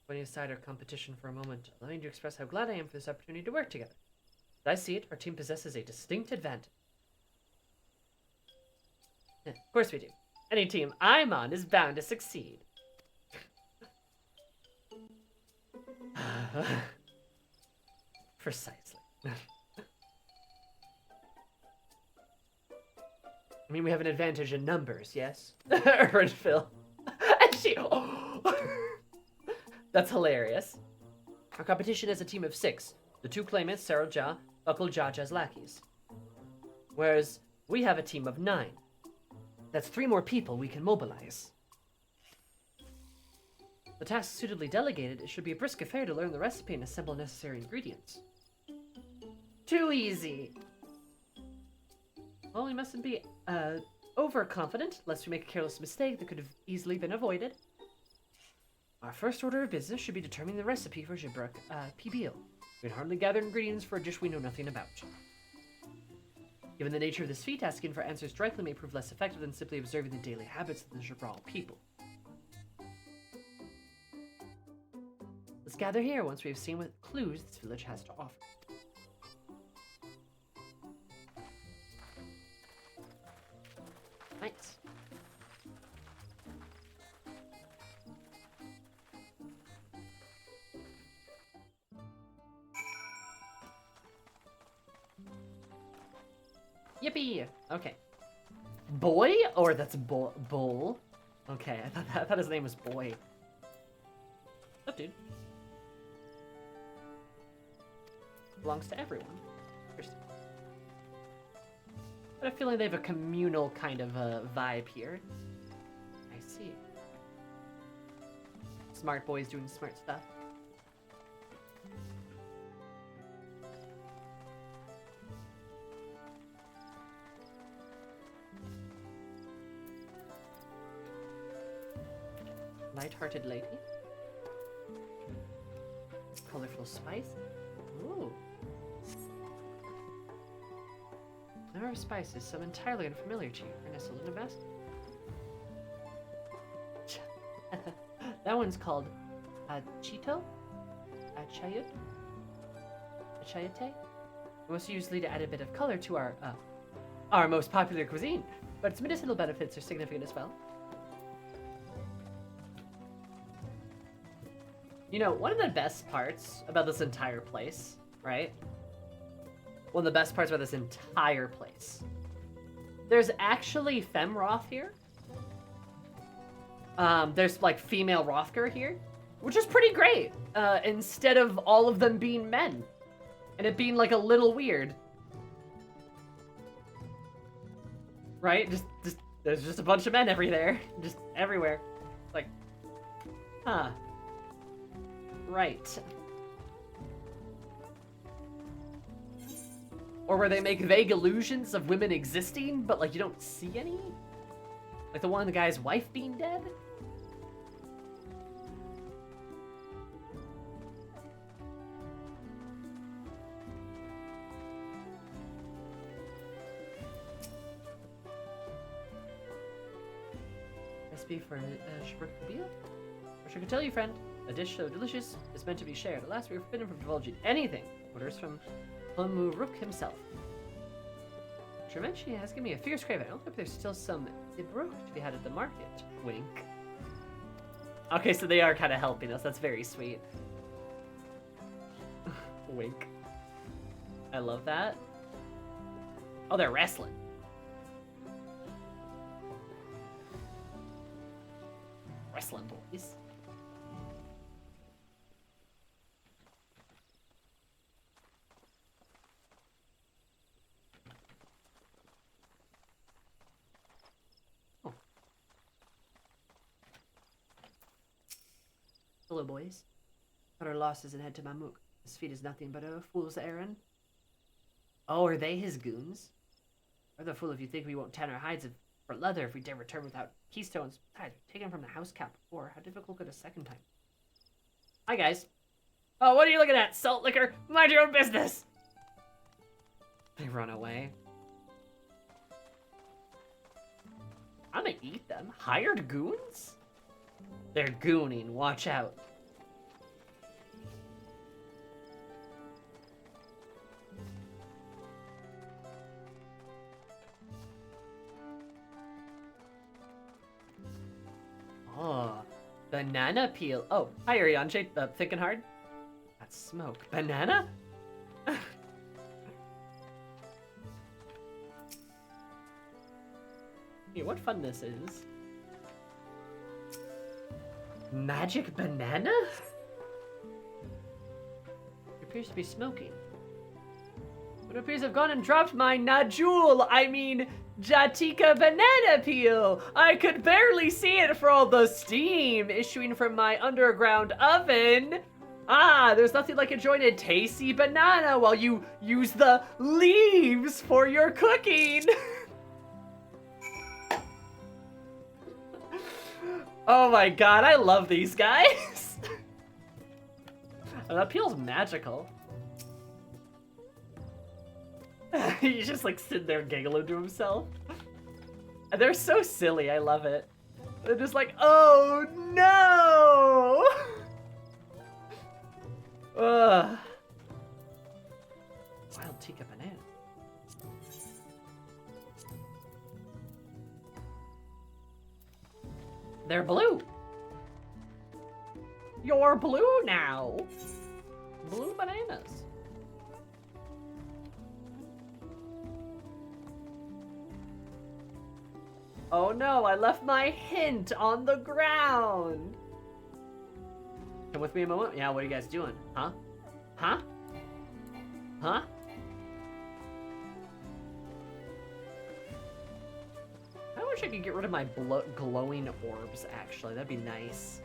Putting aside our competition for a moment, allow me to express how glad I am for this opportunity to work together. As I see it, our team possesses a distinct advantage. Of course we do. Any team I'm on is bound to succeed. Precisely. I mean, we have an advantage in numbers, yes? Urban Phil. And she... Oh. That's hilarious. Our competition is a team of 6. The 2 claimants, Sarah Buckle Jaja's lackeys. Whereas we have a team of 9. That's 3 more people we can mobilize. The task suitably delegated, it should be a brisk affair to learn the recipe and assemble necessary ingredients. Too easy! Well, we mustn't be overconfident, lest we make a careless mistake that could have easily been avoided. Our first order of business should be determining the recipe for Jabrook PBL. We can hardly gather ingredients for a dish we know nothing about. Given the nature of this feat, asking for answers directly may prove less effective than simply observing the daily habits of the Jabral people. Let's gather here once we have seen what clues this village has to offer. Nice. Yippee! Okay. Boy? Or that's Bull? Okay, I thought his name was Boy. Oh, dude. Belongs to everyone. Interesting. But I feel like they have a communal kind of vibe here. I see. Smart boys doing smart stuff. Light-hearted lady. Colorful spice. Ooh. Number of spices, some entirely unfamiliar to you. Ernesto Lunabas. That one's called achito? Achayut? Achayate? Most usually to add a bit of color to our most popular cuisine, but its medicinal benefits are significant as well. You know, one of the best parts about this entire place, right? One of the best parts about this entire place. There's actually Femroth here. There's like female Rothgar here, which is pretty great. Instead of all of them being men. And it being like a little weird. Right? There's just a bunch of men everywhere. Just everywhere. Like, huh. Right. Or where they make vague illusions of women existing, but like you don't see any? Like the one the guy's wife being dead? Recipe for Shabrik Kabila? Wish I could tell you, friend. A dish so delicious is meant to be shared. Alas, we are forbidden from divulging anything. Orders from Rook himself. Tremenchi has given me a fierce craving. I don't know if there's still some Ibruk to be had at the market. Wink. Okay, so they are kind of helping us. That's very sweet. Wink. I love that. Oh, they're wrestling. Wrestling boys. Hello, boys. Cut our losses and head to Mamuk. His feet is nothing but a fool's errand. Oh, are they his goons? Or the fool if you think we won't tan our hides for leather if we dare return without keystones. Besides, we've taken from the house cap before. How difficult could a second time? Hi, guys. Oh, what are you looking at? Salt liquor? Mind your own business! They run away. I'm gonna eat them. Hired goons? They're gooning. Watch out. Oh, banana peel. Oh, hi, Arianche. Thick and hard. That's smoke. Banana? Hey, what fun this is. Magic banana? It appears to be smoking. But it appears I've gone and dropped my Jatika banana peel. I could barely see it for all the steam issuing from my underground oven. Ah, there's nothing like enjoying a tasty banana while you use the leaves for your cooking. Oh my god, I love these guys. That peel's magical. He's just like sitting there giggling to himself. And they're so silly, I love it. They're just like, oh no! Ugh. Wild Tika banana. They're blue. You're blue now. Blue bananas. Oh no, I left my hint on the ground. Come with me a moment. Yeah, what are you guys doing? Huh? Huh? Huh? I wish I could get rid of my glowing orbs, actually. That'd be nice.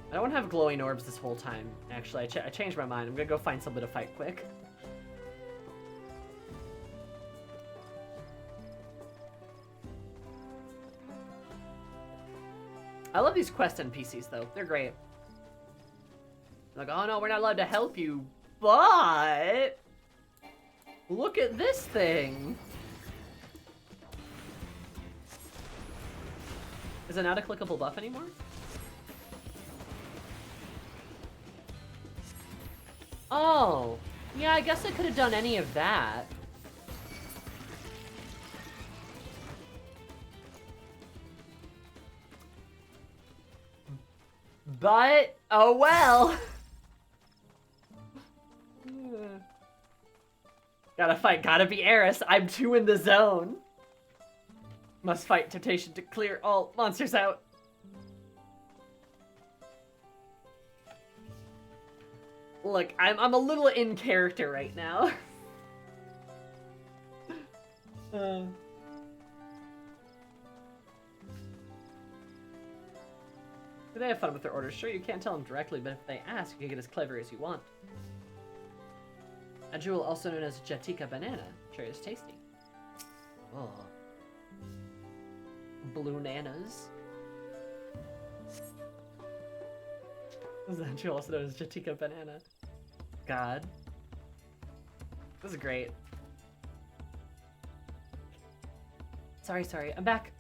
I don't want to have glowing orbs this whole time, actually. I changed my mind. I'm gonna go find something to fight quick. I love these quest NPCs, though. They're great. Like, oh no, we're not allowed to help you, but... Look at this thing! Is it not a clickable buff anymore? Oh! Yeah, I guess I could have done any of that. But, oh well! Gotta fight, gotta be Eris. I'm 2 in the zone. Must fight temptation to clear all monsters out. Look, I'm a little in character right now. They have fun with their orders. Sure, you can't tell them directly, but if they ask, you can get as clever as you want. A jewel, also known as Jatika banana. Sure is tasty. Oh. Blue nanas. Is that jewel also known as Jatika banana? God. This is great. Sorry, I'm back.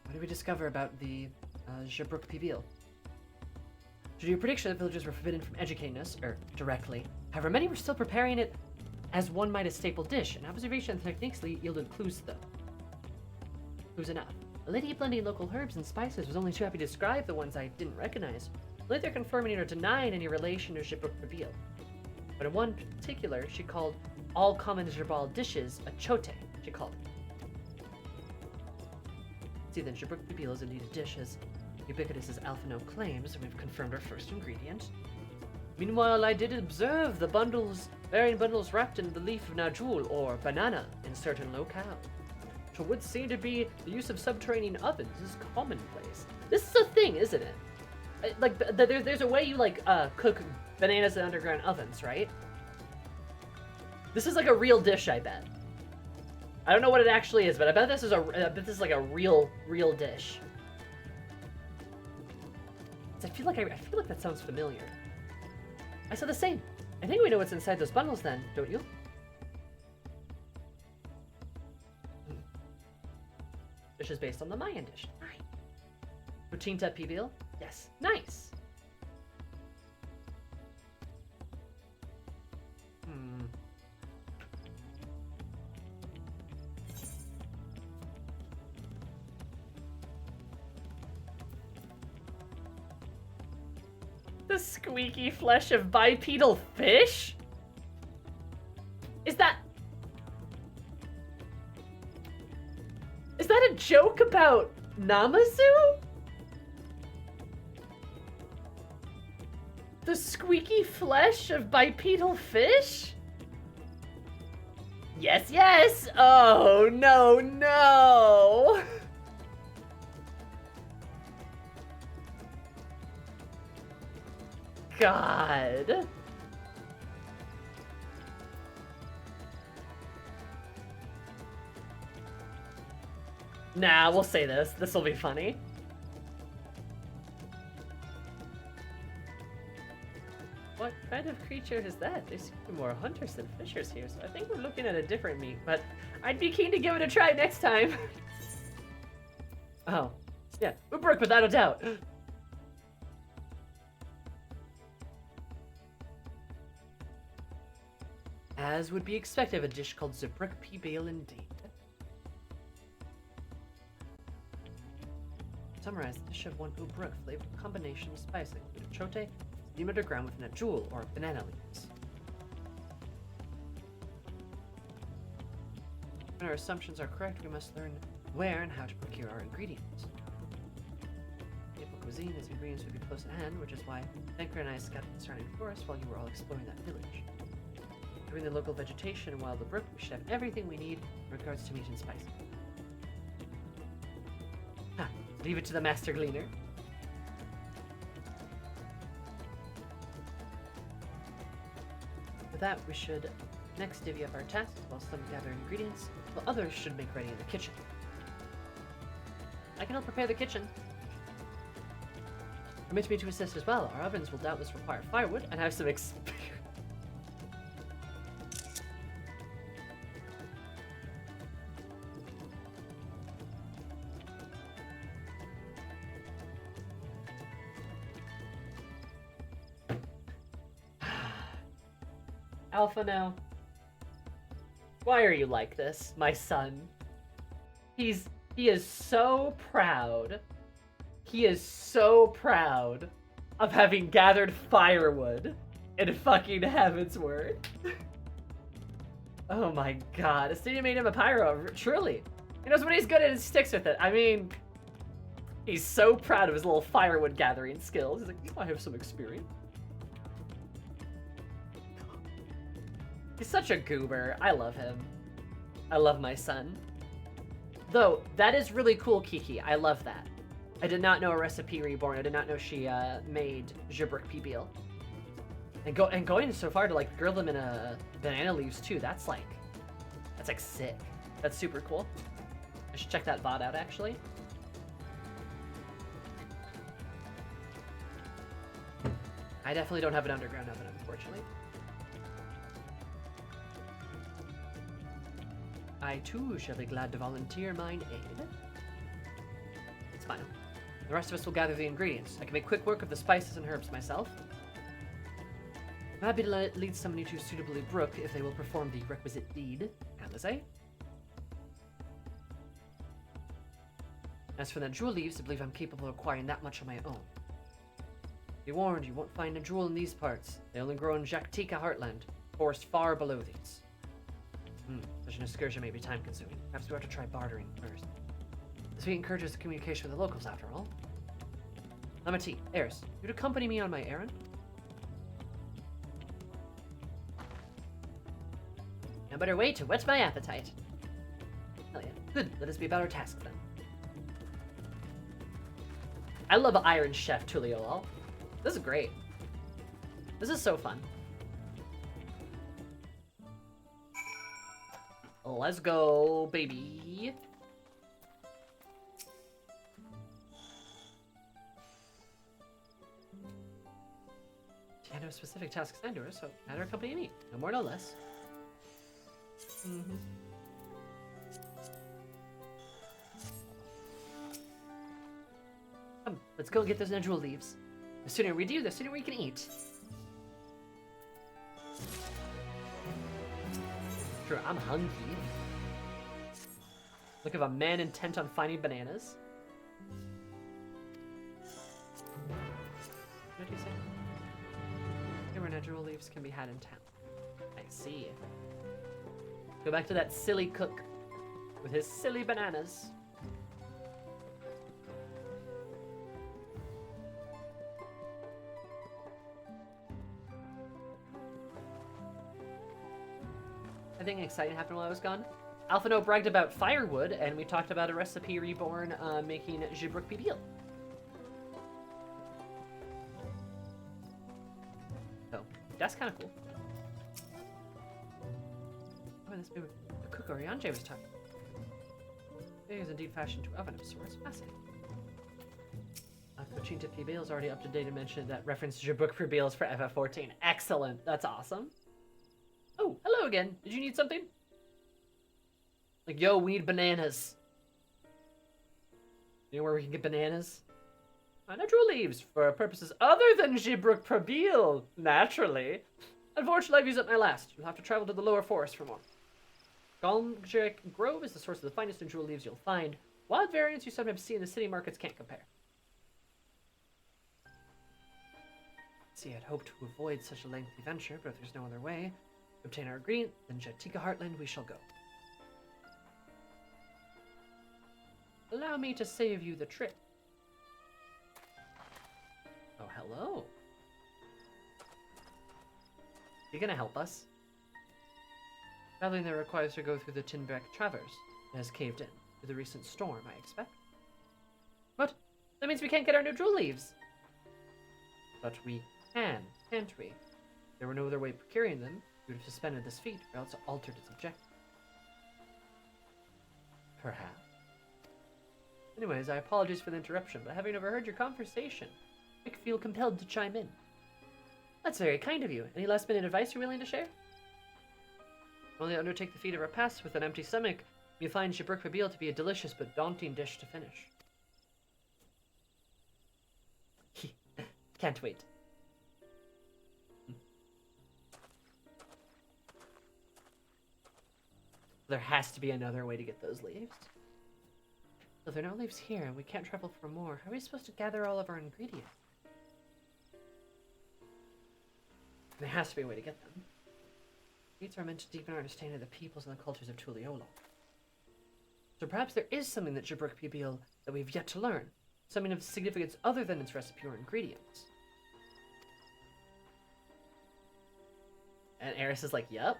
What did we discover about the Jabruk Pibil? To do a prediction that villagers were forbidden from educating us, directly. However, many were still preparing it as one might a staple dish. An observation of the techniques yielded clues, though. Clues enough. A lady blending local herbs and spices was only too happy to describe the ones I didn't recognize, neither confirming or denying any relation to Jabruk Pibil. But in one particular, she called all common Jabal dishes a chote, she called it. See then, Jabruk Pibil is indeed a dish as ubiquitous as Alphino claims, and we've confirmed our first ingredient. Meanwhile, I did observe the varying bundles wrapped in the leaf of Najul, or banana, in certain locales. So it would seem to be the use of subterranean ovens is commonplace. This is a thing, isn't it? Like, there's a way you, like, cook bananas in underground ovens, right? This is like a real dish, I bet. I don't know what it actually is, but I bet this is like a real dish. I feel like that sounds familiar. I said the same. I think we know what's inside those bundles then, don't you? Dish is based on the Mayan dish. Nice. Rutinta Pibil? Yes. Nice. The squeaky flesh of bipedal fish? Is that a joke about Namazu? The squeaky flesh of bipedal fish? Yes! Oh, no! God. Nah, we'll say this. This will be funny. What kind of creature is that? There seem to be more hunters than fishers here, so I think we're looking at a different meat, but I'd be keen to give it a try next time. Oh. Yeah, Ubruk without a doubt. As would be expected of a dish called Jabruk Pibil indeed. Summarize the dish of one Ubruk flavored combination of spices, including chote, steamed underground with najul or banana leaves. When our assumptions are correct, we must learn where and how to procure our ingredients. Maple cuisine, its ingredients would be close at hand, which is why Thanker and I scouted the surrounding forest while you were all exploring that village. Between the local vegetation and wild brook, we should have everything we need in regards to meat and spice. Leave it to the master gleaner. With that, we should next divvy up our tasks while some gather ingredients, while others should make ready in the kitchen. I can help prepare the kitchen. Permit me to assist as well. Our ovens will doubtless require firewood and have some experience. Alpha now. Why are you like this, my son? He is so proud. He is so proud of having gathered firewood in fucking Heaven's Word. Oh my god. Astudia made him a pyro, truly. He knows what he's good at and sticks with it. I mean, he's so proud of his little firewood gathering skills. He's like, I have some experience. He's such a goober. I love him. I love my son. Though, that is really cool, Kiki. I love that. I did not know a Recipe Reborn. I did not know she made Jibruk Pibil. And going so far to like grill them in banana leaves too. That's like sick. That's super cool. I should check that VOD out actually. I definitely don't have an underground oven, unfortunately. I too shall be glad to volunteer mine aid. It's fine. The rest of us will gather the ingredients. I can make quick work of the spices and herbs myself. I'm happy to lead somebody to suitably brook if they will perform the requisite deed. Can they say? As for the jewel leaves, I believe I'm capable of acquiring that much on my own. Be warned, you won't find a jewel in these parts. They only grow in Jaktika Heartland, forest far below these. Such an excursion may be time-consuming. Perhaps we ought to try bartering first. This week encourages the communication with the locals, after all. Lamati, Eris, you'd accompany me on my errand? No better way to whet my appetite. Hell yeah. Good, let us be about our task then. I love Iron Chef Tuliolal. This is great. This is so fun. Let's go, baby. She had no specific task assigned to her, so had her accompany me. No more, no less. Come, let's go get those jewel leaves. The sooner we do, the sooner we can eat. Sure, I'm hungry. Look of a man intent on finding bananas. What did you say? Here, jewel leaves can be had in town. I see. Go back to that silly cook with his silly bananas. Anything exciting happened while I was gone? Alphino bragged about firewood, and we talked about a Recipe Reborn making Jibruk Pibil. So, that's kind of cool. Oh, and this maybe the cook Orianje was talking. It is indeed fashioned to oven of sorts. Fascinating. Cochinta Pibil is already up to date and mentioned that reference Jibruk Pibil for FF14. Excellent. That's awesome. Oh, hello again. Did you need something? Like, yo, we need bananas. You know where we can get bananas? Natural leaves for purposes other than Jibruk Pibil, naturally. Unfortunately, I've used up my last. You'll have to travel to the lower forest for more. Galmjeric Grove is the source of the finest jewel leaves you'll find. Wild variants you sometimes see in the city markets can't compare. See, I'd hoped to avoid such a lengthy venture, but if there's no other way to obtain our ingredient, then Jaktika Heartland we shall go. Allow me to save you the trip. Oh, hello. You gonna help us? Traveling there requires to go through the Tinbeck Traverse. It has caved in to the recent storm, I expect. What? That means we can't get our new jewel leaves. But we can, can't we? If there were no other way of procuring them, we would have suspended this feat, or else altered its objective. Perhaps. Anyways, I apologize for the interruption, but having overheard your conversation, I feel compelled to chime in. That's very kind of you. Any last-minute advice you're willing to share? Only undertake the feat of repast with an empty stomach, you find Jibruk Pibil to be a delicious but daunting dish to finish. Can't wait. There has to be another way to get those leaves. So there are no leaves here, and we can't travel for more. How are we supposed to gather all of our ingredients? There has to be a way to get them. These are meant to deepen our understanding of the peoples and the cultures of Tuliolal. So perhaps there is something that Jabruk Pibil that we've yet to learn. Something of significance other than its recipe or ingredients. And Eris is like, yep.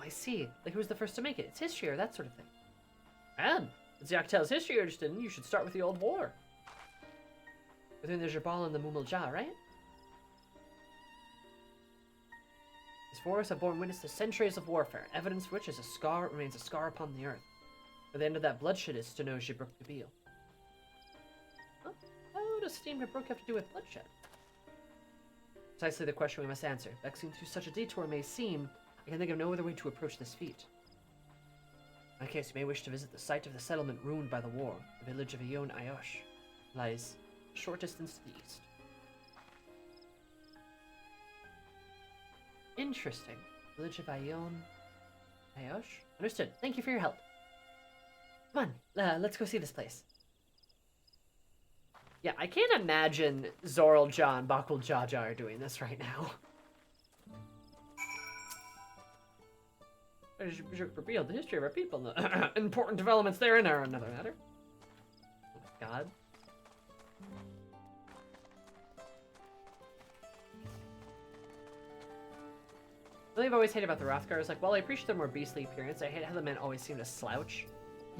I see. Like, who was the first to make it? It's history or that sort of thing. And, since Yaktel's history you're interested in, you should start with the Old War. Between the Jabal and the Mumulja, right? These forests have borne witness to centuries of warfare, evidence for which is a scar remains a scar upon the earth. For the end of that bloodshed is to know Jabruk Pibil. Huh? How does Steam Jabruk have to do with bloodshed? Precisely the question we must answer. Vexing through such a detour may seem, I can think of no other way to approach this feat. In my case, you may wish to visit the site of the settlement ruined by the war. The village of Ion Ayosh lies a short distance to the east. Interesting. Village of Ion Ayosh? Understood. Thank you for your help. Come on, let's go see this place. Yeah, I can't imagine Zoral and Bakul Jaja are doing this right now. Revealed the history of our people. The important developments therein are another matter. Oh my god. The thing I've always hated about the Rothgar is like, while I appreciate their more beastly appearance, I hate how the men always seem to slouch.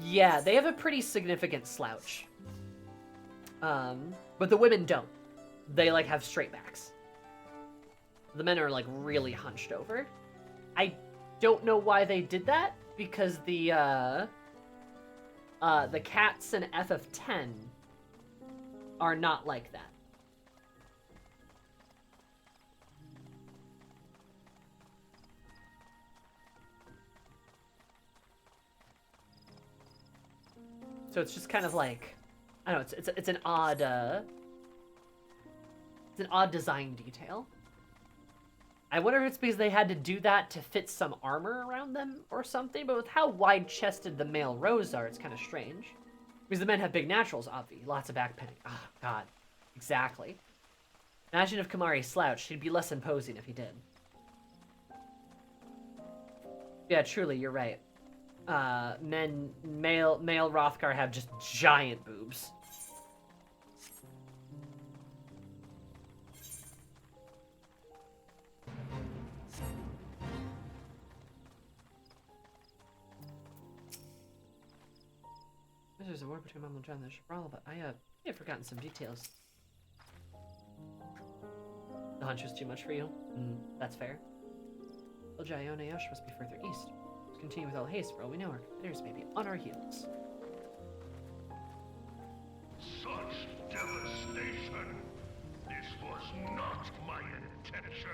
Yeah, they have a pretty significant slouch. But the women don't. They, like, have straight backs. The men are, like, really hunched over. I don't know why they did that, because the cats in FF10 are not like that. So it's just kind of like, I don't know, it's an odd design detail. I wonder if it's because they had to do that to fit some armor around them or something, but with how wide-chested the male rows are, it's kind of strange. Because the men have big naturals, obviously, lots of backpinning. Oh, god. Exactly. Imagine if Kamari slouched, he'd be less imposing if he did. Yeah, truly, you're right. Male Rothgar have just giant boobs. There's a war between Mom and John and the Shabral, but I have forgotten some details. The hunch was too much for you? That's fair. Well, Ion Ayosh must be further east. Let's continue with all haste, for all we know our competitors may be on our heels. Such devastation! This was not my intention.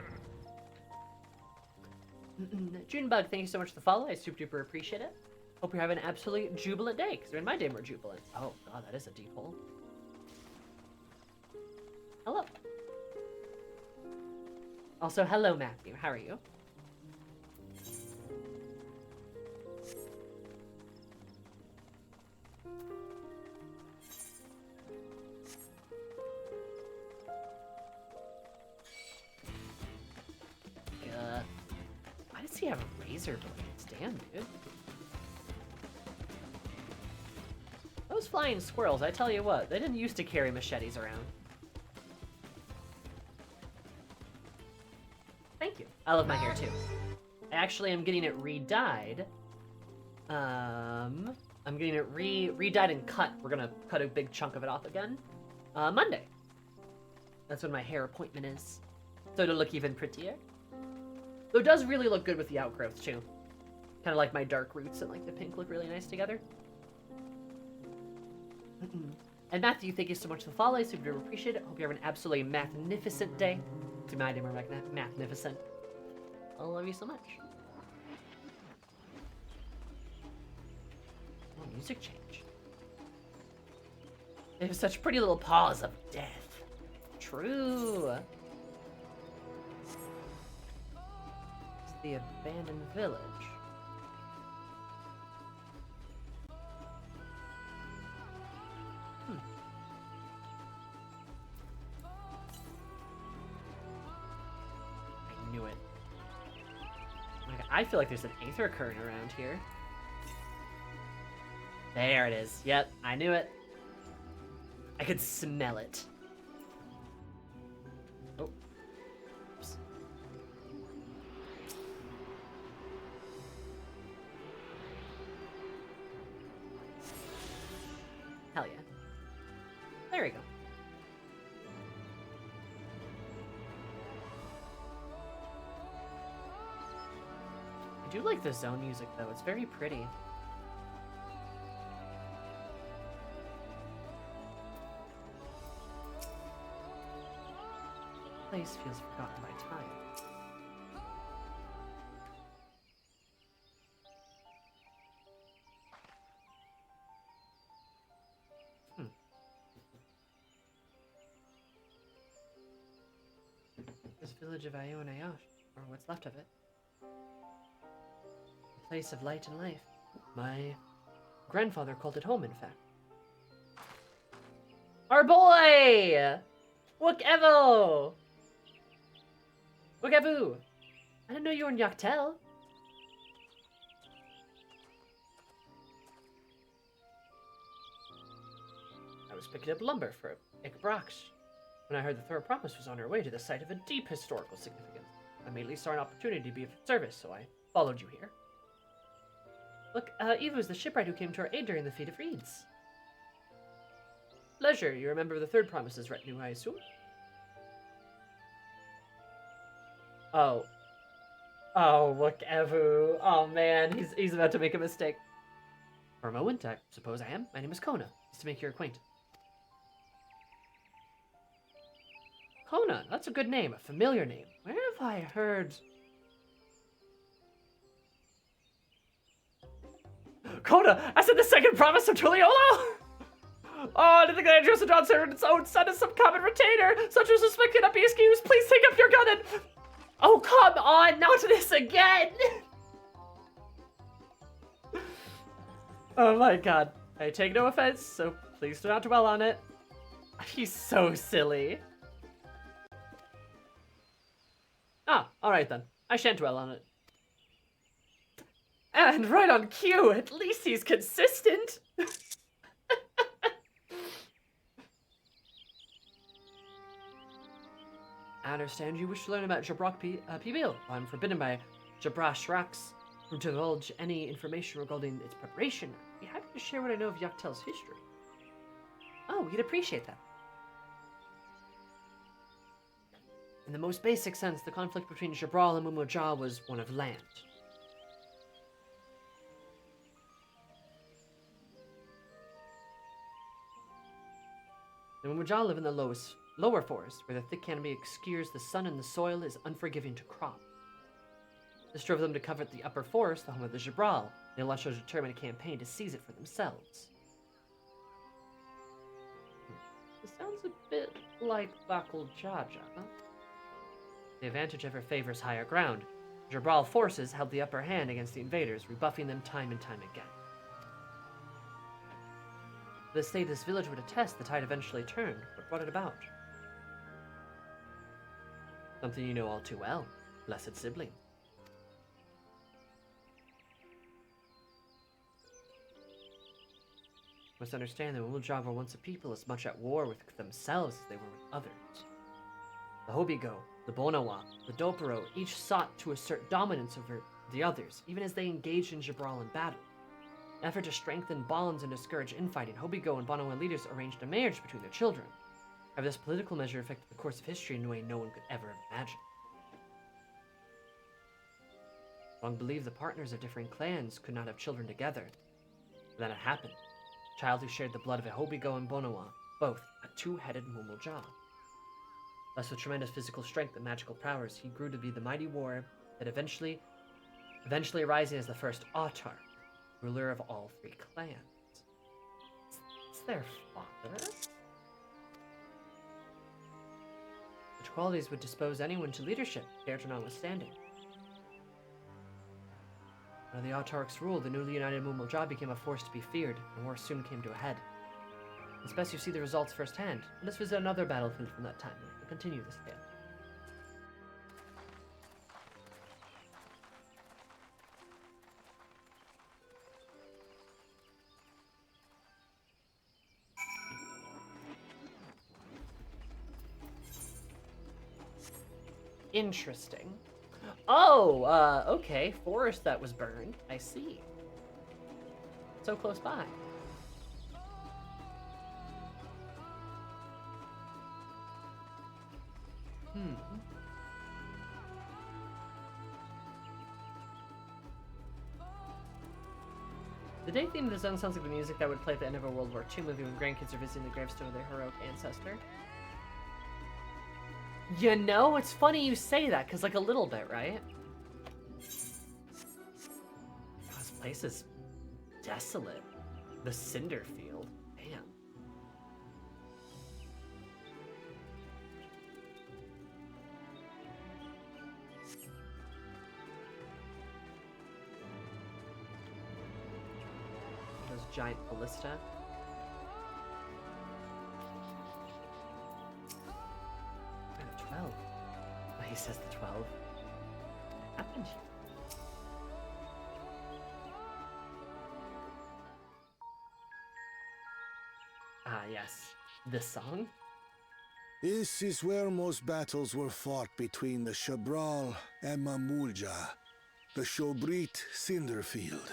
Junebug, thank you so much for the follow. I super duper appreciate it. Hope you're having an absolutely jubilant day, because in my day we're jubilant. Oh god, that is a deep hole. Hello. Also, hello Matthew, how are you? Why does he have razor blades? Damn, dude. Those flying squirrels, I tell you what, they didn't used to carry machetes around. Thank you. I love my hair too. I actually am getting it re-dyed. I'm getting it re-dyed and cut. We're gonna cut a big chunk of it off again. Monday. That's when my hair appointment is. So it'll look even prettier. Though it does really look good with the outgrowth too. Kind of like my dark roots and like the pink look really nice together. And Matthew, thank you so much for the follow. I super appreciate it. Hope you have an absolutely magnificent day. To my day, more magnificent. I love you so much. Oh, music change. They have such pretty little paws of death. True. It's the abandoned village. I feel like there's an aether current around here. There it is. Yep, I knew it. I could smell it. Oh. Oops. Hell yeah. There we go. I do like the zone music though, it's very pretty. Place feels forgotten by time. This village of Ionayosh, or what's left of it. A place of light and life. My grandfather called it home, in fact. Our boy! Look, Evo! Look, Evu! I didn't know you were in Yaktel. I was picking up lumber for Ikbraksh when I heard the Thor Promise was on her way to the site of a deep historical significance. I immediately saw an opportunity to be of service, so I followed you here. Look, Eva was the shipwright who came to our aid during the Feat of Reeds. Pleasure, you're a member of the Third Promise's retinue, I assume? Oh. Oh, look, Evu. Oh, man, he's about to make a mistake. For a moment, I suppose I am. My name is Kona. Nice to make your acquaintance. Kona, that's a good name, a familiar name. Where have I heard... Kona, I said the second promise of Tuliolo! Oh, I didn't think that address of John served its own son as some common retainer. Such was suspected not be excused. Please take up your gun and... Oh, come on, not this again! Oh my god. I take no offense, so please do not dwell on it. He's so silly. Ah, alright then. I shan't dwell on it. And right on cue, at least he's consistent. I understand you wish to learn about Jabrak Pibil. I'm forbidden by Jabra Shrax to divulge any information regarding its preparation. I'd be happy to share what I know of Yaktel's history. Oh, we'd appreciate that. In the most basic sense, the conflict between Jabral and Mumojal was one of land. The Mumojal live in the lower forest, where the thick canopy obscures the sun and the soil is unforgiving to crop. This drove them to covet the upper forest, the home of the Jabral. They launched a determined campaign to seize it for themselves. This sounds a bit like Bakul Jaja, huh? The advantage ever favors higher ground. Jabral forces held the upper hand against the invaders, rebuffing them time and time again. The state this village would attest, the tide eventually turned. What brought it about? Something you know all too well. Blessed sibling. You must understand that Mumojal were once a people as much at war with themselves as they were with others. The Hobigo, the Bonawa, the Dopero each sought to assert dominance over the others, even as they engaged in Jabral in battle. In an effort to strengthen bonds and discourage infighting, Hobigo and Bonawa leaders arranged a marriage between their children. However, this political measure affected the course of history in a way no one could ever imagine. Long believed the partners of different clans could not have children together. But then it happened. A child who shared the blood of a Hobigo and Bonawa, both a two-headed Mumojal. Thus, with tremendous physical strength and magical prowess, he grew to be the mighty warrior that eventually rising as the first Autar, ruler of all three clans. It's their father? Which qualities would dispose anyone to leadership, character notwithstanding? Under the Autarch's rule, the newly united Mumojal became a force to be feared, and war soon came to a head. It's best you see the results firsthand. Let's visit another battlefield from that time. We'll continue this tale. Interesting. Oh, okay. Forest that was burned. I see. So close by. The day theme of the song sounds like the music that would play at the end of a World War II movie when grandkids are visiting the gravestone of their heroic ancestor. You know, it's funny you say that, because like a little bit, right? This place is desolate. The cinder field. Damn. Those giant ballista. Oh, 12. Oh, he says the 12. Happened. Ah, yes. This song? This is where most battles were fought between the Shabral and Mamulja, the Shobrit cinder field.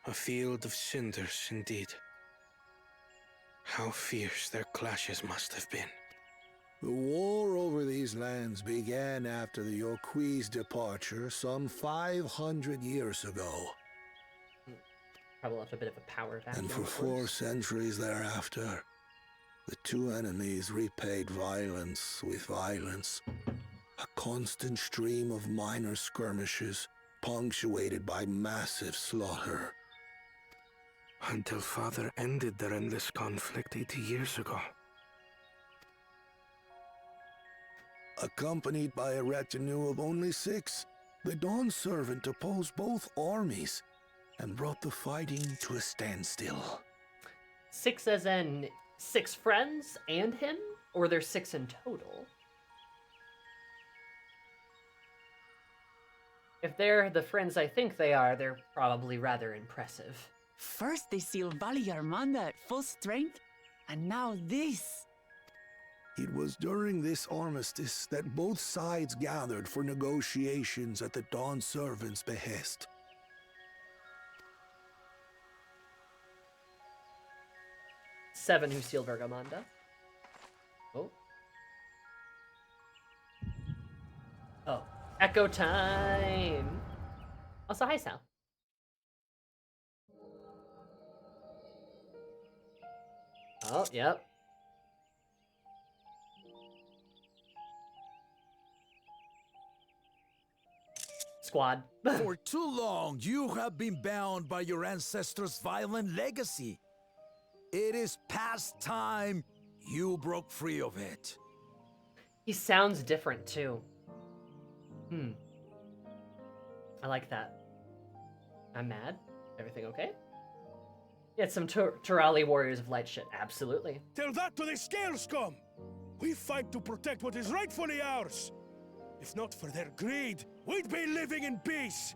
A field of cinders, indeed. How fierce their clashes must have been. The war over these lands began after the Yoqui's departure some 500 years ago. Probably left a bit of a power vacuum. And for 4 centuries thereafter, the two enemies repaid violence with violence. A constant stream of minor skirmishes, punctuated by massive slaughter. Until Father ended their endless conflict 80 years ago. Accompanied by a retinue of only 6, the Dawn Servant opposed both armies and brought the fighting to a standstill. 6 as in 6 friends and him? Or there's 6 in total? If they're the friends I think they are, they're probably rather impressive. First they sealed Valigarmanda at full strength, and now this. It was during this armistice that both sides gathered for negotiations at the Dawn Servant's behest. Seven who sealed Vergamanda. Oh. Oh. Echo time! Also, hi, Sal. Oh, yep. Squad. For too long, you have been bound by your ancestors' violent legacy. It is past time you broke free of it. He sounds different, too. I like that. I'm mad. Everything okay? Yeah, it's some Turali Warriors of Light shit. Absolutely. Tell that to the Scale Scum! We fight to protect what is rightfully ours. If not for their greed, we'd be living in peace.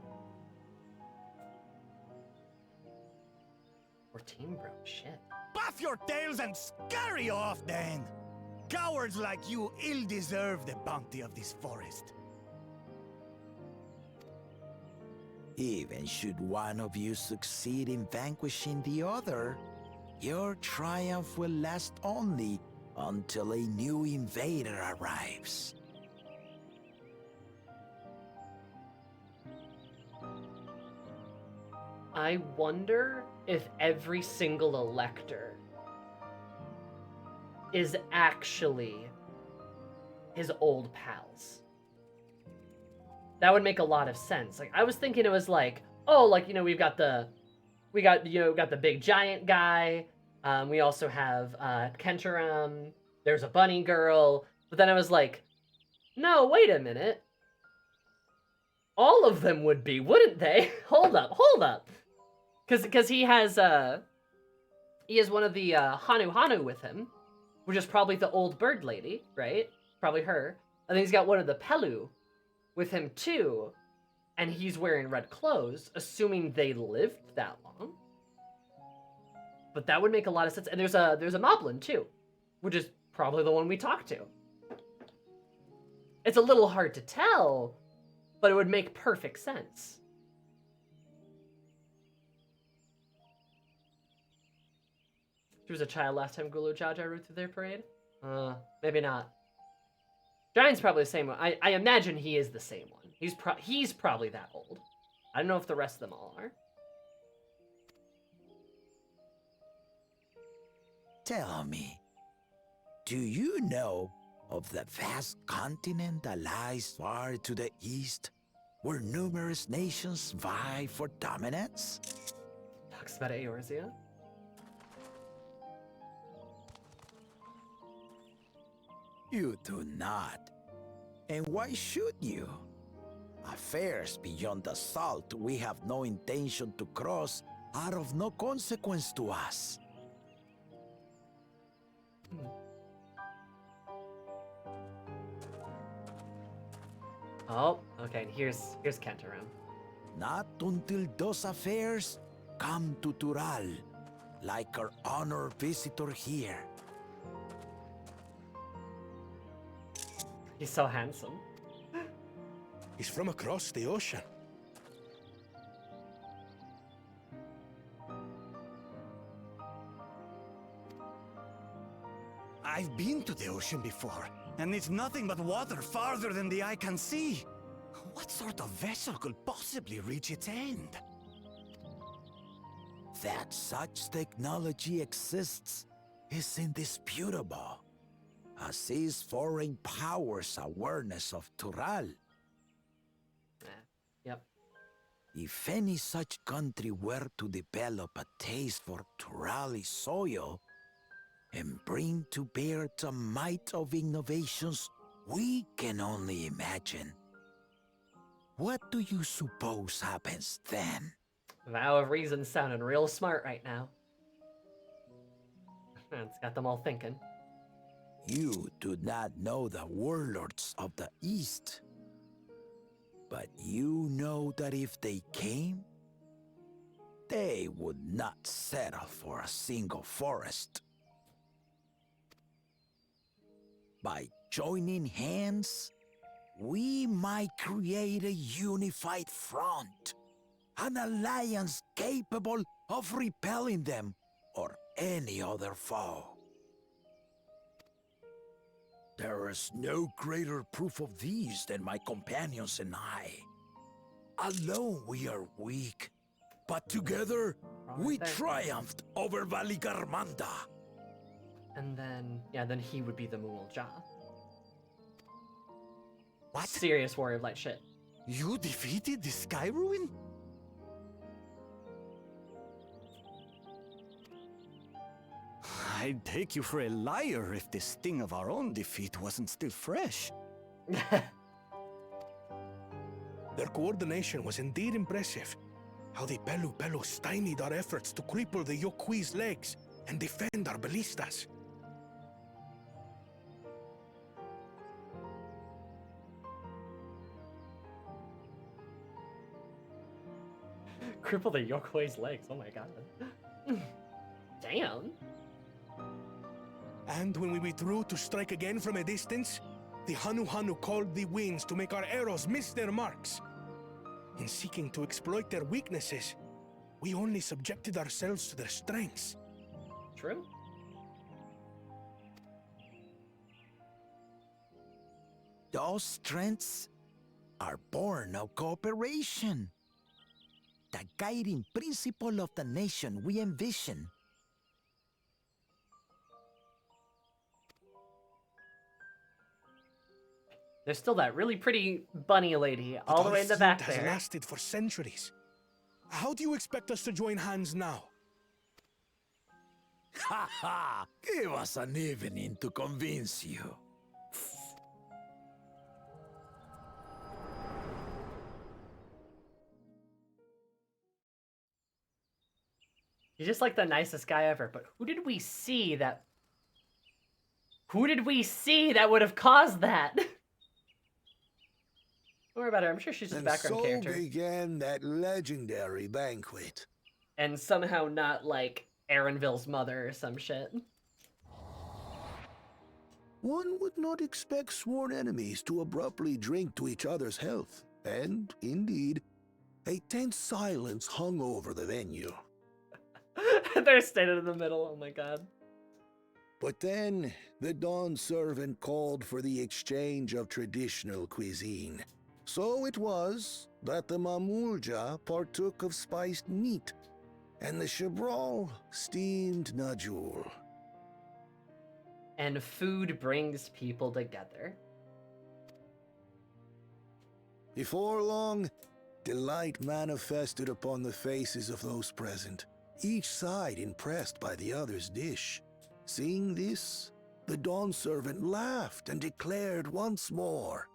14, bro. Shit. Buff your tails and scurry off, then! Cowards like you ill deserve the bounty of this forest. Even should one of you succeed in vanquishing the other, your triumph will last only until a new invader arrives. I wonder if every single elector is actually his old pals. That would make a lot of sense. Like, I was thinking it was like, oh, like, you know, we got the big giant guy. We also have Kencharam. There's a bunny girl. But then I was like, no, wait a minute. All of them would be, wouldn't they? Hold up. Because he has one of the Hanu with him, which is probably the old bird lady, right? Probably her. And then he's got one of the Pelu with him too, and he's wearing red clothes, assuming they lived that long. But that would make a lot of sense. And there's a Moblin too, which is probably the one we talked to. It's a little hard to tell, but it would make perfect sense. She was a child last time Gulu Jaja rode through their parade? Maybe not. Giant's probably the same one. I imagine he is the same one. He's probably that old. I don't know if the rest of them all are. Tell me, do you know of the vast continent that lies far to the east, where numerous nations vie for dominance? Talks about Eorzea. You do not. And why should you? Affairs beyond the salt we have no intention to cross are of no consequence to us. Oh, okay, here's Kentarim. Not until those affairs come to TURAL, like our honored visitor here. He's so handsome. He's from across the ocean. I've been to the ocean before, and it's nothing but water farther than the eye can see. What sort of vessel could possibly reach its end? That such technology exists is indisputable, as is foreign powers' awareness of TURAL. Yep. If any such country were to develop a taste for Turali soil and bring to bear the might of innovations we can only imagine, what do you suppose happens then? Vow of Reason sounding real smart right now. It's got them all thinking. You do not know the warlords of the East, but you know that if they came, they would not settle for a single forest. By joining hands, we might create a unified front, an alliance capable of repelling them or any other foe. There is no greater proof of these than my companions and I. Alone we are weak, but together we triumphed over Valigarmanda. And then, yeah, then he would be the Mu'ul-Ja. What? Serious Warrior of Light shit. You defeated the Sky Ruin? I'd take you for a liar if the sting of our own defeat wasn't still fresh. Their coordination was indeed impressive. How the Pelu stymied our efforts to cripple the Yokui's legs and defend our ballistas. Cripple the Yokui's legs, oh my god. Damn. And when we withdrew to strike again from a distance, the Hanu called the winds to make our arrows miss their marks. In seeking to exploit their weaknesses, we only subjected ourselves to their strengths. True. Those strengths are born of cooperation. The guiding principle of the nation we envision. There's still that really pretty bunny lady all the way in the back has there. lasted for centuries. How do you expect us to join hands now? Ha ha! Give us an evening to convince you. He's just like the nicest guy ever, but who did we see that... Who did we see that would have caused that? Don't worry about her, I'm sure she's just a background character. So began that legendary banquet. And somehow not like Aaronville's mother or some shit. One would not expect sworn enemies to abruptly drink to each other's health, and, indeed, a tense silence hung over the venue. They're standing in the middle, oh my god. But then, the Dawn servant called for the exchange of traditional cuisine. So it was that the Mamulja partook of spiced meat, and the Chebral steamed Najul. And food brings people together. Before long, delight manifested upon the faces of those present, each side impressed by the other's dish. Seeing this, the Dawn servant laughed and declared once more.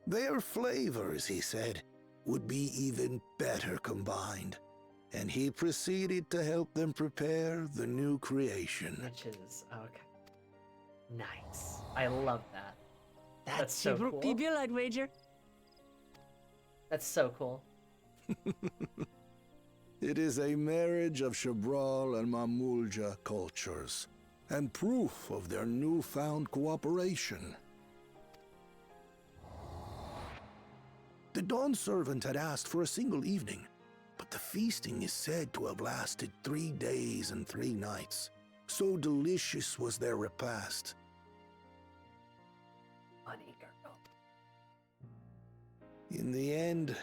Their flavors, he said, would be even better combined, and he proceeded to help them prepare the new creation. Which is, okay. Nice. I love that. That's so cool. Bibil, I'd wager. That's so cool. It is a marriage of Chebral and Mamulja cultures, and proof of their newfound cooperation. The Dawn servant had asked for a single evening, but the feasting is said to have lasted 3 days and 3 nights. So delicious was their repast. Honey girl. In the end,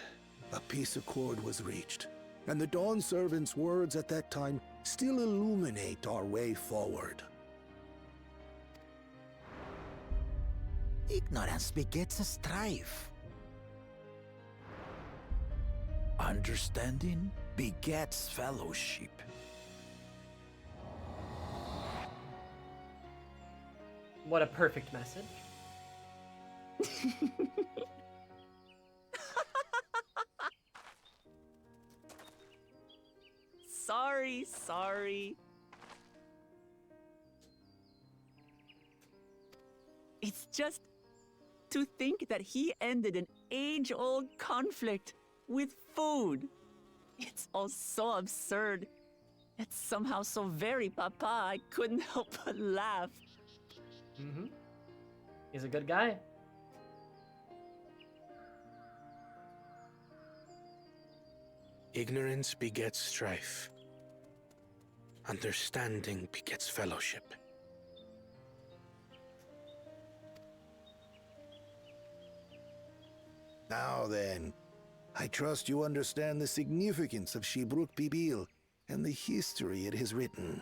a peace accord was reached, and the Dawn servant's words at that time still illuminate our way forward. Ignorance begets a strife. Understanding begets fellowship. What a perfect message. Sorry. It's just to think that he ended an age-old conflict with food. It's all so absurd. It's somehow so very papa, I couldn't help but laugh. Mm-hmm. He's a good guy. Ignorance begets strife. Understanding begets fellowship. Now then, I trust you understand the significance of Shibruk Bibil and the history it has written.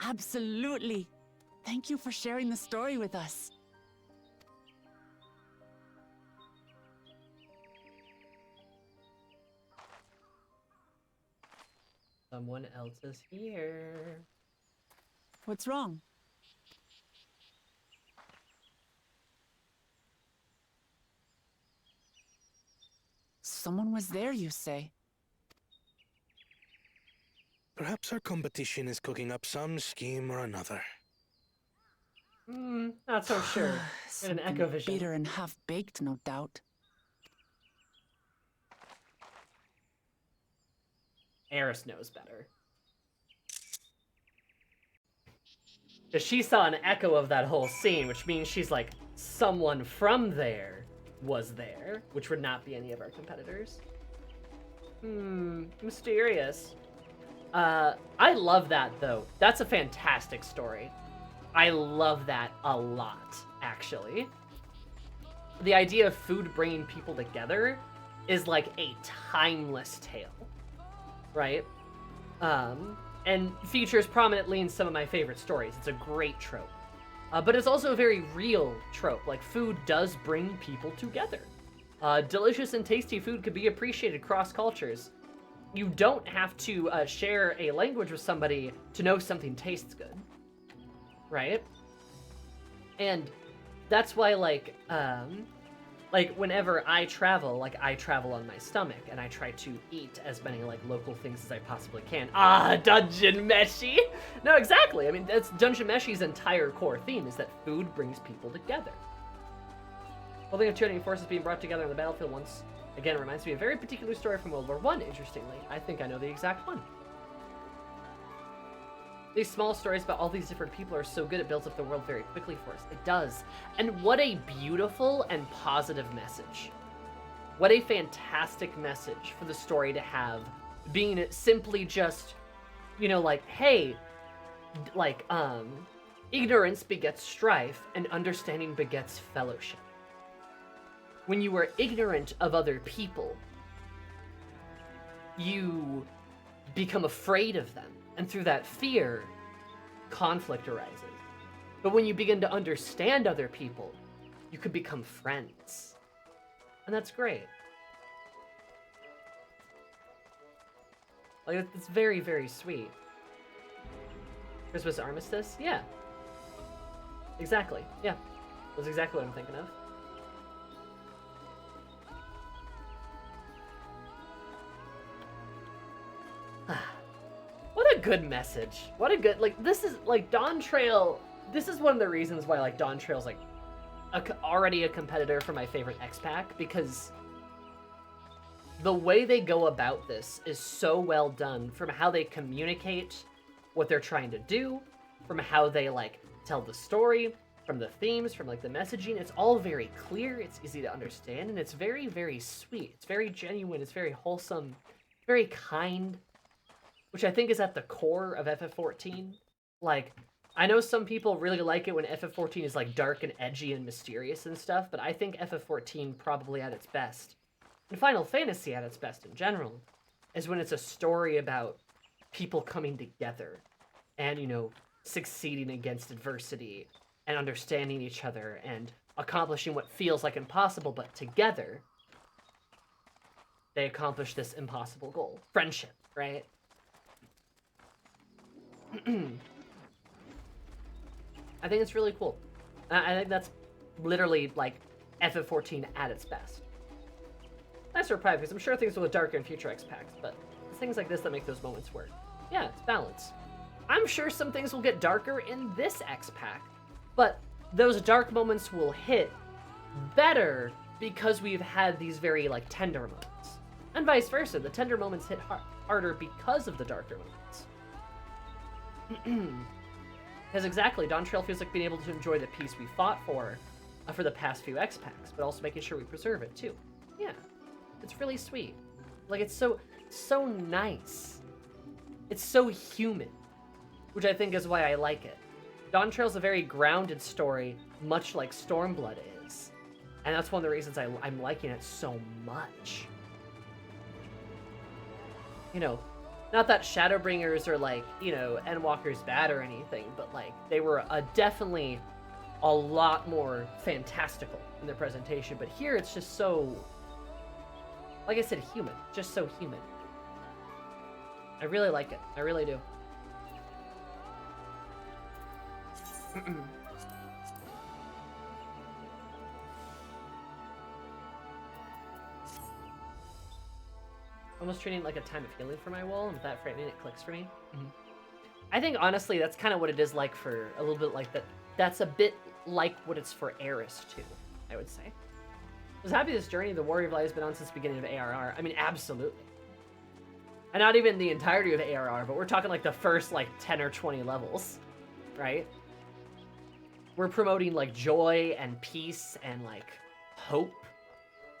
Absolutely. Thank you for sharing the story with us. Someone else is here. What's wrong? Someone was there, you say? Perhaps our competition is cooking up some scheme or another. Not so sure. An echo vision. Bitter and half-baked, no doubt. Eris knows better. Because she saw an echo of that whole scene, which means she's like, someone from there was there, which would not be any of our competitors. Mysterious. I love that, though. That's a fantastic story. I love that a lot, actually. The idea of food bringing people together is like a timeless tale, right? And features prominently in some of my favorite stories. It's a great trope. But it's also a very real trope. Like, food does bring people together. Delicious and tasty food could be appreciated across cultures. You don't have to share a language with somebody to know something tastes good, right? And that's why, like whenever I travel on my stomach, and I try to eat as many, like, local things as I possibly can. Dungeon Meshi! No, exactly. I mean, that's Dungeon Meshi's entire core theme, is that food brings people together. Holding of two enemy forces being brought together on the battlefield once again reminds me of a very particular story from World War I, interestingly. I think I know the exact one. These small stories about all these different people are so good, it builds up the world very quickly for us. It does. And what a beautiful and positive message. What a fantastic message for the story to have, being simply just, you know, like, hey, like, ignorance begets strife, and understanding begets fellowship. When you are ignorant of other people, you become afraid of them, and through that fear, conflict arises. But when you begin to understand other people, you could become friends. And that's great. Like, it's very, very sweet. Christmas armistice? Yeah. Exactly. Yeah. That's exactly what I'm thinking of. What a good message. What a good, like, this is, like, Dawntrail, this is one of the reasons why, like, Dawntrail's, like, already a competitor for my favorite X-Pack, because the way they go about this is so well done, from how they communicate what they're trying to do, from how they, like, tell the story, from the themes, from, like, the messaging. It's all very clear, it's easy to understand, and it's very, very sweet. It's very genuine, it's very wholesome, very kind, which I think is at the core of FF14. Like, I know some people really like it when FF14 is, like, dark and edgy and mysterious and stuff, but I think FF14 probably at its best, and Final Fantasy at its best in general, is when it's a story about people coming together and, you know, succeeding against adversity and understanding each other and accomplishing what feels like impossible, but together they accomplish this impossible goal. Friendship, right? I think it's really cool. I think that's literally, like, FF14 at its best. That's surprising, because I'm sure things will get darker in future X-Packs, but it's things like this that make those moments work. Yeah, it's balance. I'm sure some things will get darker in this X-Pack, but those dark moments will hit better because we've had these very, like, tender moments. And vice versa, the tender moments hit harder because of the darker moments. Because exactly, Dawntrail feels like being able to enjoy the peace we fought for the past few X-Packs, but also making sure we preserve it too. Yeah, it's really sweet. Like, it's so nice. It's so human, which I think is why I like it. Dawntrail's a very grounded story, much like Stormblood is, and that's one of the reasons I'm liking it so much. You know, not that Shadowbringers or, like, you know, Endwalker's bad or anything, but, like, they were definitely a lot more fantastical in their presentation. But here it's just so, like I said, human. Just so human. I really like it. I really do. Almost treating like a time of healing for my wall, and with that frightening, it clicks for me. I think, honestly, that's kind of what it is like for a little bit like that. That's a bit like what it's for Eris, too, I would say. I was happy this journey the Warrior of Light has been on since the beginning of ARR. I mean, absolutely. And not even the entirety of ARR, but we're talking like the first, like, 10 or 20 levels, right? We're promoting, like, joy and peace and, like, hope,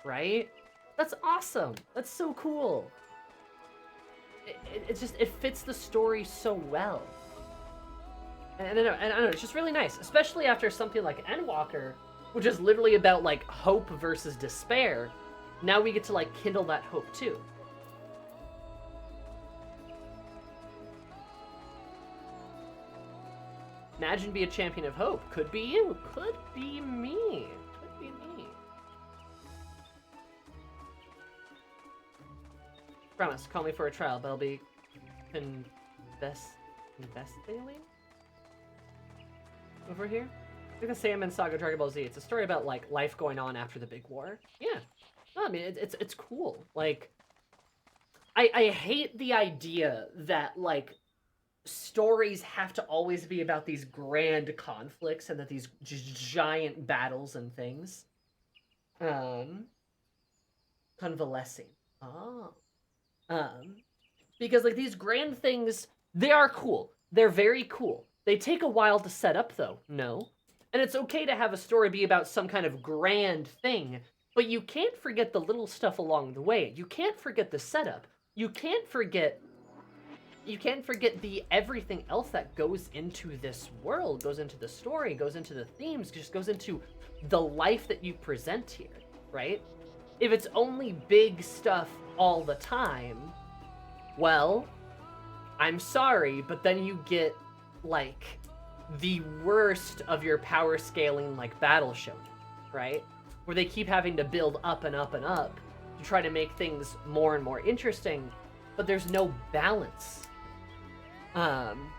right? That's awesome. That's so cool. It fits the story so well. And I don't know, it's just really nice, especially after something like Endwalker, which is literally about, like, hope versus despair. Now we get to, like, kindle that hope too. Imagine be a champion of hope. Could be you. Could be me. Could be me. Promise, call me for a trial, but I'll be investigating over here. Like the Saiyaman Saga Dragon Ball Z. It's a story about, like, life going on after the big war. Yeah. No, I mean, it's cool. Like, I hate the idea that, like, stories have to always be about these grand conflicts and that these giant battles and things. Convalescing. Oh. Because, like, these grand things, they are cool. They're very cool. They take a while to set up, though. No. And it's okay to have a story be about some kind of grand thing, but you can't forget the little stuff along the way. You can't forget the setup. You can't forget the everything else that goes into this world, goes into the story, goes into the themes, just goes into the life that you present here, right? If it's only big stuff all the time, well, I'm sorry, but then you get, like, the worst of your power scaling, like, battle shonen, right? Where they keep having to build up and up and up to try to make things more and more interesting, but there's no balance.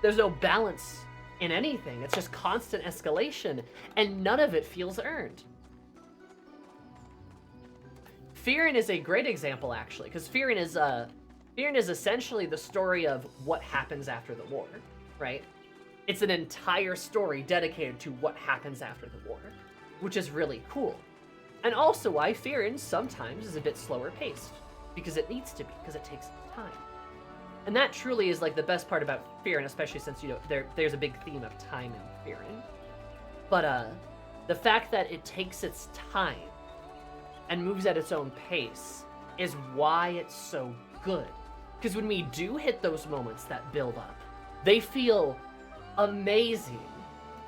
There's no balance in anything. It's just constant escalation, and none of it feels earned. Frieren is a great example, actually, because Frieren is essentially the story of what happens after the war, right? It's an entire story dedicated to what happens after the war, which is really cool. And also why Frieren sometimes is a bit slower paced, because it needs to be, because it takes time. And that truly is like the best part about Frieren, especially since, you know, there's a big theme of time in Frieren. But the fact that it takes its time and moves at its own pace is why it's so good. Because when we do hit those moments that build up, they feel amazing.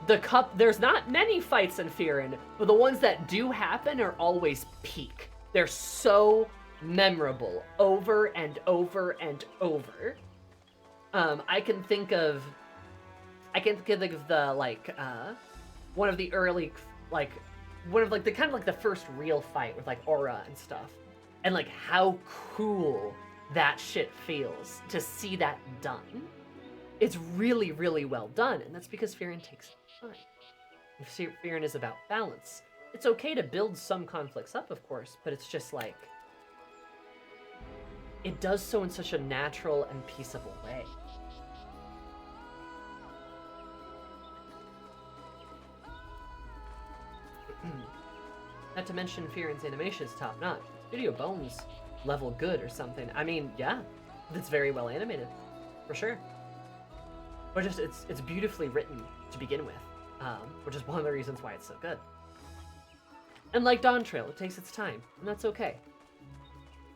There's not many fights in Frieren, but the ones that do happen are always peak. They're so memorable over and over and over. I can think of the one of the early the kind of like the first real fight with like Aura and stuff, and like how cool that shit feels to see that done. It's really, really well done, and that's because Frieren takes time. Frieren is about balance. It's okay to build some conflicts up, of course, but it's just like it does so in such a natural and peaceable way. Not to mention Frieren's animation is top-notch. Studio Bones level good or something. I mean, yeah, it's very well animated, for sure. But just, it's beautifully written to begin with, which is one of the reasons why it's so good. And like Dawntrail, it takes its time, and that's okay.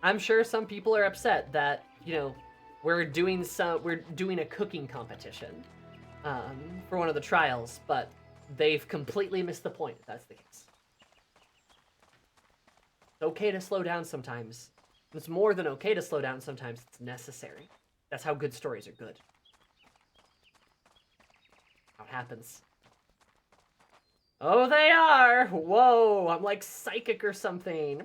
I'm sure some people are upset that, you know, we're doing a cooking competition for one of the trials, but they've completely missed the point if that's the case. It's okay to slow down sometimes. It's more than okay to slow down sometimes, it's necessary. That's how good stories are good. How it happens. Oh, they are! Whoa, I'm like psychic or something.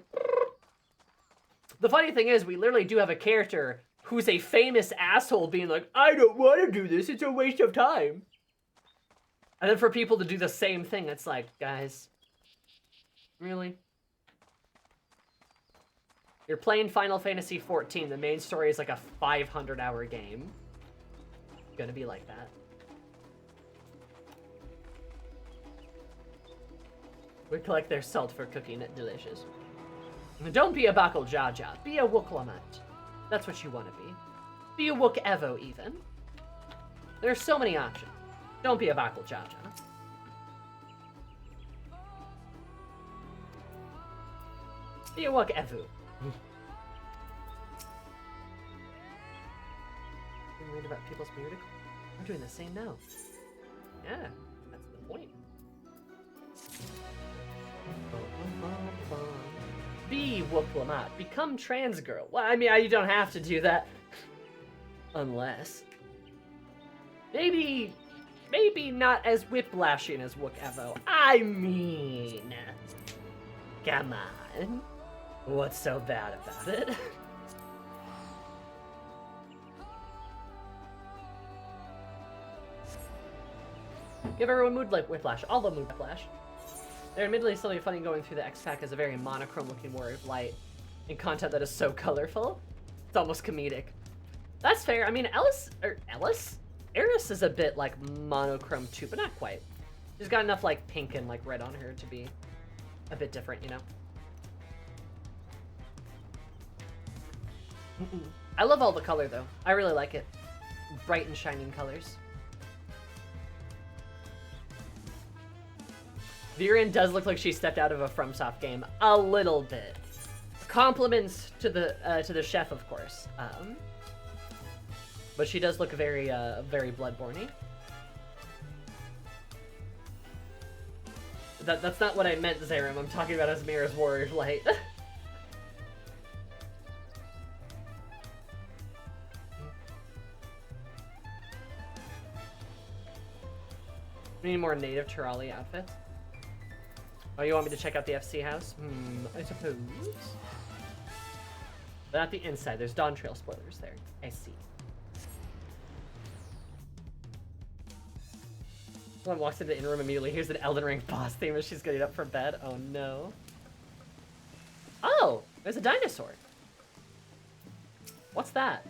The funny thing is, we literally do have a character who's a famous asshole being like, I don't want to do this, it's a waste of time. And then for people to do the same thing, it's like, guys, really? You're playing Final Fantasy XIV, the main story is like a 500-hour game. It's gonna be like that. We collect their salt for cooking it delicious. Don't be a Bakul Jaja, be a Wooklamat. That's what you want to be. Be a Wook Evo, even. There's so many options. Don't be a Bakul Jaja. Be a Wook Evo. You read about people's music? We're doing the same now. Yeah, that's the point. Be Wooklamat. Become trans girl. Well, I mean, you don't have to do that. Unless. Maybe not as whiplashing as Wook Evo. I mean, come on. What's so bad about it? Give everyone mood like whiplash. All the mood whiplash. They're admittedly something funny going through the X-Pack as a very monochrome looking warrior of light and content that is so colorful. It's almost comedic. That's fair. I mean, Eris is a bit like monochrome too, but not quite. She's got enough like pink and like red on her to be a bit different, you know? I love all the color though. I really like it. Bright and shining colors. Viren does look like she stepped out of a FromSoft game a little bit. Compliments to the chef, of course. But she does look very very Bloodborne-y. That's not what I meant, Zerum. I'm talking about Asmira's Warrior of Light. We need more native TURAL outfits. Oh, you want me to check out the FC house? I suppose. But not the inside. There's Dawntrail spoilers there. I see. Someone walks into the in-room immediately. Here's an Elden Ring boss theme as she's getting up for bed. Oh no. Oh! There's a dinosaur. What's that?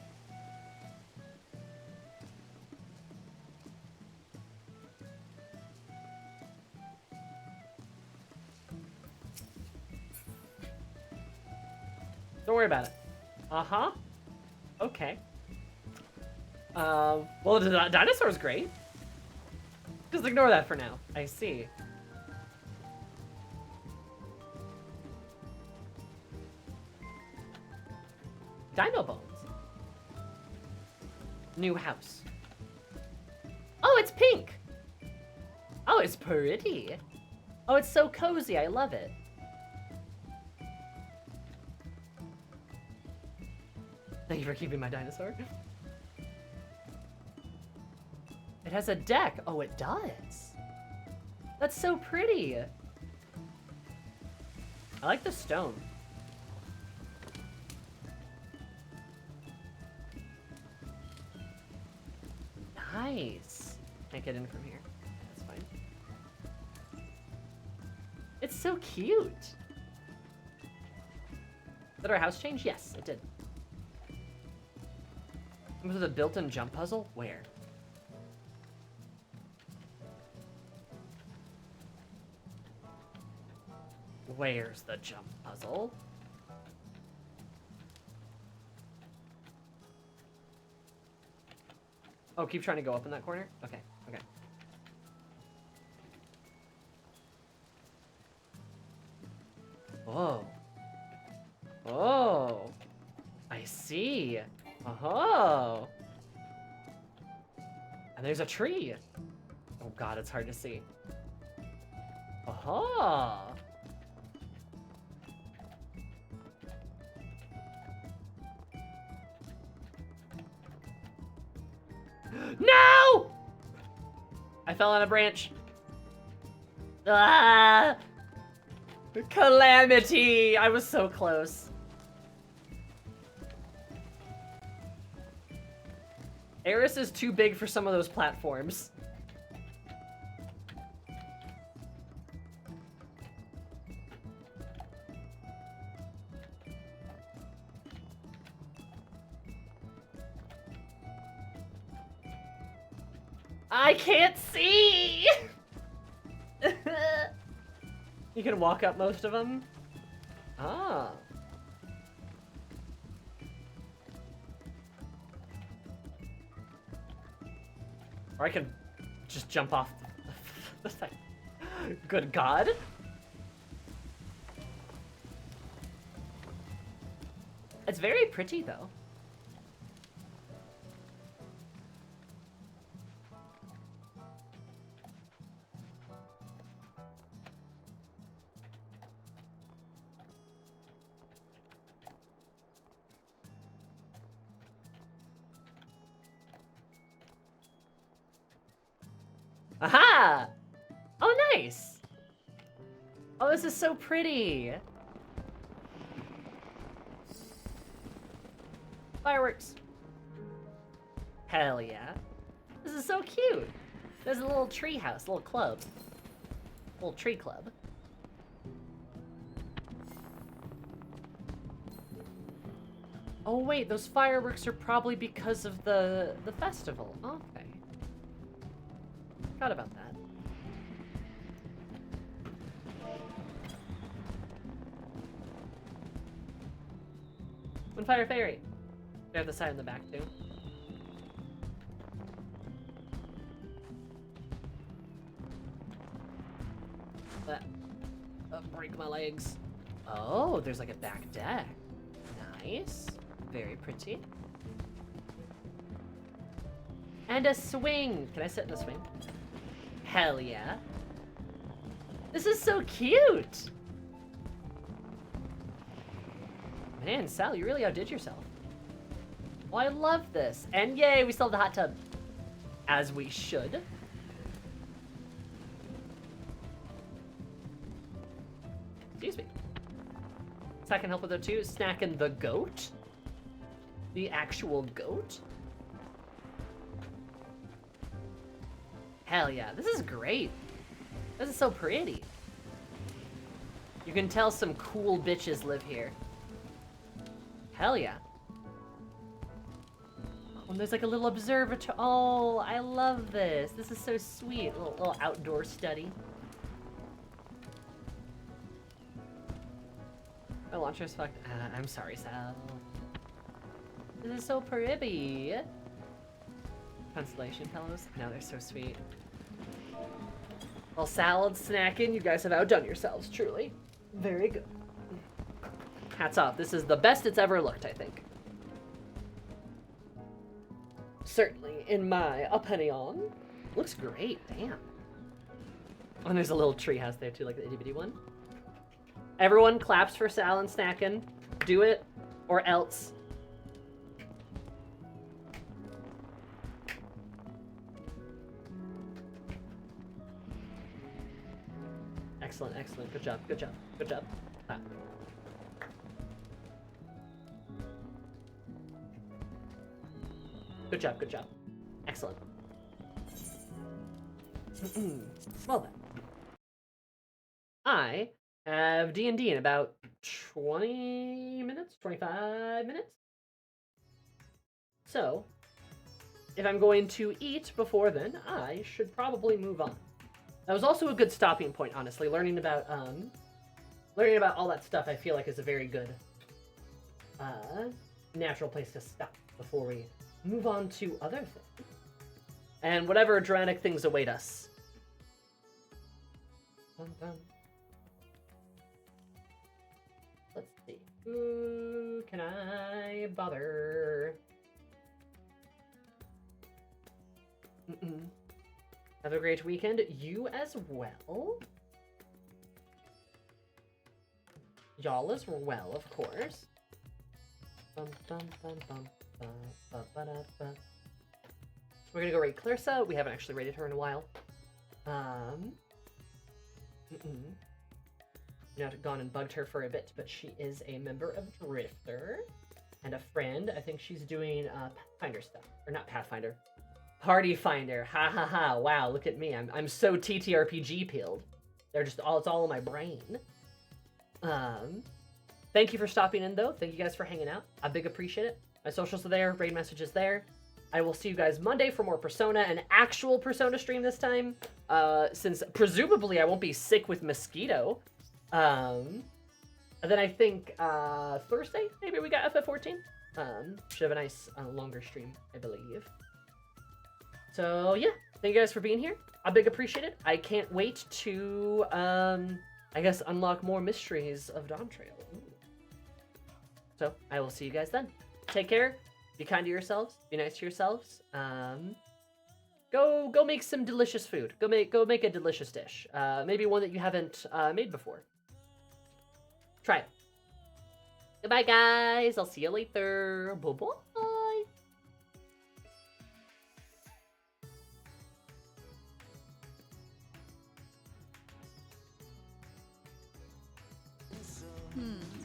Don't worry about it. Uh-huh. Okay. Well, the dinosaur's great. Just ignore that for now. I see. Dino bones. New house. Oh, it's pink. Oh, it's pretty. Oh, it's so cozy. I love it. Thank you for keeping my dinosaur. It has a deck. Oh, it does. That's so pretty. I like the stone. Nice. Can't get in from here. That's fine. It's so cute. Did our house change? Yes, it did. Was it a built-in jump puzzle? Where? Where's the jump puzzle? Oh, keep trying to go up in that corner? Okay, okay. Oh. Oh. I see. Oh. And there's a tree. Oh god, it's hard to see. Oh. No! I fell on a branch. Ah! Calamity! I was so close. Eris is too big for some of those platforms. I can't see! You can walk up most of them? Ah. Or I could just jump off the thing. Good God. It's very pretty, though. Aha! Oh, nice! Oh, this is so pretty! Fireworks! Hell yeah. This is so cute! There's a little tree house, a little club. A little tree club. Oh wait, those fireworks are probably because of the festival. Okay. Forgot about that. Windfire Fairy. They have the side in the back too. Break my legs. Oh, there's like a back deck. Nice. Very pretty. And a swing. Can I sit in the swing? Hell yeah. This is so cute. Man, Sal, you really outdid yourself. Oh, I love this. And yay, we still have the hot tub. As we should. Excuse me. So I can help with it too. Snacking the goat. The actual goat. Hell yeah, this is great. This is so pretty. You can tell some cool bitches live here. Hell yeah. Oh, and there's like a little observatory. Oh, I love this. This is so sweet. A little outdoor study. My launcher's fucked. I'm sorry, Sal. This is so pretty. Constellation pillows. I know, they're so sweet. Well, salad snacking, you guys have outdone yourselves, truly. Very good. Hats off. This is the best it's ever looked, I think. Certainly, in my opinion. Looks great, damn. Oh, and there's a little tree house there too, like the itty bitty one. Everyone claps for salad snacking. Do it, or else. Excellent, excellent. Good job, good job, good job. Ah. Good job, good job. Excellent. Well then. I have D&D in about 20 minutes, 25 minutes. So, if I'm going to eat before then, I should probably move on. That was also a good stopping point, honestly. Learning about all that stuff, I feel like, is a very good, natural place to stop before we move on to other things. And whatever dramatic things await us. Dun, dun. Let's see. Who can I bother? Have a great weekend. You as well. Y'all as well, of course. Bum, bum, bum, bum, ba, ba, ba, da, ba. We're gonna go raid Clarissa. We haven't actually raided her in a while. Not gone and bugged her for a bit, but she is a member of Drifter and a friend. I think she's doing Pathfinder stuff, or not Pathfinder. Party Finder, ha ha ha! Wow, look at me. I'm so TTRPG peeled. They're just all, it's all in my brain. Thank you for stopping in though. Thank you guys for hanging out. I big appreciate it. My socials are there, raid messages there. I will see you guys Monday for more Persona, an actual Persona stream this time. Since presumably I won't be sick with mosquito. And then I think Thursday maybe we got FF14. Should have a nice longer stream, I believe. So yeah, thank you guys for being here. I big appreciate it. I can't wait to, I guess, unlock more mysteries of Dawntrail. So I will see you guys then. Take care. Be kind to yourselves. Be nice to yourselves. Go make some delicious food. Go make a delicious dish. Maybe one that you haven't made before. Try it. Goodbye, guys. I'll see you later. Bye-bye. Hmm.